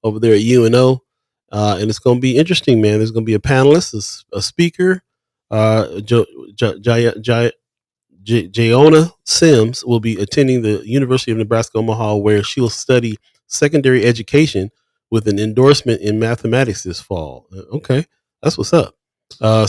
over there at UNO. And it's going to be interesting, man. There's going to be a panelist, a speaker. Jayona Sims will be attending the University of Nebraska Omaha, where she'll study secondary education with an endorsement in mathematics this fall. Okay, that's what's up.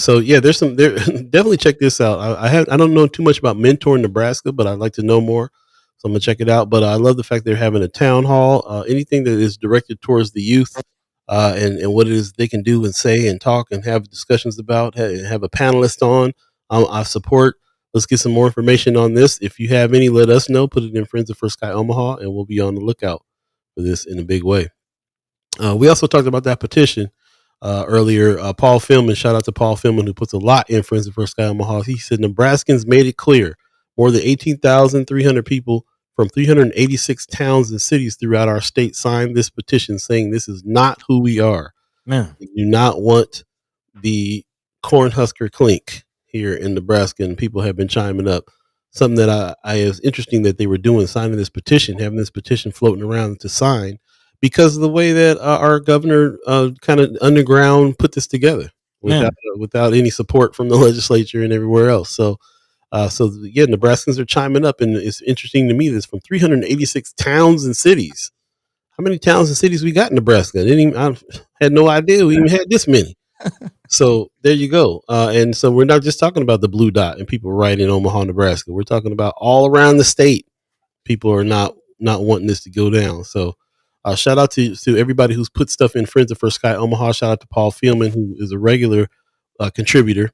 So yeah, there definitely check this out. I don't know too much about Mentor Nebraska, but I'd like to know more, so I'm gonna check it out. But I love the fact they're having a town hall, anything that is directed towards the youth, and what it is they can do and say and talk and have discussions about, have a panelist on. I support. Let's get some more information on this. If you have any, let us know. Put it in Friends of First Sky Omaha, and we'll be on the lookout for this in a big way. We also talked about that petition earlier. Paul Philman, shout out to Paul Philman, who puts a lot in Friends of First Sky Omaha. He said Nebraskans made it clear. More than 18,300 people from 386 towns and cities throughout our state signed this petition saying this is not who we are.
Man.
We do not want the Cornhusker clink here in Nebraska, and people have been chiming up. Something that I is interesting that they were doing, signing this petition, having this petition floating around to sign, because of the way that our governor kind of underground put this together without any support from the legislature and everywhere else. So yeah, Nebraskans are chiming up, and it's interesting to me. This from 386 towns and cities. How many towns and cities we got in Nebraska? I had no idea we even had this many. So there you go. And so we're not just talking about the blue dot and people right in Omaha, Nebraska. We're talking about all around the state. People are not wanting this to go down. So shout out to everybody who's put stuff in Friends of First Sky Omaha. Shout out to Paul Philman, who is a regular contributor.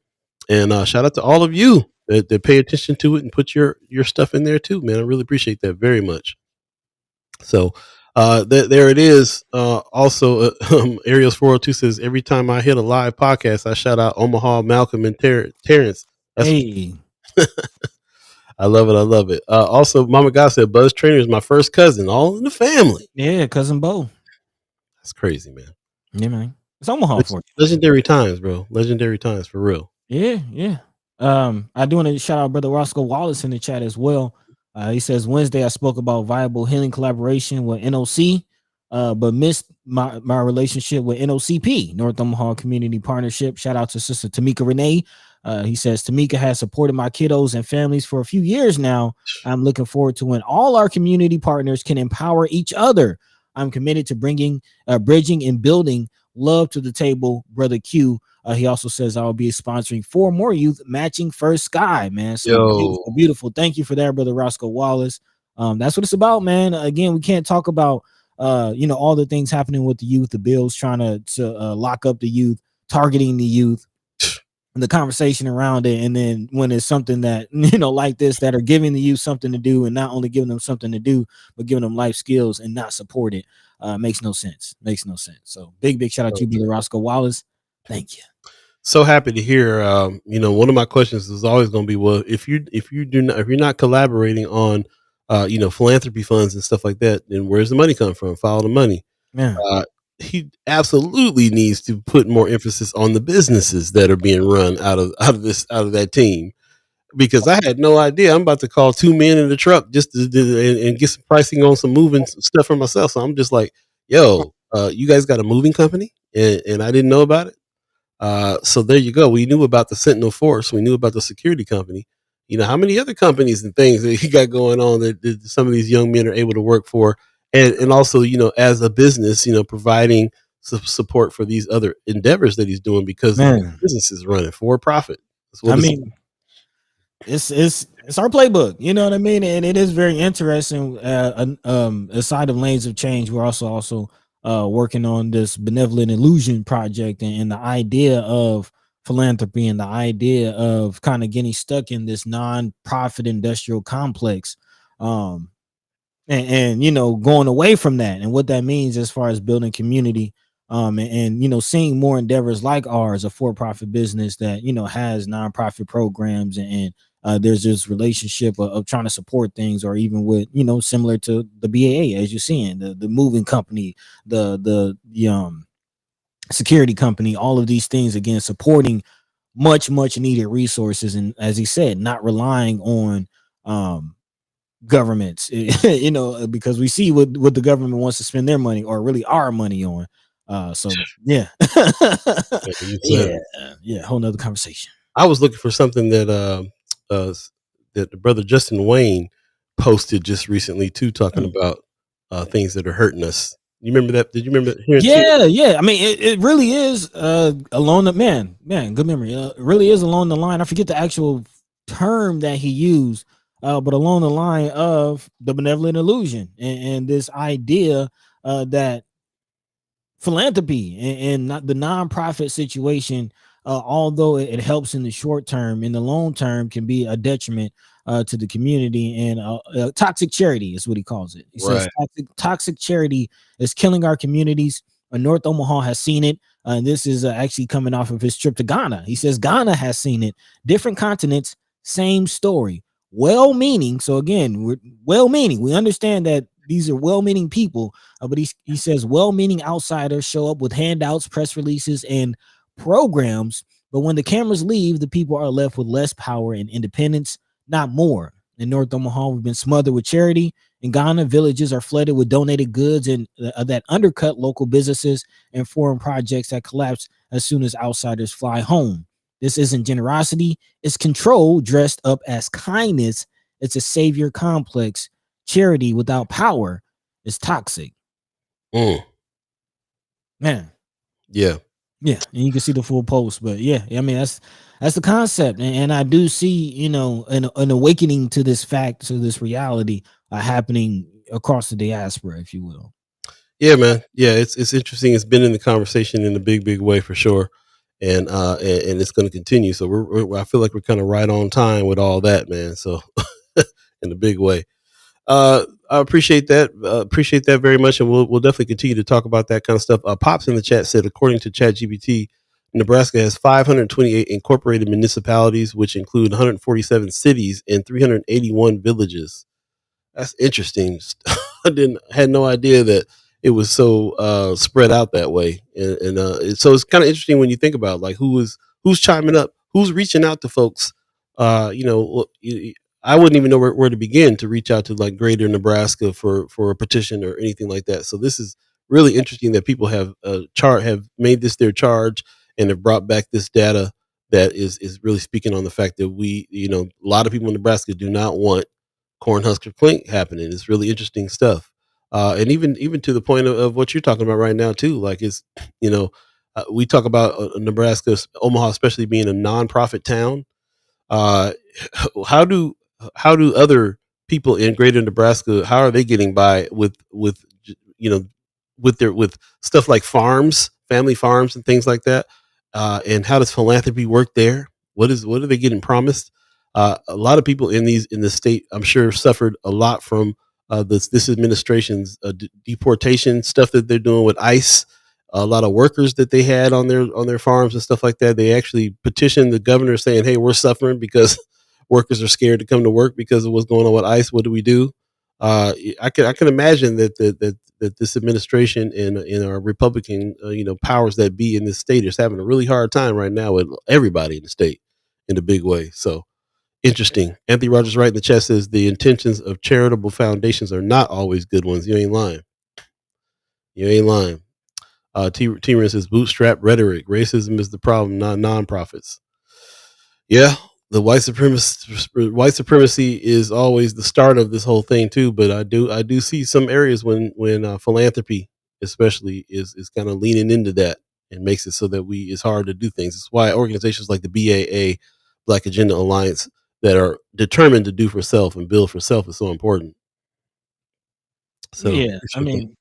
And shout out to all of you that pay attention to it and put your stuff in there too, man. I really appreciate that very much. So there it is. Also, Ariel's 402 says, every time I hit a live podcast, I shout out Omaha, Malcolm, and Terrence.
Hey.
I love it. I love it. Also, Mama God said, Buzz Trainer is my first cousin, all in the family.
Yeah, cousin Bo.
That's crazy, man.
Yeah, man. It's Omaha for you.
Legendary times, bro. Legendary times for real.
Yeah. I do want to shout out Brother Roscoe Wallace in the chat as well. He says, Wednesday I spoke about viable healing collaboration with NOC, but missed my relationship with NOCP, North Omaha Community Partnership. Shout out to Sister Tamika Renee. He says, Tamika has supported my kiddos and families for a few years now. I'm looking forward to when all our community partners can empower each other. I'm committed to bringing, bridging and building love to the table, Brother Q. He also says I will be sponsoring 4 more youth matching First Sky, man. So beautiful. Thank you for that, Brother Roscoe Wallace. That's what it's about, man. Again, we can't talk about all the things happening with the youth, the bills trying to lock up the youth, targeting the youth, and the conversation around it. And then when it's something that, like this, that are giving the youth something to do, and not only giving them something to do, but giving them life skills and not support it, makes no sense. So big shout out to you, Brother Roscoe Wallace. Thank you.
So happy to hear. One of my questions is always going to be, well, if you're not collaborating on, philanthropy funds and stuff like that, then where's the money come from? Follow the money.
Yeah.
He absolutely needs to put more emphasis on the businesses that are being run out of that team. because I had no idea. I'm about to call 2 men in the truck just and get some pricing on some moving stuff for myself. So I'm just like, yo, you guys got a moving company, and I didn't know about it. So there you go. We knew about the Sentinel Force. We knew about the security company. You know, how many other companies and things that you got going on that some of these young men are able to work for, and also, you know, as a business, you know, providing support for these other endeavors that he's doing because the
Man,
business is running for profit. That's what
I
it's.
mean, it's our playbook, you know what I mean, and it is very interesting. Aside of Lanes of Change, we're also working on this benevolent illusion project, and the idea of philanthropy and the idea of kind of getting stuck in this non-profit industrial complex, um and you know, going away from that and what that means as far as building community, and you know, seeing more endeavors like ours, a for-profit business that, you know, has nonprofit programs, and there's this relationship of trying to support things, or even with, you know, similar to the BAA, as you're seeing, the moving company, the security company, all of these things, again, supporting much needed resources, and as he said, not relying on governments, you know, because we see what the government wants to spend their money, or really our money, on. So yeah.
Yeah.
Yeah, whole nother conversation.
I was looking for something that that the brother Justin Wayne posted just recently too, talking about things that are hurting us. You remember that? Did you remember hearing?
Yeah. I mean, it really is along the man, good memory. It really is along the line. I forget the actual term that he used, but along the line of the benevolent illusion, and this idea that philanthropy and not the nonprofit situation, although it helps in the short term, in the long term can be a detriment to the community, and toxic charity is what he calls it. He says toxic charity is killing our communities. North Omaha has seen it, and this is actually coming off of his trip to Ghana. He says Ghana has seen it. Different continents, same story. Well-meaning. So again, we're well-meaning. We understand that these are well-meaning people, but he says well-meaning outsiders show up with handouts, press releases, and programs. But when the cameras leave, the people are left with less power and independence, not more. In North Omaha, we've been smothered with charity. In Ghana, villages are flooded with donated goods and that undercut local businesses and foreign projects that collapse as soon as outsiders fly home. This isn't generosity, it's control dressed up as kindness. It's a savior complex. Charity without power is toxic. Man.
Yeah.
And you can see the full post, but yeah, I mean, that's the concept, and I do see, you know, an awakening to this fact, to this reality happening across the diaspora, if you will.
Yeah, man. Yeah, it's interesting. It's been in the conversation in a big way for sure, and it's going to continue. So I feel like we're kind of right on time with all that, man. So in a big way. I appreciate that. Appreciate that very much, and we'll definitely continue to talk about that kind of stuff. Pops in the chat said, according to ChatGPT, Nebraska has 528 incorporated municipalities, which include 147 cities and 381 villages. That's interesting. I had no idea that it was so spread out that way, and so it's kind of interesting when you think about like who's chiming up, who's reaching out to folks. You know, I wouldn't even know where to begin to reach out to like Greater Nebraska for a petition or anything like that. So this is really interesting that people have have made this their charge and have brought back this data that is really speaking on the fact that we, you know, a lot of people in Nebraska do not want Cornhusker Clink happening. It's really interesting stuff. And even to the point of what you're talking about right now too, like it's, you know, we talk about Nebraska, Omaha, especially being a nonprofit town. Uh, how do other people in Greater Nebraska, how are they getting by with you know, with stuff like farms, family farms, and things like that? And how does philanthropy work there? What are they getting promised? A lot of people in the state, I'm sure, suffered a lot from this administration's deportation stuff that they're doing with ICE. A lot of workers that they had on their farms and stuff like that. They actually petitioned the governor saying, "Hey, we're suffering because workers are scared to come to work because of what's going on with ICE. What do we do?" I can imagine that this administration and our Republican powers that be in this state is having a really hard time right now with everybody in the state in a big way. So Interesting. Anthony Rogers right in the chat says the intentions of charitable foundations are not always good ones. You ain't lying. You ain't lying. T-Ren says bootstrap rhetoric. Racism is the problem, not nonprofits. Yeah, the white supremacy is always the start of this whole thing too. But I do see some areas when philanthropy, especially, is kind of leaning into that and makes it so that it's hard to do things. It's why organizations like the BAA, Black Agenda Alliance, that are determined to do for self and build for self is so important. So
yeah, I mean,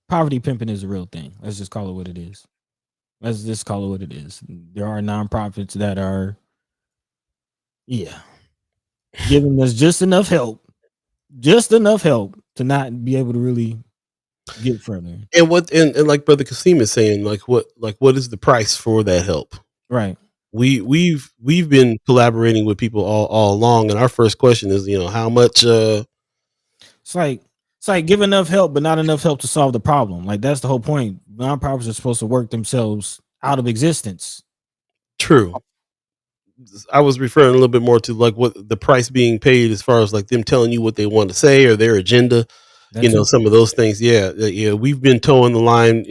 poverty pimping is a real thing. Let's just call it what it is. Let's just call it what it is. There are nonprofits that are, giving us just enough help to not be able to really get further.
And like Brother Qasim is saying, what is the price for that help?
Right.
We've been collaborating with people all along, and our first question is, how much?
It's like give enough help, but not enough help to solve the problem. Like that's the whole point. Nonprofits are supposed to work themselves out of existence.
True. I was referring a little bit more to like what the price being paid as far as like them telling you what they want to say or their agenda. Some of those things. Yeah. We've been towing the line,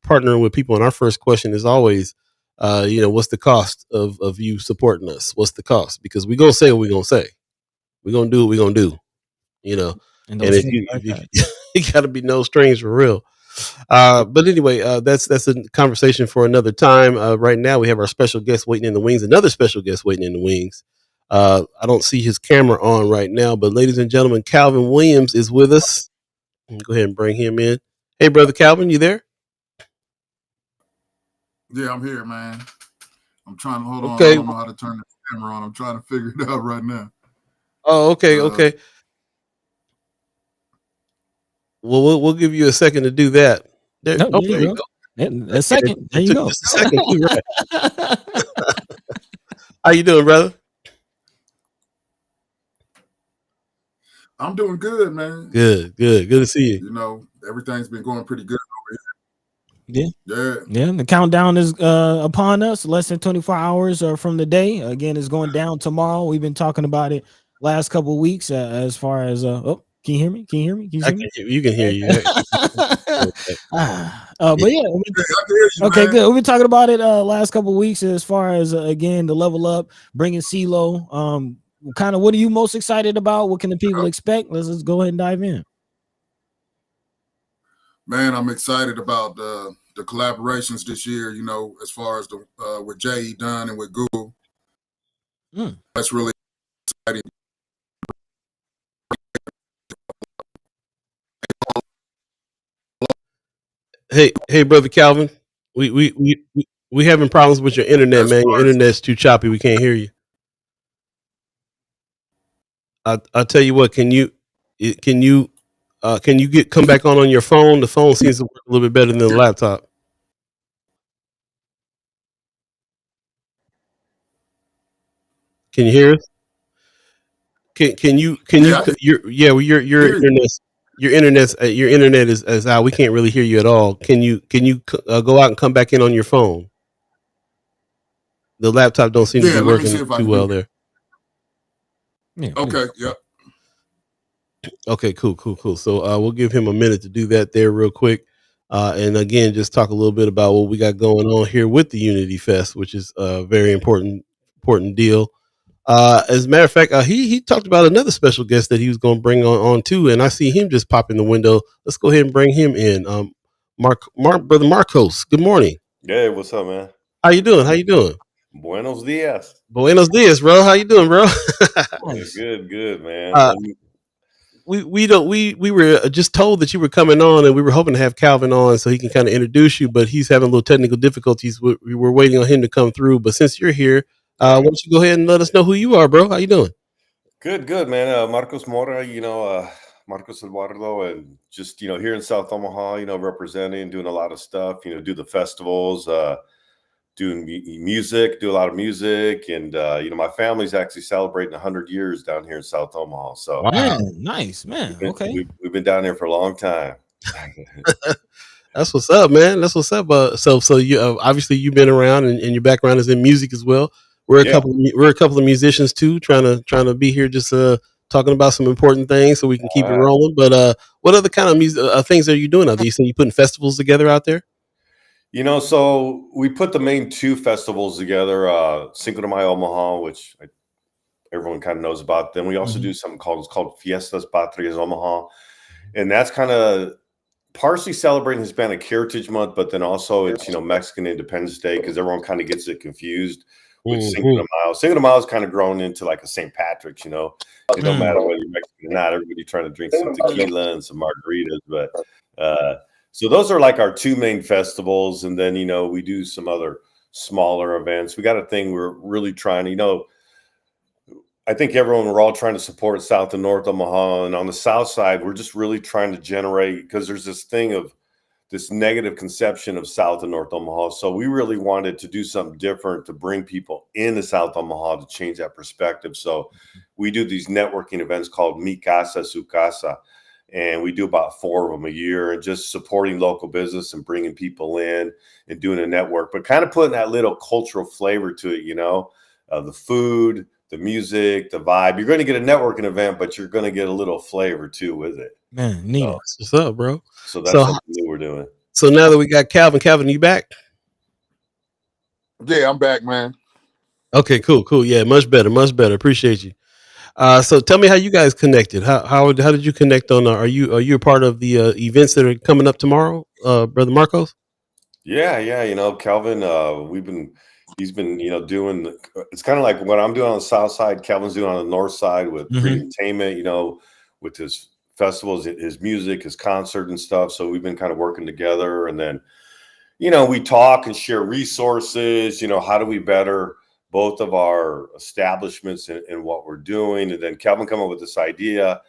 partnering with people. And our first question is always, what's the cost of you supporting us? What's the cost? Because we're going to say what we're going to say. We're going to do what we're going to do, and if you got to be no strings for real. But anyway, that's a conversation for another time. Right now we have our special guest waiting in the wings, another special guest waiting in the wings. I don't see his camera on right now, but ladies and gentlemen, Calvin Williams is with us. Go ahead and bring him in. Hey, brother Calvin, you there?
Yeah, I'm here, man. I'm trying to hold on. I don't know how to turn the camera on. I'm trying to figure it out right now.
Oh, okay. Well, we'll give you a second to do that. There you go.
A second. There you go.
Just a second. Right. How you doing, brother?
I'm doing good, man.
Good to see
you. Everything's been going pretty good over here.
Yeah. The countdown is upon us. Less than 24 hours from the day. Again, it's going down tomorrow. We've been talking about it last couple of weeks as far as can you hear me? Can you hear me?
You can hear you.
But yeah, okay, good. We've been talking about it last couple of weeks as far as again the level up, bringing Ceelo. Kind of what are you most excited about? What can the people expect? Let's just go ahead and dive in.
Man, I'm excited about the collaborations this year. As far as with Jay Dunn and with Google, that's really exciting.
Hey, brother Calvin, we having problems with your internet, man. Your internet's too choppy. We can't hear you. I'll tell you what. Can you come back on your phone? The phone seems to work a little bit better than the laptop. Can you hear us? Your internet is out. We can't really hear you at all. Can you go out and come back in on your phone? The laptop don't seem to be working too well there.
Yeah. Okay. Yeah.
Okay. Cool. So we'll give him a minute to do that there real quick, and again, just talk a little bit about what we got going on here with the Unity Fest, which is a very important deal. As a matter of fact, he talked about another special guest that he was going to bring on too, and I see him just pop in the window. Let's go ahead and bring him in. Brother Marcos. Good morning.
Hey, what's up, man?
How you doing?
Buenos dias.
Buenos dias, bro. How you doing, bro?
Good, man.
We were just told that you were coming on, and we were hoping to have Calvin on so he can kind of introduce you, but he's having a little technical difficulties. We were waiting on him to come through, but since you're here, why don't you go ahead and let us know who you are, bro? How you doing?
Good, man. Marcos Mora, Marcos Eduardo, and just, here in South Omaha, representing, doing a lot of stuff, do the festivals, doing music, do a lot of music. And, my family's actually celebrating 100 years down here in South Omaha. So
wow, nice, man.
We've been down there for a long time.
That's what's up, man. That's what's up. So you obviously you've been around and your background is in music as well. we're
Yeah.
a couple of musicians too, trying to be here, just talking about some important things so we can keep it rolling. But what other kind of music things are you doing out there? You say you putting festivals together out there?
So we put the main two festivals together, Cinco de Mayo Omaha, which everyone kind of knows about. Then we also do something called Fiestas Patrias Omaha, and that's kind of partially celebrating Hispanic Heritage Month, but then also it's Mexican Independence Day, because everyone kind of gets it confused with Cinco de Mayo. Cinco de Mayo is kind of grown into like a St. Patrick's. It don't matter whether you're Mexican or not. Everybody trying to drink some tequila and some margaritas, but so those are like our two main festivals, and then we do some other smaller events. We got a thing we're really trying to I think we're all trying to support South and North Omaha. And on the South side, we're just really trying to generate, because there's this thing of this negative conception of South and North Omaha. So we really wanted to do something different to bring people into South Omaha to change that perspective. So we do these networking events called Mi Casa, Su Casa. And we do about 4 of them a year, and just supporting local business and bringing people in and doing a network, but kind of putting that little cultural flavor to it, the food, the music, the vibe. You're going to get a networking event, but you're going to get a little flavor too with it.
Man, neat.
What's up, bro?
So that's something new we're doing.
So now that we got Calvin, you back?
Yeah, I'm back, man.
Okay, cool. Yeah, much better. Appreciate you. So tell me how you guys connected. How did you connect on? Are you a part of the events that are coming up tomorrow, Brother Marcos?
Yeah. Calvin, he's been doing. It's kind of like what I'm doing on the South side. Calvin's doing on the North side with entertainment. With his festivals, his music, his concert and stuff. So we've been kind of working together, and then we talk and share resources. How do we better both of our establishments and what we're doing? And then Calvin came up with this idea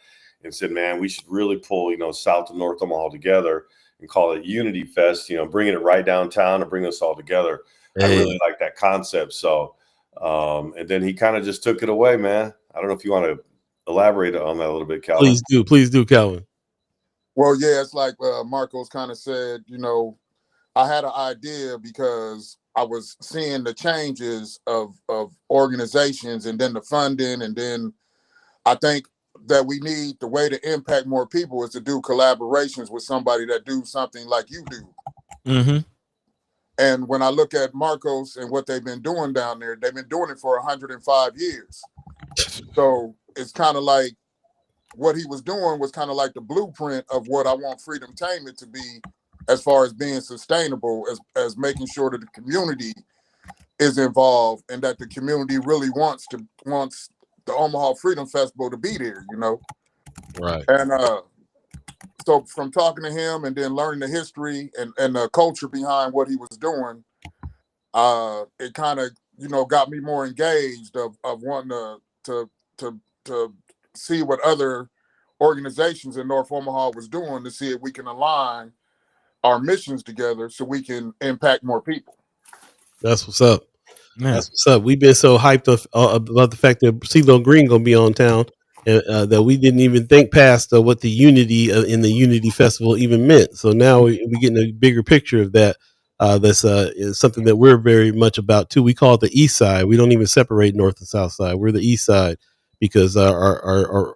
and said, man, we should really pull, South and North Omaha together and call it Unity Fest, bringing it right downtown and bring us all together. Hey. I really like that concept. So, and then he kind of just took it away, man. I don't know if you want to elaborate on that a little bit, Calvin.
Please do, Calvin.
Well, yeah, it's like Marcos kind of said, I had an idea because I was seeing the changes of organizations, and then the funding, and then I think that we need, the way to impact more people is to do collaborations with somebody that do something like you do. And when I look at Marcos and what they've been doing down there, they've been doing it for 105 years. So it's kind of like what he was doing was kind of like the blueprint of what I want Freedomtainment to be, as far as being sustainable, as making sure that the community is involved, and that the community really wants the Omaha Freedom Festival to be there,
Right.
And so from talking to him and then learning the history and the culture behind what he was doing, it kind of got me more engaged of wanting to see what other organizations in North Omaha was doing, to see if we can align our missions together so we can impact more people.
That's what's up.
Yeah.
That's what's up. We've been so hyped about the fact that Ceelo Green gonna be on town, and that we didn't even think past what the unity in the Unity Festival even meant. So now we're getting a bigger picture of that. That's is something that we're very much about too. We call it the East Side. We don't even separate North and South Side. We're the East Side because our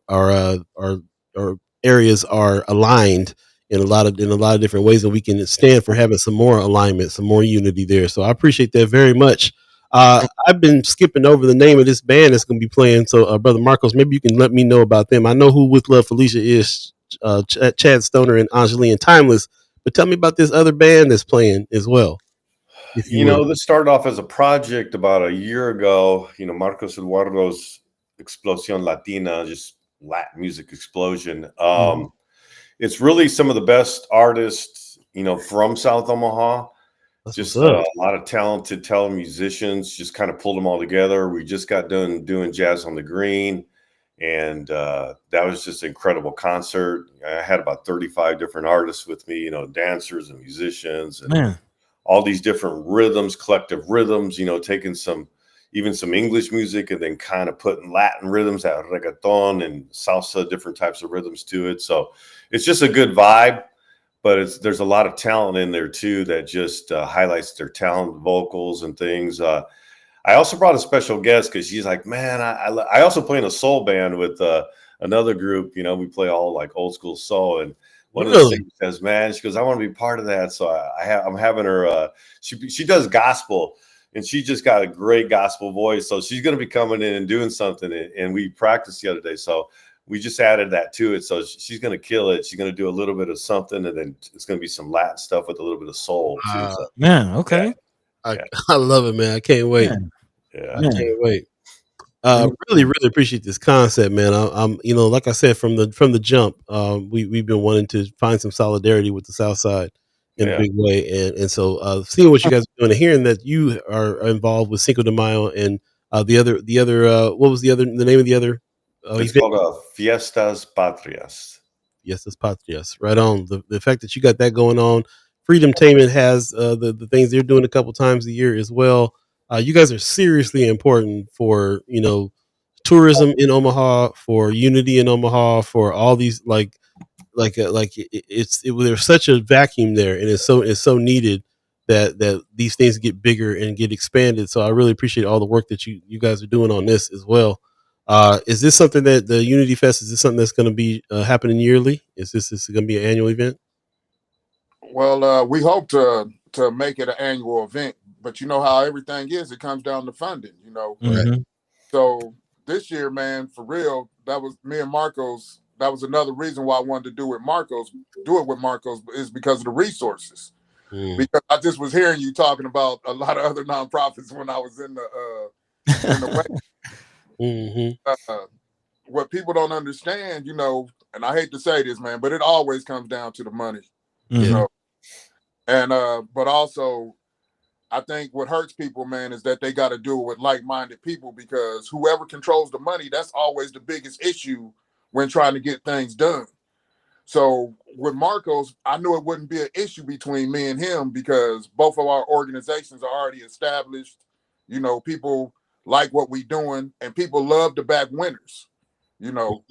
areas are aligned in a lot of different ways, and we can stand for having some more alignment, some more unity there. So I appreciate that very much. I've been skipping over the name of this band that's going to be playing. So, Brother Marcos, maybe you can let me know about them. I know who With Love Felicia is, Chad Stoner and Angeline Timeless, but tell me about this other band that's playing as well.
This started off as a project about a year ago. Marcos Eduardo's Explosión Latina, just Latin music explosion. It's really some of the best artists, from South Omaha. That's just a lot of talented musicians, just kind of pulled them all together. We just got done doing Jazz on the Green, and that was just an incredible concert. I had about 35 different artists with me, dancers and musicians, and all these different rhythms, collective rhythms, taking even some English music and then kind of putting Latin rhythms, that reggaeton and salsa, different types of rhythms to it. So it's just a good vibe. But there's a lot of talent in there too that just highlights their talent, vocals and things. I also brought a special guest because she's like, man, I also play in a soul band with another group. You know, we play all like old school soul, and one of the singers says, man, she goes, I want to be part of that. So I'm having her. She does gospel, and she just got a great gospel voice. So she's going to be coming in and doing something, and we practiced the other day. So we just added that to it. So she's going to kill it. She's going to do a little bit of something, and then it's going to be some Latin stuff with a little bit of soul too. So,
man, okay.
Yeah.
I love it, man. I can't wait.
Yeah.
I can't wait. Really appreciate this concept, man. I'm, you know, like I said from the jump, we've been wanting to find some solidarity with the South Side in a big way, and so seeing what you guys are doing and hearing that you are involved with Cinco de Mayo and the other what was the name of the other?
It's called Fiestas Patrias.
Fiestas Patrias. Right on. The fact that you got that going on. Freedom Tainment has the things they're doing a couple times a year as well. You guys are seriously important for, you know, tourism in Omaha, for unity in Omaha, for all these there's such a vacuum there, and it's so needed that these things get bigger and get expanded. So I really appreciate all the work that you guys are doing on this as well. Is this something that the Unity Fest, is this something that's going to be happening yearly? Is this going to be an annual event?
Well, we hope to make it an annual event, but you know how everything is, it comes down to funding, you know.
Mhm.
So this year, man, for real, that was me and Marcos. That was another reason why I wanted to do it with Marcos is because of the resources. Because I just was hearing you talking about a lot of other nonprofits when I was in the what people don't understand, you know, and I hate to say this, man, but it always comes down to the money, you know. And but also, I think what hurts people, man, is that they got to do it with like-minded people, because whoever controls the money, that's always the biggest issue when trying to get things done. So with Marcos, I knew it wouldn't be an issue between me and him because both of our organizations are already established. You know, people like what we're doing, and people love to back winners, you know.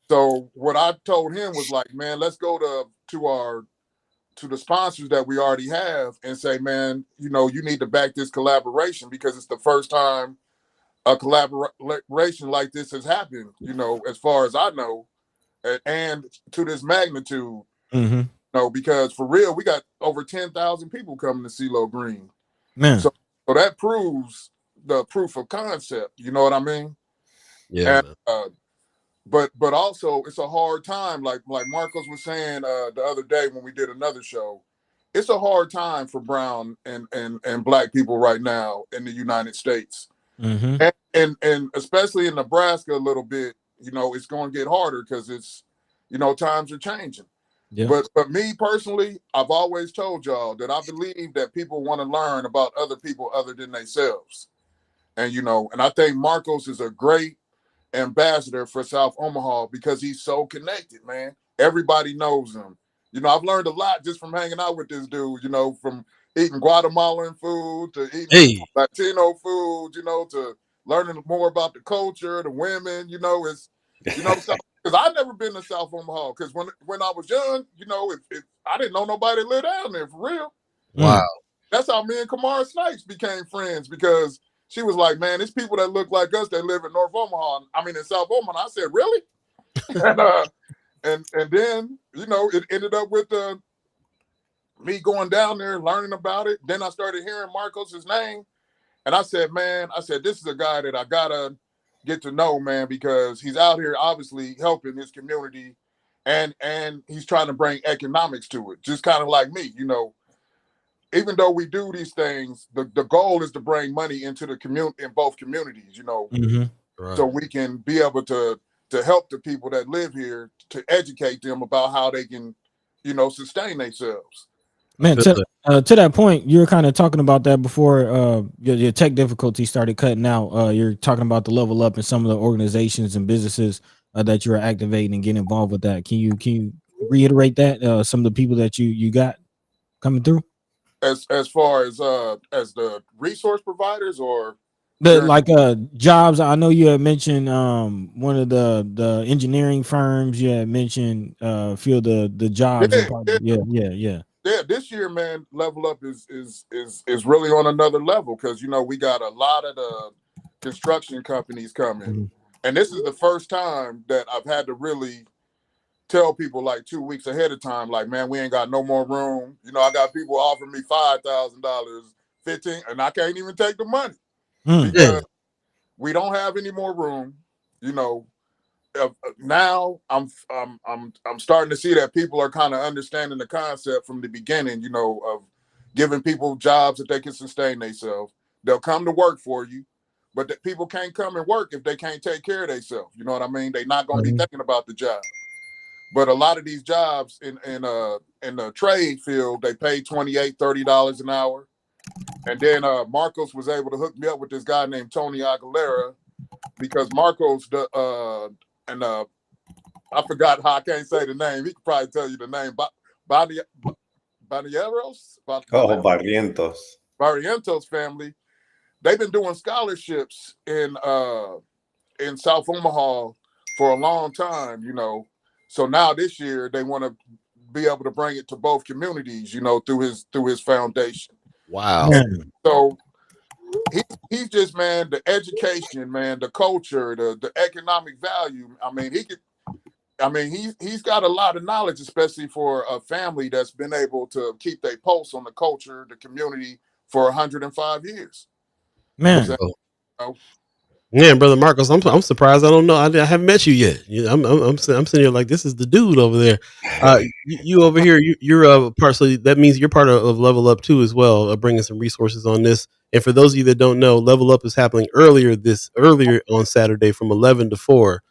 So what I told him was like, man, let's go to the sponsors that we already have and say, man, you know, you need to back this collaboration because it's the first time a collaboration like this has happened, you know, as far as I know, and to this magnitude. You know, because for real, we got over 10,000 people coming to Ceelo Green.
Man.
So that proves the proof of concept, you know what I mean?
Yeah.
And, but also it's a hard time, like Marcos was saying the other day when we did another show. It's a hard time for brown and black people right now in the United States. And especially in Nebraska a little bit, you know, it's going to get harder because it's, you know, times are changing. But me personally, I've always told y'all that I believe that people want to learn about other people other than themselves. And, you know, and I think Marcos is a great ambassador for South Omaha because he's so connected, man. Everybody knows him. You know, I've learned a lot just from hanging out with this dude, you know, from eating Guatemalan food to eating Latino food, you know, to learning more about the culture, the women, you know, it's, you know, because I've never been to South Omaha because when I was young, you know, if I didn't know nobody live down there for real.
Wow.
That's how me and Kamara Snipes became friends because she was like, man, it's people that look like us that live in North Omaha. I mean, in South Omaha. I said, really? and then, you know, it ended up with me going down there, learning about it. Then I started hearing Marcos' name. And I said, man, this is a guy that I got to get to know, man, because he's out here obviously helping his community and he's trying to bring economics to it, just kind of like me, you know. Even though we do these things, the goal is to bring money into the community in both communities, you know, so we can be able to help the people that live here, to educate them about how they can, you know, sustain themselves.
Man, to that point, you were kind of talking about that before your tech difficulty started cutting out. You're talking about the level up in some of the organizations and businesses that you're activating and getting involved with that. Can you reiterate that? Some of the people that you got coming through?
As far as the resource providers or
jobs. I know you had mentioned one of the engineering firms. You had mentioned a few of the jobs. Yeah.
yeah, this year, man, Level Up is really on another level because we got a lot of the construction companies coming, and this is the first time that I've had to really tell people like 2 weeks ahead of time, like, man, we ain't got no more room. I got people offering me $5,000, 15, and I can't even take the money because we don't have any more room. Now I'm starting to see that people are kind of understanding the concept from the beginning, of giving people jobs that they can sustain themselves. They'll come to work for you, but that people can't come and work if they can't take care of themselves. You know what I mean? They're not going to be thinking about the job. But a lot of these jobs in the trade field, they pay $28, $30 an hour. And then Marcos was able to hook me up with this guy named Tony Aguilera because Marcos I forgot how I can't say the name. He could probably tell you the name. Barrieros? Barrientos family. They've been doing scholarships in South Omaha for a long time, So now this year they want to be able to bring it to both communities, through his foundation.
Wow.
So he's just, man, the education, man, the culture, the economic value. He's got a lot of knowledge, especially for a family that's been able to keep their pulse on the culture, the community for 105 years.
Man.
Yeah, Brother Marcos, I'm surprised. I don't know. I haven't met you yet. I'm sitting here like, this is the dude over there. You over here, you're part. So that means you're part of Level Up too, as well, bringing some resources on this. And for those of you that don't know, Level Up is happening earlier on Saturday from 11 to 4.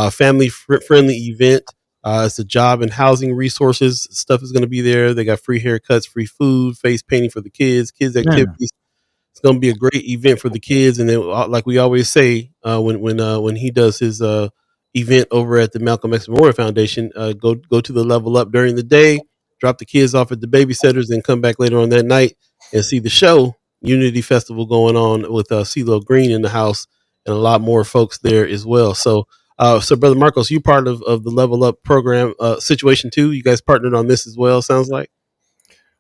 Family friendly event. It's a job and housing resources stuff is going to be there. They got free haircuts, free food, face painting for the kids activities. It's going to be a great event for the kids, and then, like we always say, when he does his event over at the Malcolm X Memorial Foundation, go to the Level Up during the day, drop the kids off at the babysitters, and come back later on that night and see the show Unity Festival going on with Ceelo Green in the house and a lot more folks there as well. So, Brother Marcos, you part of the Level Up program situation too. You guys partnered on this as well. Sounds like.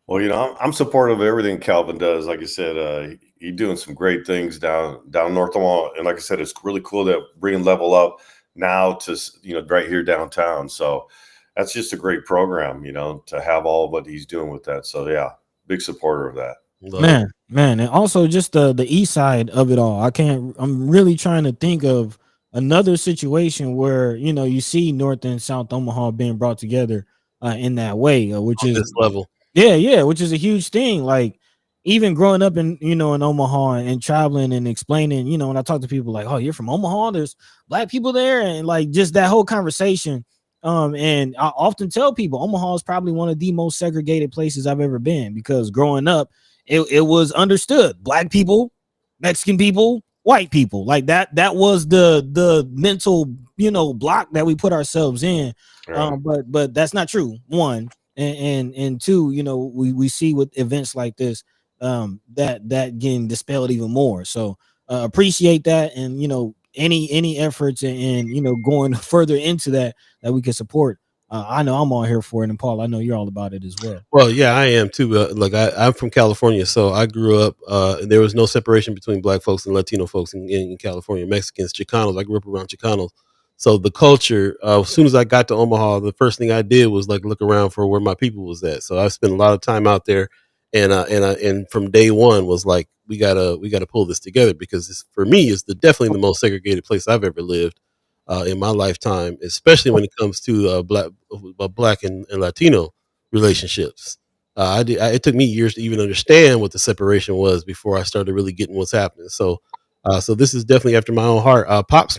Well, I'm supportive of everything Calvin does. Like I said, he's doing some great things down North Omaha, and like I said, it's really cool that bringing Level Up now to right here downtown. So that's just a great program, to have all of what he's doing with that. So yeah, big supporter of that.
Man, and also just the east side of it all. I'm really trying to think of another situation where you see North and South Omaha being brought together in that way, which is
this level.
Yeah, which is a huge thing. Like even growing up in Omaha and traveling and explaining, when I talk to people like, oh, you're from Omaha, there's black people there, and like just that whole conversation. And I often tell people Omaha is probably one of the most segregated places I've ever been because growing up, it was understood black people, Mexican people, white people, like that was the mental block that we put ourselves in. Right. But that's not true. One. And two, we see with events like this that getting dispelled even more. So appreciate that, and any efforts and going further into that we can support. I know I'm all here for it, and Paul, I know you're all about it as well.
Well, yeah, I am too. Look, I'm from California, so I grew up. There was no separation between black folks and Latino folks in California. Mexicans, Chicanos. I grew up around Chicanos. So the culture, as soon as I got to Omaha, the first thing I did was like look around for where my people was at. So I spent a lot of time out there, and from day one was like, we gotta pull this together because for me, it's definitely the most segregated place I've ever lived in my lifetime, especially when it comes to black and Latino relationships. It took me years to even understand what the separation was before I started really getting what's happening. So this is definitely after my own heart.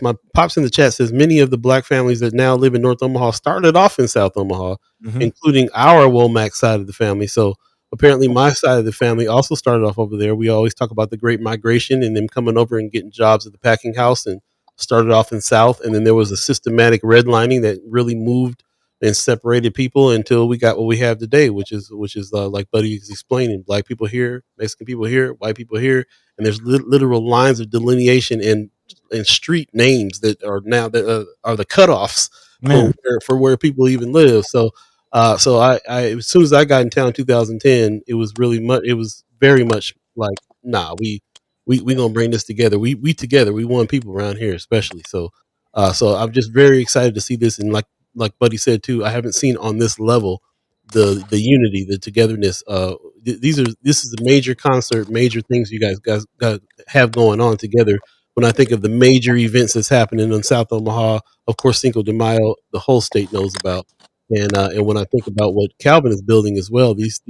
My pops in the chat says many of the black families that now live in North Omaha started off in South Omaha, including our Womack side of the family. So apparently my side of the family also started off over there. We always talk about the Great Migration and them coming over and getting jobs at the packing house and started off in South. And then there was a systematic redlining that really moved and separated people until we got what we have today, which is like Buddy is explaining, black people here, Mexican people here, white people here. And there's literal lines of delineation and street names that are now are the cutoffs for where people even live. So So I as soon as I got in town in 2010, it was really much. It was very much like, nah, we gonna bring this together. We together. We want people around here, especially. So I'm just very excited to see this. And like Buddy said too, I haven't seen on this level the unity, the togetherness. This is a major concert, major things you guys got have going on together. When I think of the major events that's happening in South Omaha, of course, Cinco de Mayo, the whole state knows about. And when I think about what Calvin is building as well, these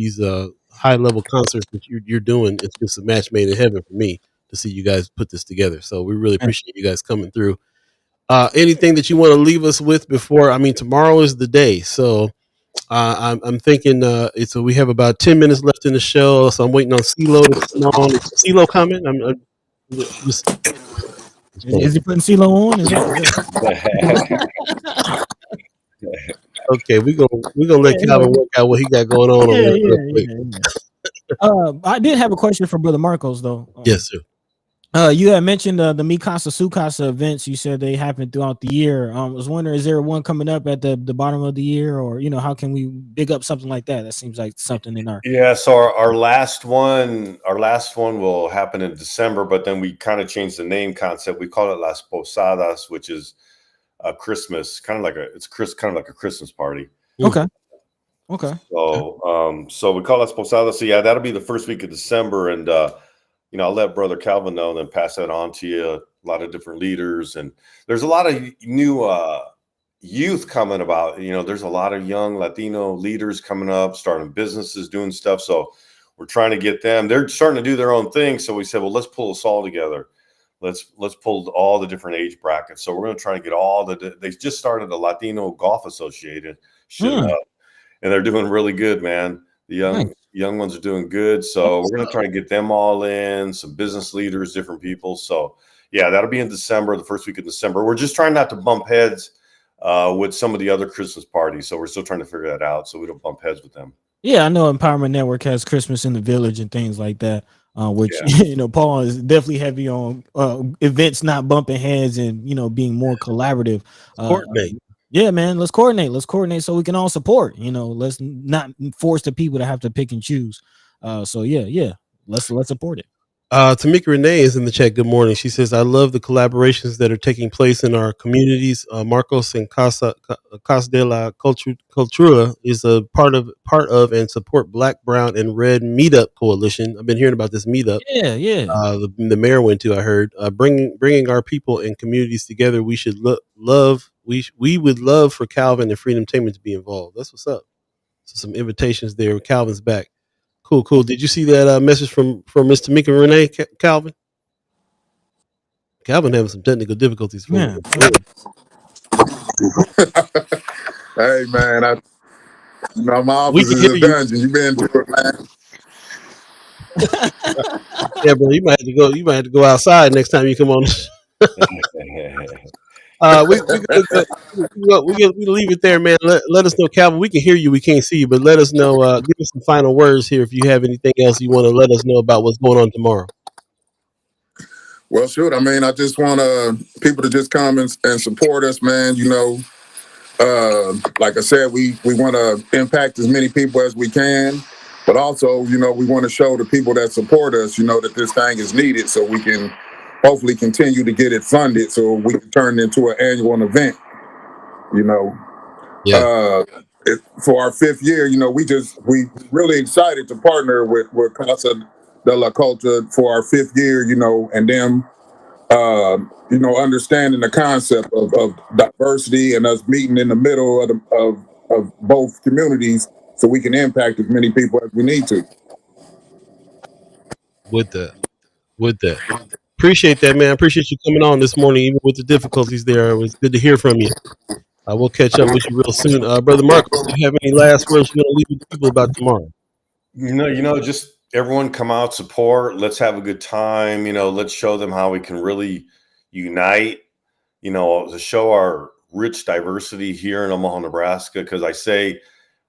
high level concerts that you're doing, it's just a match made in heaven for me to see you guys put this together. So we really appreciate you guys coming through. Anything that you want to leave us with before? I mean, tomorrow is the day, so I'm thinking it's we have about 10 minutes left in the show, so I'm waiting on Ceelo to come on. Is Ceelo coming? I'm just,
Is he putting CeeLo on? Is that
okay, we gonna let Calvin work out what he got going on over there real quick.
I did have a question for Brother Marcos though.
Yes, sir.
You had mentioned the Mikasa Sukasa events. You said they happen throughout the year. I was wondering, is there one coming up at the bottom of the year, or how can we big up something like that? That seems like something in our
So our last one will happen in December, but then we kind of changed the name concept. We call it Las Posadas, which is a Christmas, kind of like a Christmas party.
Okay.
So we call it Las Posadas. So yeah, that'll be the first week of December, and I'll let Brother Calvin know and then pass that on to you. A lot of different leaders, and there's a lot of new youth coming about. There's a lot of young Latino leaders coming up, starting businesses, doing stuff. So we're trying to get them. They're starting to do their own thing. So we said, well, let's pull us all together. Let's pull all the different age brackets. So we're going to try to get they just started a Latino Golf Association, and they're doing really good, man. The young ones are doing good. So we're going to try to get them all in, some business leaders, different people. So yeah, that'll be in December, the first week of December. We're just trying not to bump heads with some of the other Christmas parties. So we're still trying to figure that out so we don't bump heads with them.
Yeah, I know Empowerment Network has Christmas in the Village and things like that, which, Paul is definitely heavy on events not bumping heads and, being more collaborative.
Coordinate.
Yeah, man, let's coordinate so we can all support. Let's not force the people to have to pick and choose. Let's support it.
Tamika Renee is in the chat. Good morning. She says, I love the collaborations that are taking place in our communities. Marcos and Casa de la Cultura is a part of and support Black, Brown, and Red Meetup Coalition. I've been hearing about this meetup.
Yeah.
The mayor went to, I heard, bringing our people and communities together. We should love. We would love for Calvin and Freedom Tainment to be involved. That's what's up. So some invitations there. Calvin's back. Cool. Did you see that message from Miss Tamika Renee, Calvin? Calvin having some technical difficulties.
Yeah.
Hey man, my office is a dungeon. You been to it, man.
Yeah, bro. You might have to go outside next time you come on. We leave it there, man. Let us know, Calvin. We can hear you. We can't see you, but let us know. Give us some final words here if you have anything else you want to let us know about what's going on tomorrow.
Well, shoot. I mean, I just want people to just come and support us, man. Like I said, we want to impact as many people as we can, but also, we want to show the people that support us, that this thing is needed, so we can hopefully continue to get it funded so we can turn it into an annual event, for our 5th year, we really excited to partner with Casa de la Cultura for our 5th year, and them, understanding the concept of diversity and us meeting in the middle of both communities so we can impact as many people as we need to.
With that. Appreciate that, man. I appreciate you coming on this morning, even with the difficulties there. It was good to hear from you. We'll catch up with you real soon. Brother Marcos, do you have any last words you want to leave with people about tomorrow?
Just everyone come out, support. Let's have a good time. Let's show them how we can really unite, to show our rich diversity here in Omaha, Nebraska. Because I say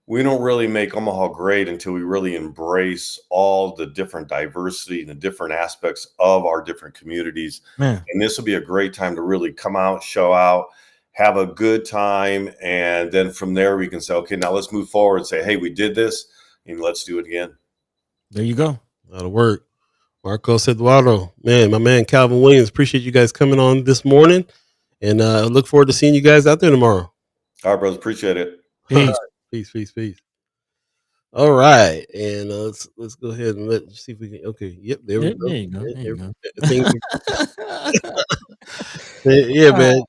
we don't really make Omaha great until we really embrace all the different diversity and the different aspects of our different communities.
Man.
And this will be a great time to really come out, show out, have a good time, and then from there we can say, okay, now let's move forward and say, hey, we did this, and let's do it again.
There you go.
That'll work. Marcos Eduardo, man, my man Calvin Williams. Appreciate you guys coming on this morning, and look forward to seeing you guys out there tomorrow.
All right, brothers, appreciate it.
Peace.
Peace. All right, and let's go ahead and let's see if we can. Okay, yep, there we go.
There you go. There you go.
Yeah, man.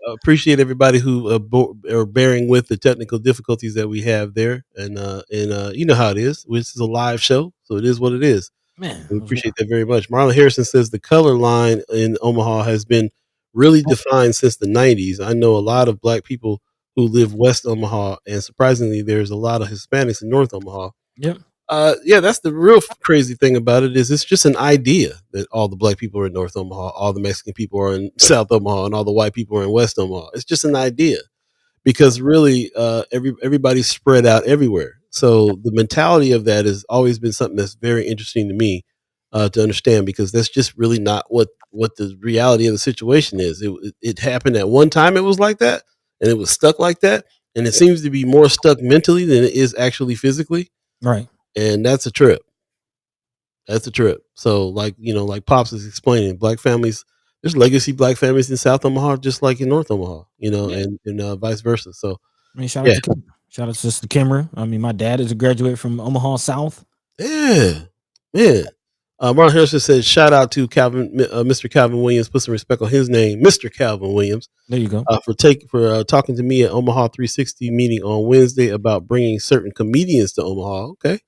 Appreciate everybody who are bearing with the technical difficulties that we have there, and you know how it is. This is a live show, so it is what it is.
Man,
We appreciate that very much. Marlon Harrison says the color line in Omaha has been really defined since the 90s. I know a lot of black people who live West Omaha, and surprisingly, there's a lot of Hispanics in North Omaha.
Yep.
Yeah, that's the real crazy thing about it is it's just an idea that all the black people are in North Omaha, all the Mexican people are in South Omaha, and all the white people are in West Omaha. It's just an idea because really everybody's spread out everywhere. So the mentality of that has always been something that's very interesting to me to understand because that's just really not what the reality of the situation is. It happened at one time, it was like that, and it was stuck like that, and it seems to be more stuck mentally than it is actually physically.
Right.
And that's a trip. That's a trip. So, like, you know, like Pops is explaining, black families, there's legacy black families in South Omaha, just like in North Omaha, you know, and vice versa. So,
I mean, shout out to Sister Kimmer. I mean, my dad is a graduate from Omaha South.
yeah. Marlon Harrison says, shout out to Mr. Calvin Williams. Put some respect on his name, Mr. Calvin Williams.
There you go.
For talking to me at Omaha 360 meeting on Wednesday about bringing certain comedians to Omaha. Okay.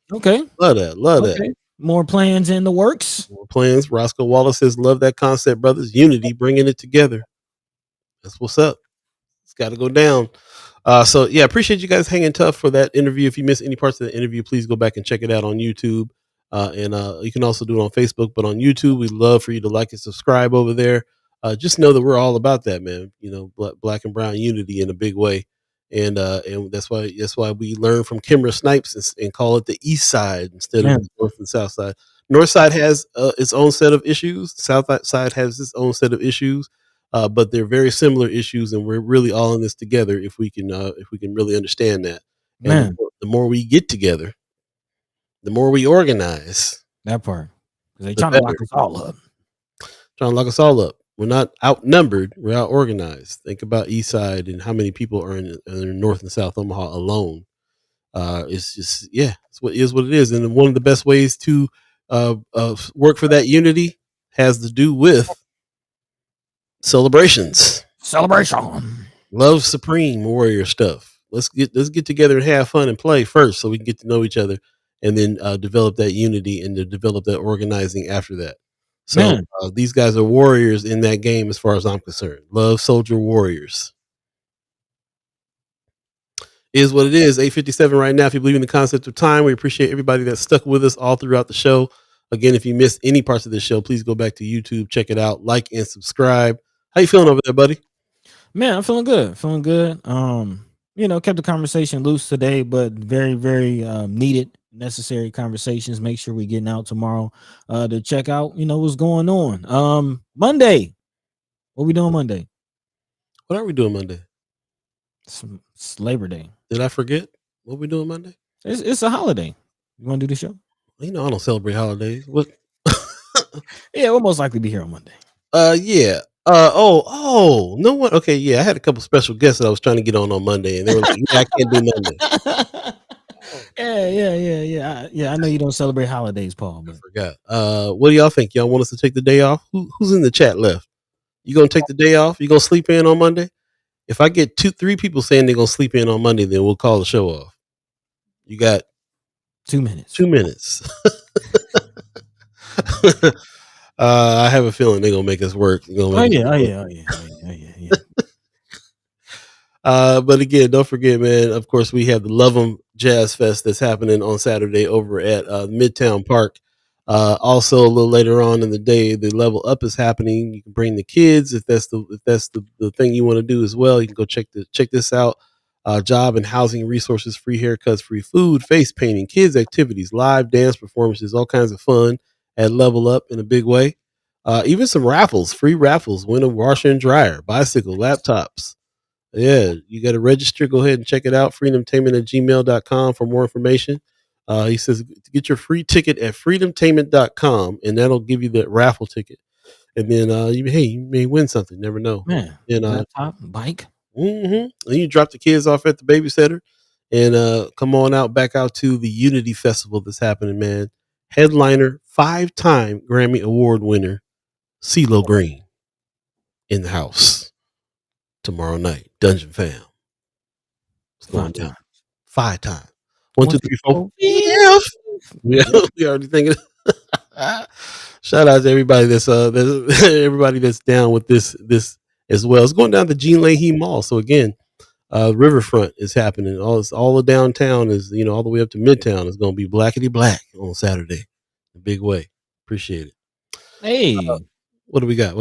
Love that.
More plans in the works.
More plans. Roscoe Wallace says, love that concept, brothers. Unity, bringing it together. That's what's up. It's got to go down. So yeah, appreciate you guys hanging tough for that interview. If you missed any parts of the interview, please go back and check it out on YouTube. And you can also do it on Facebook, but on YouTube, we'd love for you to like and subscribe over there. Just know that we're all about that, man. You know, black and brown unity in a big way. And that's why we learn from Kimra Snipes and call it the East Side instead of the North and South Side. North Side has its own set of issues. South Side has its own set of issues, but they're very similar issues, and we're really all in this together if we can really understand that.
Man.
And the more we get together, the more we organize.
That part, because they trying to lock us all up.
Trying to lock us all up. We're not outnumbered. We're out organized. Think about East Side and how many people are in North and South Omaha alone. It's just, it's what it is. And one of the best ways to work for that unity has to do with celebrations.
Celebration.
Love Supreme Warrior stuff. Let's get together and have fun and play first so we can get to know each other and then develop that unity and to develop that organizing after that. So these guys are warriors in that game as far as I'm concerned. Love Soldier Warriors. Is what it is. 8:57 right now. If you believe in the concept of time, we appreciate everybody that stuck with us all throughout the show. Again, if you missed any parts of this show, please go back to YouTube, check it out, like and subscribe. How you feeling over there, buddy?
Man, I'm feeling good. You know, kept the conversation loose today, but very, very needed, necessary conversations. Make sure we're getting out tomorrow to check out, you know, what's going on. Monday. What we doing Monday?
What are we doing Monday?
It's Labor Day.
Did I forget what we doing Monday?
It's a holiday. You want to do the show?
You know, I don't celebrate holidays. What?
Yeah, we'll most likely be here on Monday.
Yeah. No one. Okay, yeah, I had a couple special guests that I was trying to get on Monday, and they were like, "Yeah, I can't do Monday."
Yeah. I know you don't celebrate holidays, Paul. But
I forgot. What do y'all think? Y'all want us to take the day off? Who's in the chat left? You gonna take the day off? You gonna sleep in on Monday? If I get 2-3 people saying they're gonna sleep in on Monday, then we'll call the show off. You got
2 minutes.
2 minutes. I have a feeling they're gonna make us work.
Oh yeah.
But again, don't forget, man. Of course, we have the Love 'Em Jazz Fest that's happening on Saturday over at Midtown Park. Also, a little later on in the day, the Level Up is happening. You can bring the kids if that's the thing you want to do as well. You can go check this out. Job and housing resources, free haircuts, free food, face painting, kids activities, live dance performances, all kinds of fun at Level Up in a big way. Even some raffles, free raffles, win a washer and dryer, bicycle, laptops. Yeah, you got to register. Go ahead and check it out. freedomtainment@gmail.com for more information. He says get your free ticket at freedomtainment.com, and that'll give you the raffle ticket. And then you may win something. Never know.
Man,
And
laptop, bike.
and you drop the kids off at the baby center, and come on out back out to the Unity Festival that's happening, man. Headliner, 5-time Grammy Award winner, Ceelo Green in the house tomorrow night. Dungeon Fam. It's going down. 5 times. 1, 2, 3, 4. Yeah. We already thinking. Shout out to everybody that's everybody that's down with this as well. It's going down to Jean Leahy Mall. So again, Riverfront is happening. All the downtown is, all the way up to Midtown is going to be blackety black on Saturday. A big way. Appreciate it.
Hey,
what do we got?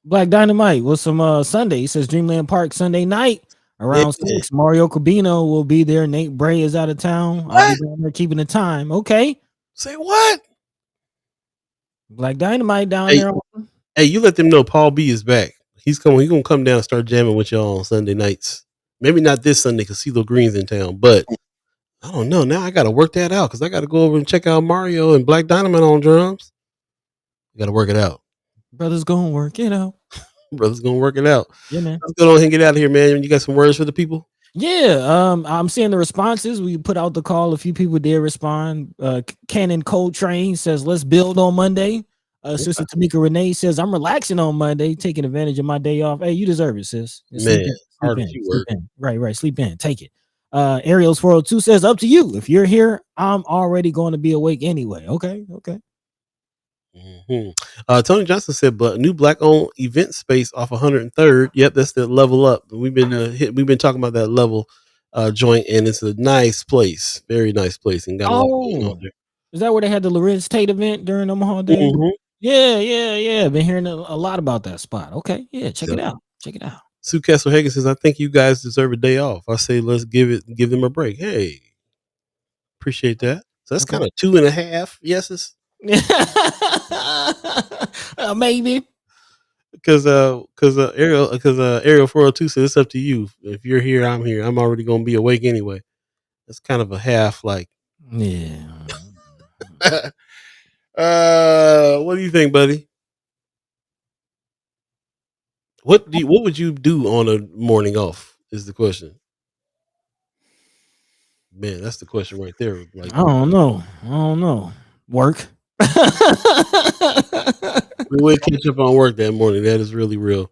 Black Dynamite with some Sunday. He says Dreamland Park Sunday night around 6. Mario Cabino will be there. Nate Bray is out of town. I'll be down there keeping the time. Okay.
Say what?
Black Dynamite down there.
Hey, you let them know Paul B is back. He's gonna come down and start jamming with y'all on Sunday nights. Maybe not this Sunday because Ceelo Green's in town, but I don't know. Now I got to work that out because I got to go over and check out Mario and Black Dynamite on drums. I got to work it out.
Brother's gonna work it out.
Brother's gonna work it out.
Yeah, man.
Let's go on and get out of here, man. You got some words for the people?
Yeah, I'm seeing the responses. We put out the call. A few people did respond. Cannon Coltrane says, "Let's build on Monday." Sister Tamika Renee says, "I'm relaxing on Monday, taking advantage of my day off." Hey, you deserve it, sis.
Man, hard as you work.
Right. Sleep in. Take it. Ariel's 402 says, "Up to you. If you're here, I'm already going to be awake anyway." Okay.
Tony Johnson said, "But new black-owned event space off 103rd. Yep, that's the level up. We've been talking about that level joint, and it's a nice place, very nice place, and got a lot going on there.
Is that where they had the Lorenz Tate event during Omaha Day?
Mm-hmm.
Yeah. Been hearing a lot about that spot. Okay, yeah, check it out.
Sue Castle Hagen says, "I think you guys deserve a day off." I say, let's give them a break. Hey, appreciate that. So that's kind of 2.5 yeses.
Maybe
because Ariel 402 says it's up to you. If you're here, I'm here. I'm already gonna be awake anyway. That's kind of a half, like,
yeah.
What do you think, buddy? What would you do on a morning off? Is the question. Man, that's the question right there. Like,
I don't know. Work.
We would catch up on work that morning. That is really real.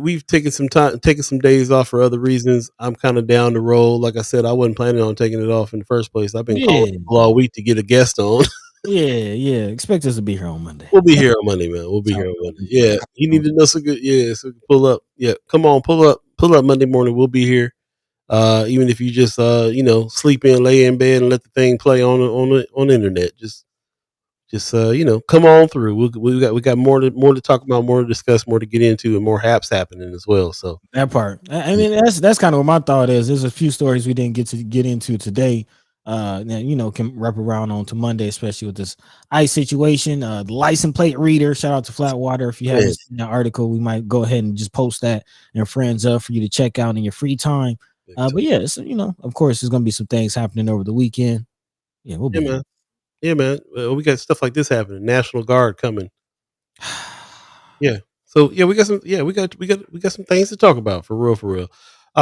We've taken some days off for other reasons. I'm kind of down the road. Like I said, I wasn't planning on taking it off in the first place. I've been calling people all week to get a guest on.
Yeah. Expect us to be here on Monday.
We'll be here on Monday, man. We'll be here on Monday. Yeah, you need to know some good. Yeah, so pull up. Yeah, come on, pull up Monday morning. We'll be here. Even if you just sleep in, lay in bed, and let the thing play on the internet. Just come on through. We got more to talk about, more to discuss, more to get into, and more haps happening as well. So
that part. I mean, that's kind of what my thought is. There's a few stories we didn't get into today. That can wrap around on to Monday, especially with this ICE situation. The license plate reader. Shout out to Flatwater. If you haven't seen that article, we might go ahead and just post that and friends up for you to check out in your free time. But yeah, of course, there's gonna be some things happening over the weekend. Yeah, we'll be.
Yeah, man. We got stuff like this happening. National Guard coming. Yeah. So yeah, we got some things to talk about for real.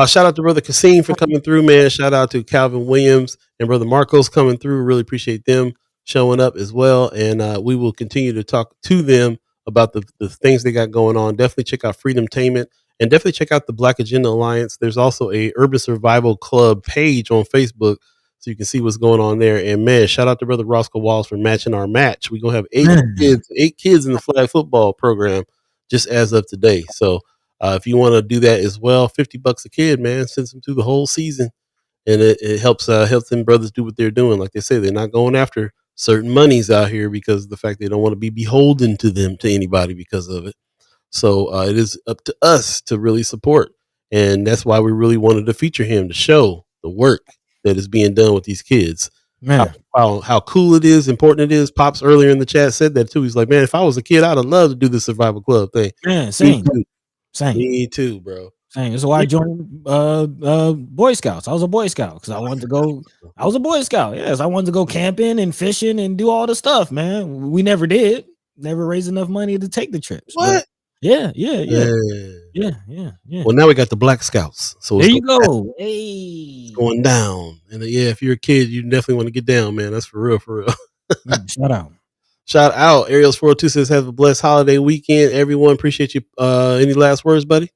Shout out to Brother Qasim for coming through, man. Shout out to Calvin Williams and Brother Marcos coming through. Really appreciate them showing up as well. And we will continue to talk to them about the things they got going on. Definitely check out Freedomtainment and definitely check out the Black Agenda Alliance. There's also a Urban Survival Club page on Facebook, so you can see what's going on there. And man, shout out to Brother Roscoe Walls for matching our match. We're gonna have 8 kids in the flag football program just as of today. So if you want to do that as well, $50 a kid, man, sends them through the whole season, and it helps them brothers do what they're doing. Like they say, they're not going after certain monies out here because of the fact they don't want to be beholden to anybody because of it. So it is up to us to really support, and that's why we really wanted to feature him to show the work that is being done with these kids.
Man,
how cool it is, important it is. Pops earlier in the chat said that too. He's like, man, if I was a kid, I'd have loved to do the Survival Club thing.
Man, same.
Me too, bro.
Same. That's why I joined Boy Scouts. I was a Boy Scout because I wanted to go. I was a Boy Scout. Yes, I wanted to go camping and fishing and do all the stuff, man. We never did. Never raised enough money to take the trips.
What?
Yeah.
Well, now we got the Black Scouts. So
there you go. Hey,
it's going down. And if you're a kid, you definitely want to get down, man. That's for real, for real.
Shout out.
Shout out. Ariel's 402 says, have a blessed holiday weekend. Everyone, appreciate you. Any last words, buddy?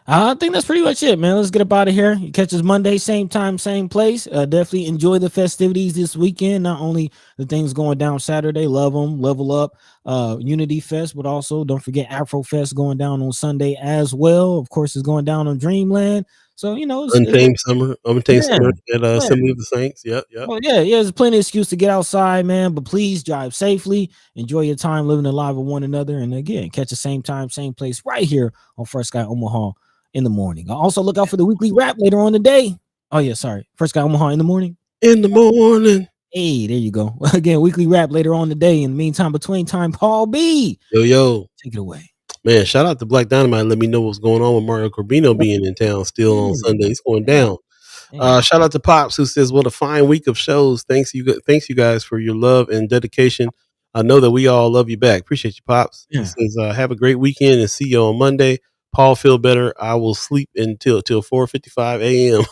I think that's pretty much it, man. Let's get up out of here. You catch us Monday, same time, same place. Definitely enjoy the festivities this weekend. Not only the things going down Saturday, love them, level up, Unity Fest, but also don't forget Afro Fest going down on Sunday as well. Of course, it's going down on Dreamland. So,
Untamed Summer at Assembly of the Saints. Yep.
Well, yeah, there's plenty of excuse to get outside, man. But please drive safely, enjoy your time living alive with one another, and again, catch the same time, same place right here on First Sky Omaha in the morning. I'll also look out for the weekly rap later on the day. Oh yeah, sorry, First Sky Omaha in the morning.
In the morning.
Hey, there you go. Again, weekly rap later on the day. In the meantime, between time, Paul B.
Yo,
take it away.
Man, shout out to Black Dynamite. Let me know what's going on with Mario Corbino being in town still on Sunday. It's going down. Shout out to Pops, who says, what a fine week of shows. Thanks you guys for your love and dedication. I know that we all love you back. Appreciate you, Pops. He says, have a great weekend and see you on Monday. Paul, feel better. I will sleep till 4:55 a.m.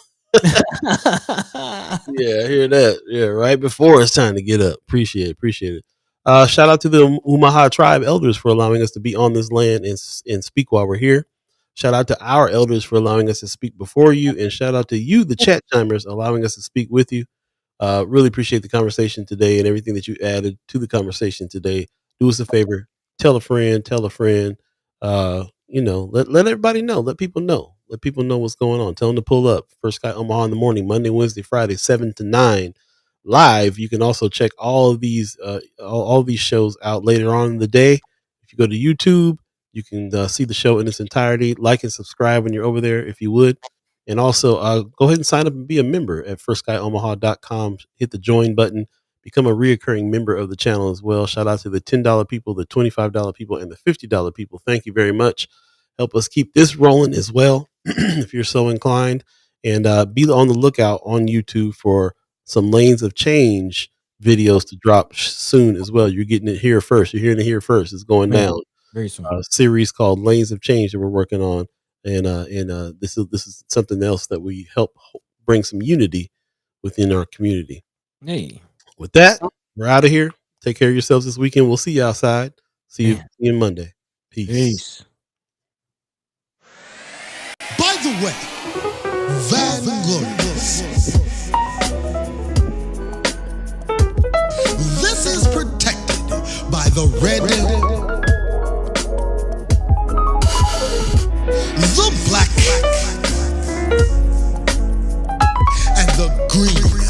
Yeah, I hear that. Yeah, right before it's time to get up. Appreciate it. Shout out to the Omaha tribe elders for allowing us to be on this land and speak while we're here. Shout out to our elders for allowing us to speak before you, and shout out to you, the chat timers, allowing us to speak with you. Really appreciate the conversation today and everything that you added to the conversation today. Do us a favor, tell a friend. Let everybody know. Let people know. Let people know what's going on. Tell them to pull up. First Sky Omaha in the morning, Monday, Wednesday, Friday, 7 to 9. Live. You can also check all of these shows out later on in the day. If you go to YouTube, you can see the show in its entirety. Like and subscribe when you're over there, if you would. And also go ahead and sign up and be a member at firstskyOmaha.com. Hit the join button. Become a reoccurring member of the channel as well. Shout out to the $10 people, the $25 people, and the $50 people. Thank you very much. Help us keep this rolling as well, if you're so inclined. And be on the lookout on YouTube for some Lanes of Change videos to drop soon as well. You're getting it here first. You're hearing it here first. It's going down.
Very soon.
A series called Lanes of Change that we're working on. And this is something else that we help bring some unity within our community.
Hey.
With that, we're out of here. Take care of yourselves this weekend. We'll see you outside. See you Monday. Peace.
By the way, Vanglorious. This is protected by the red, the black, and the green.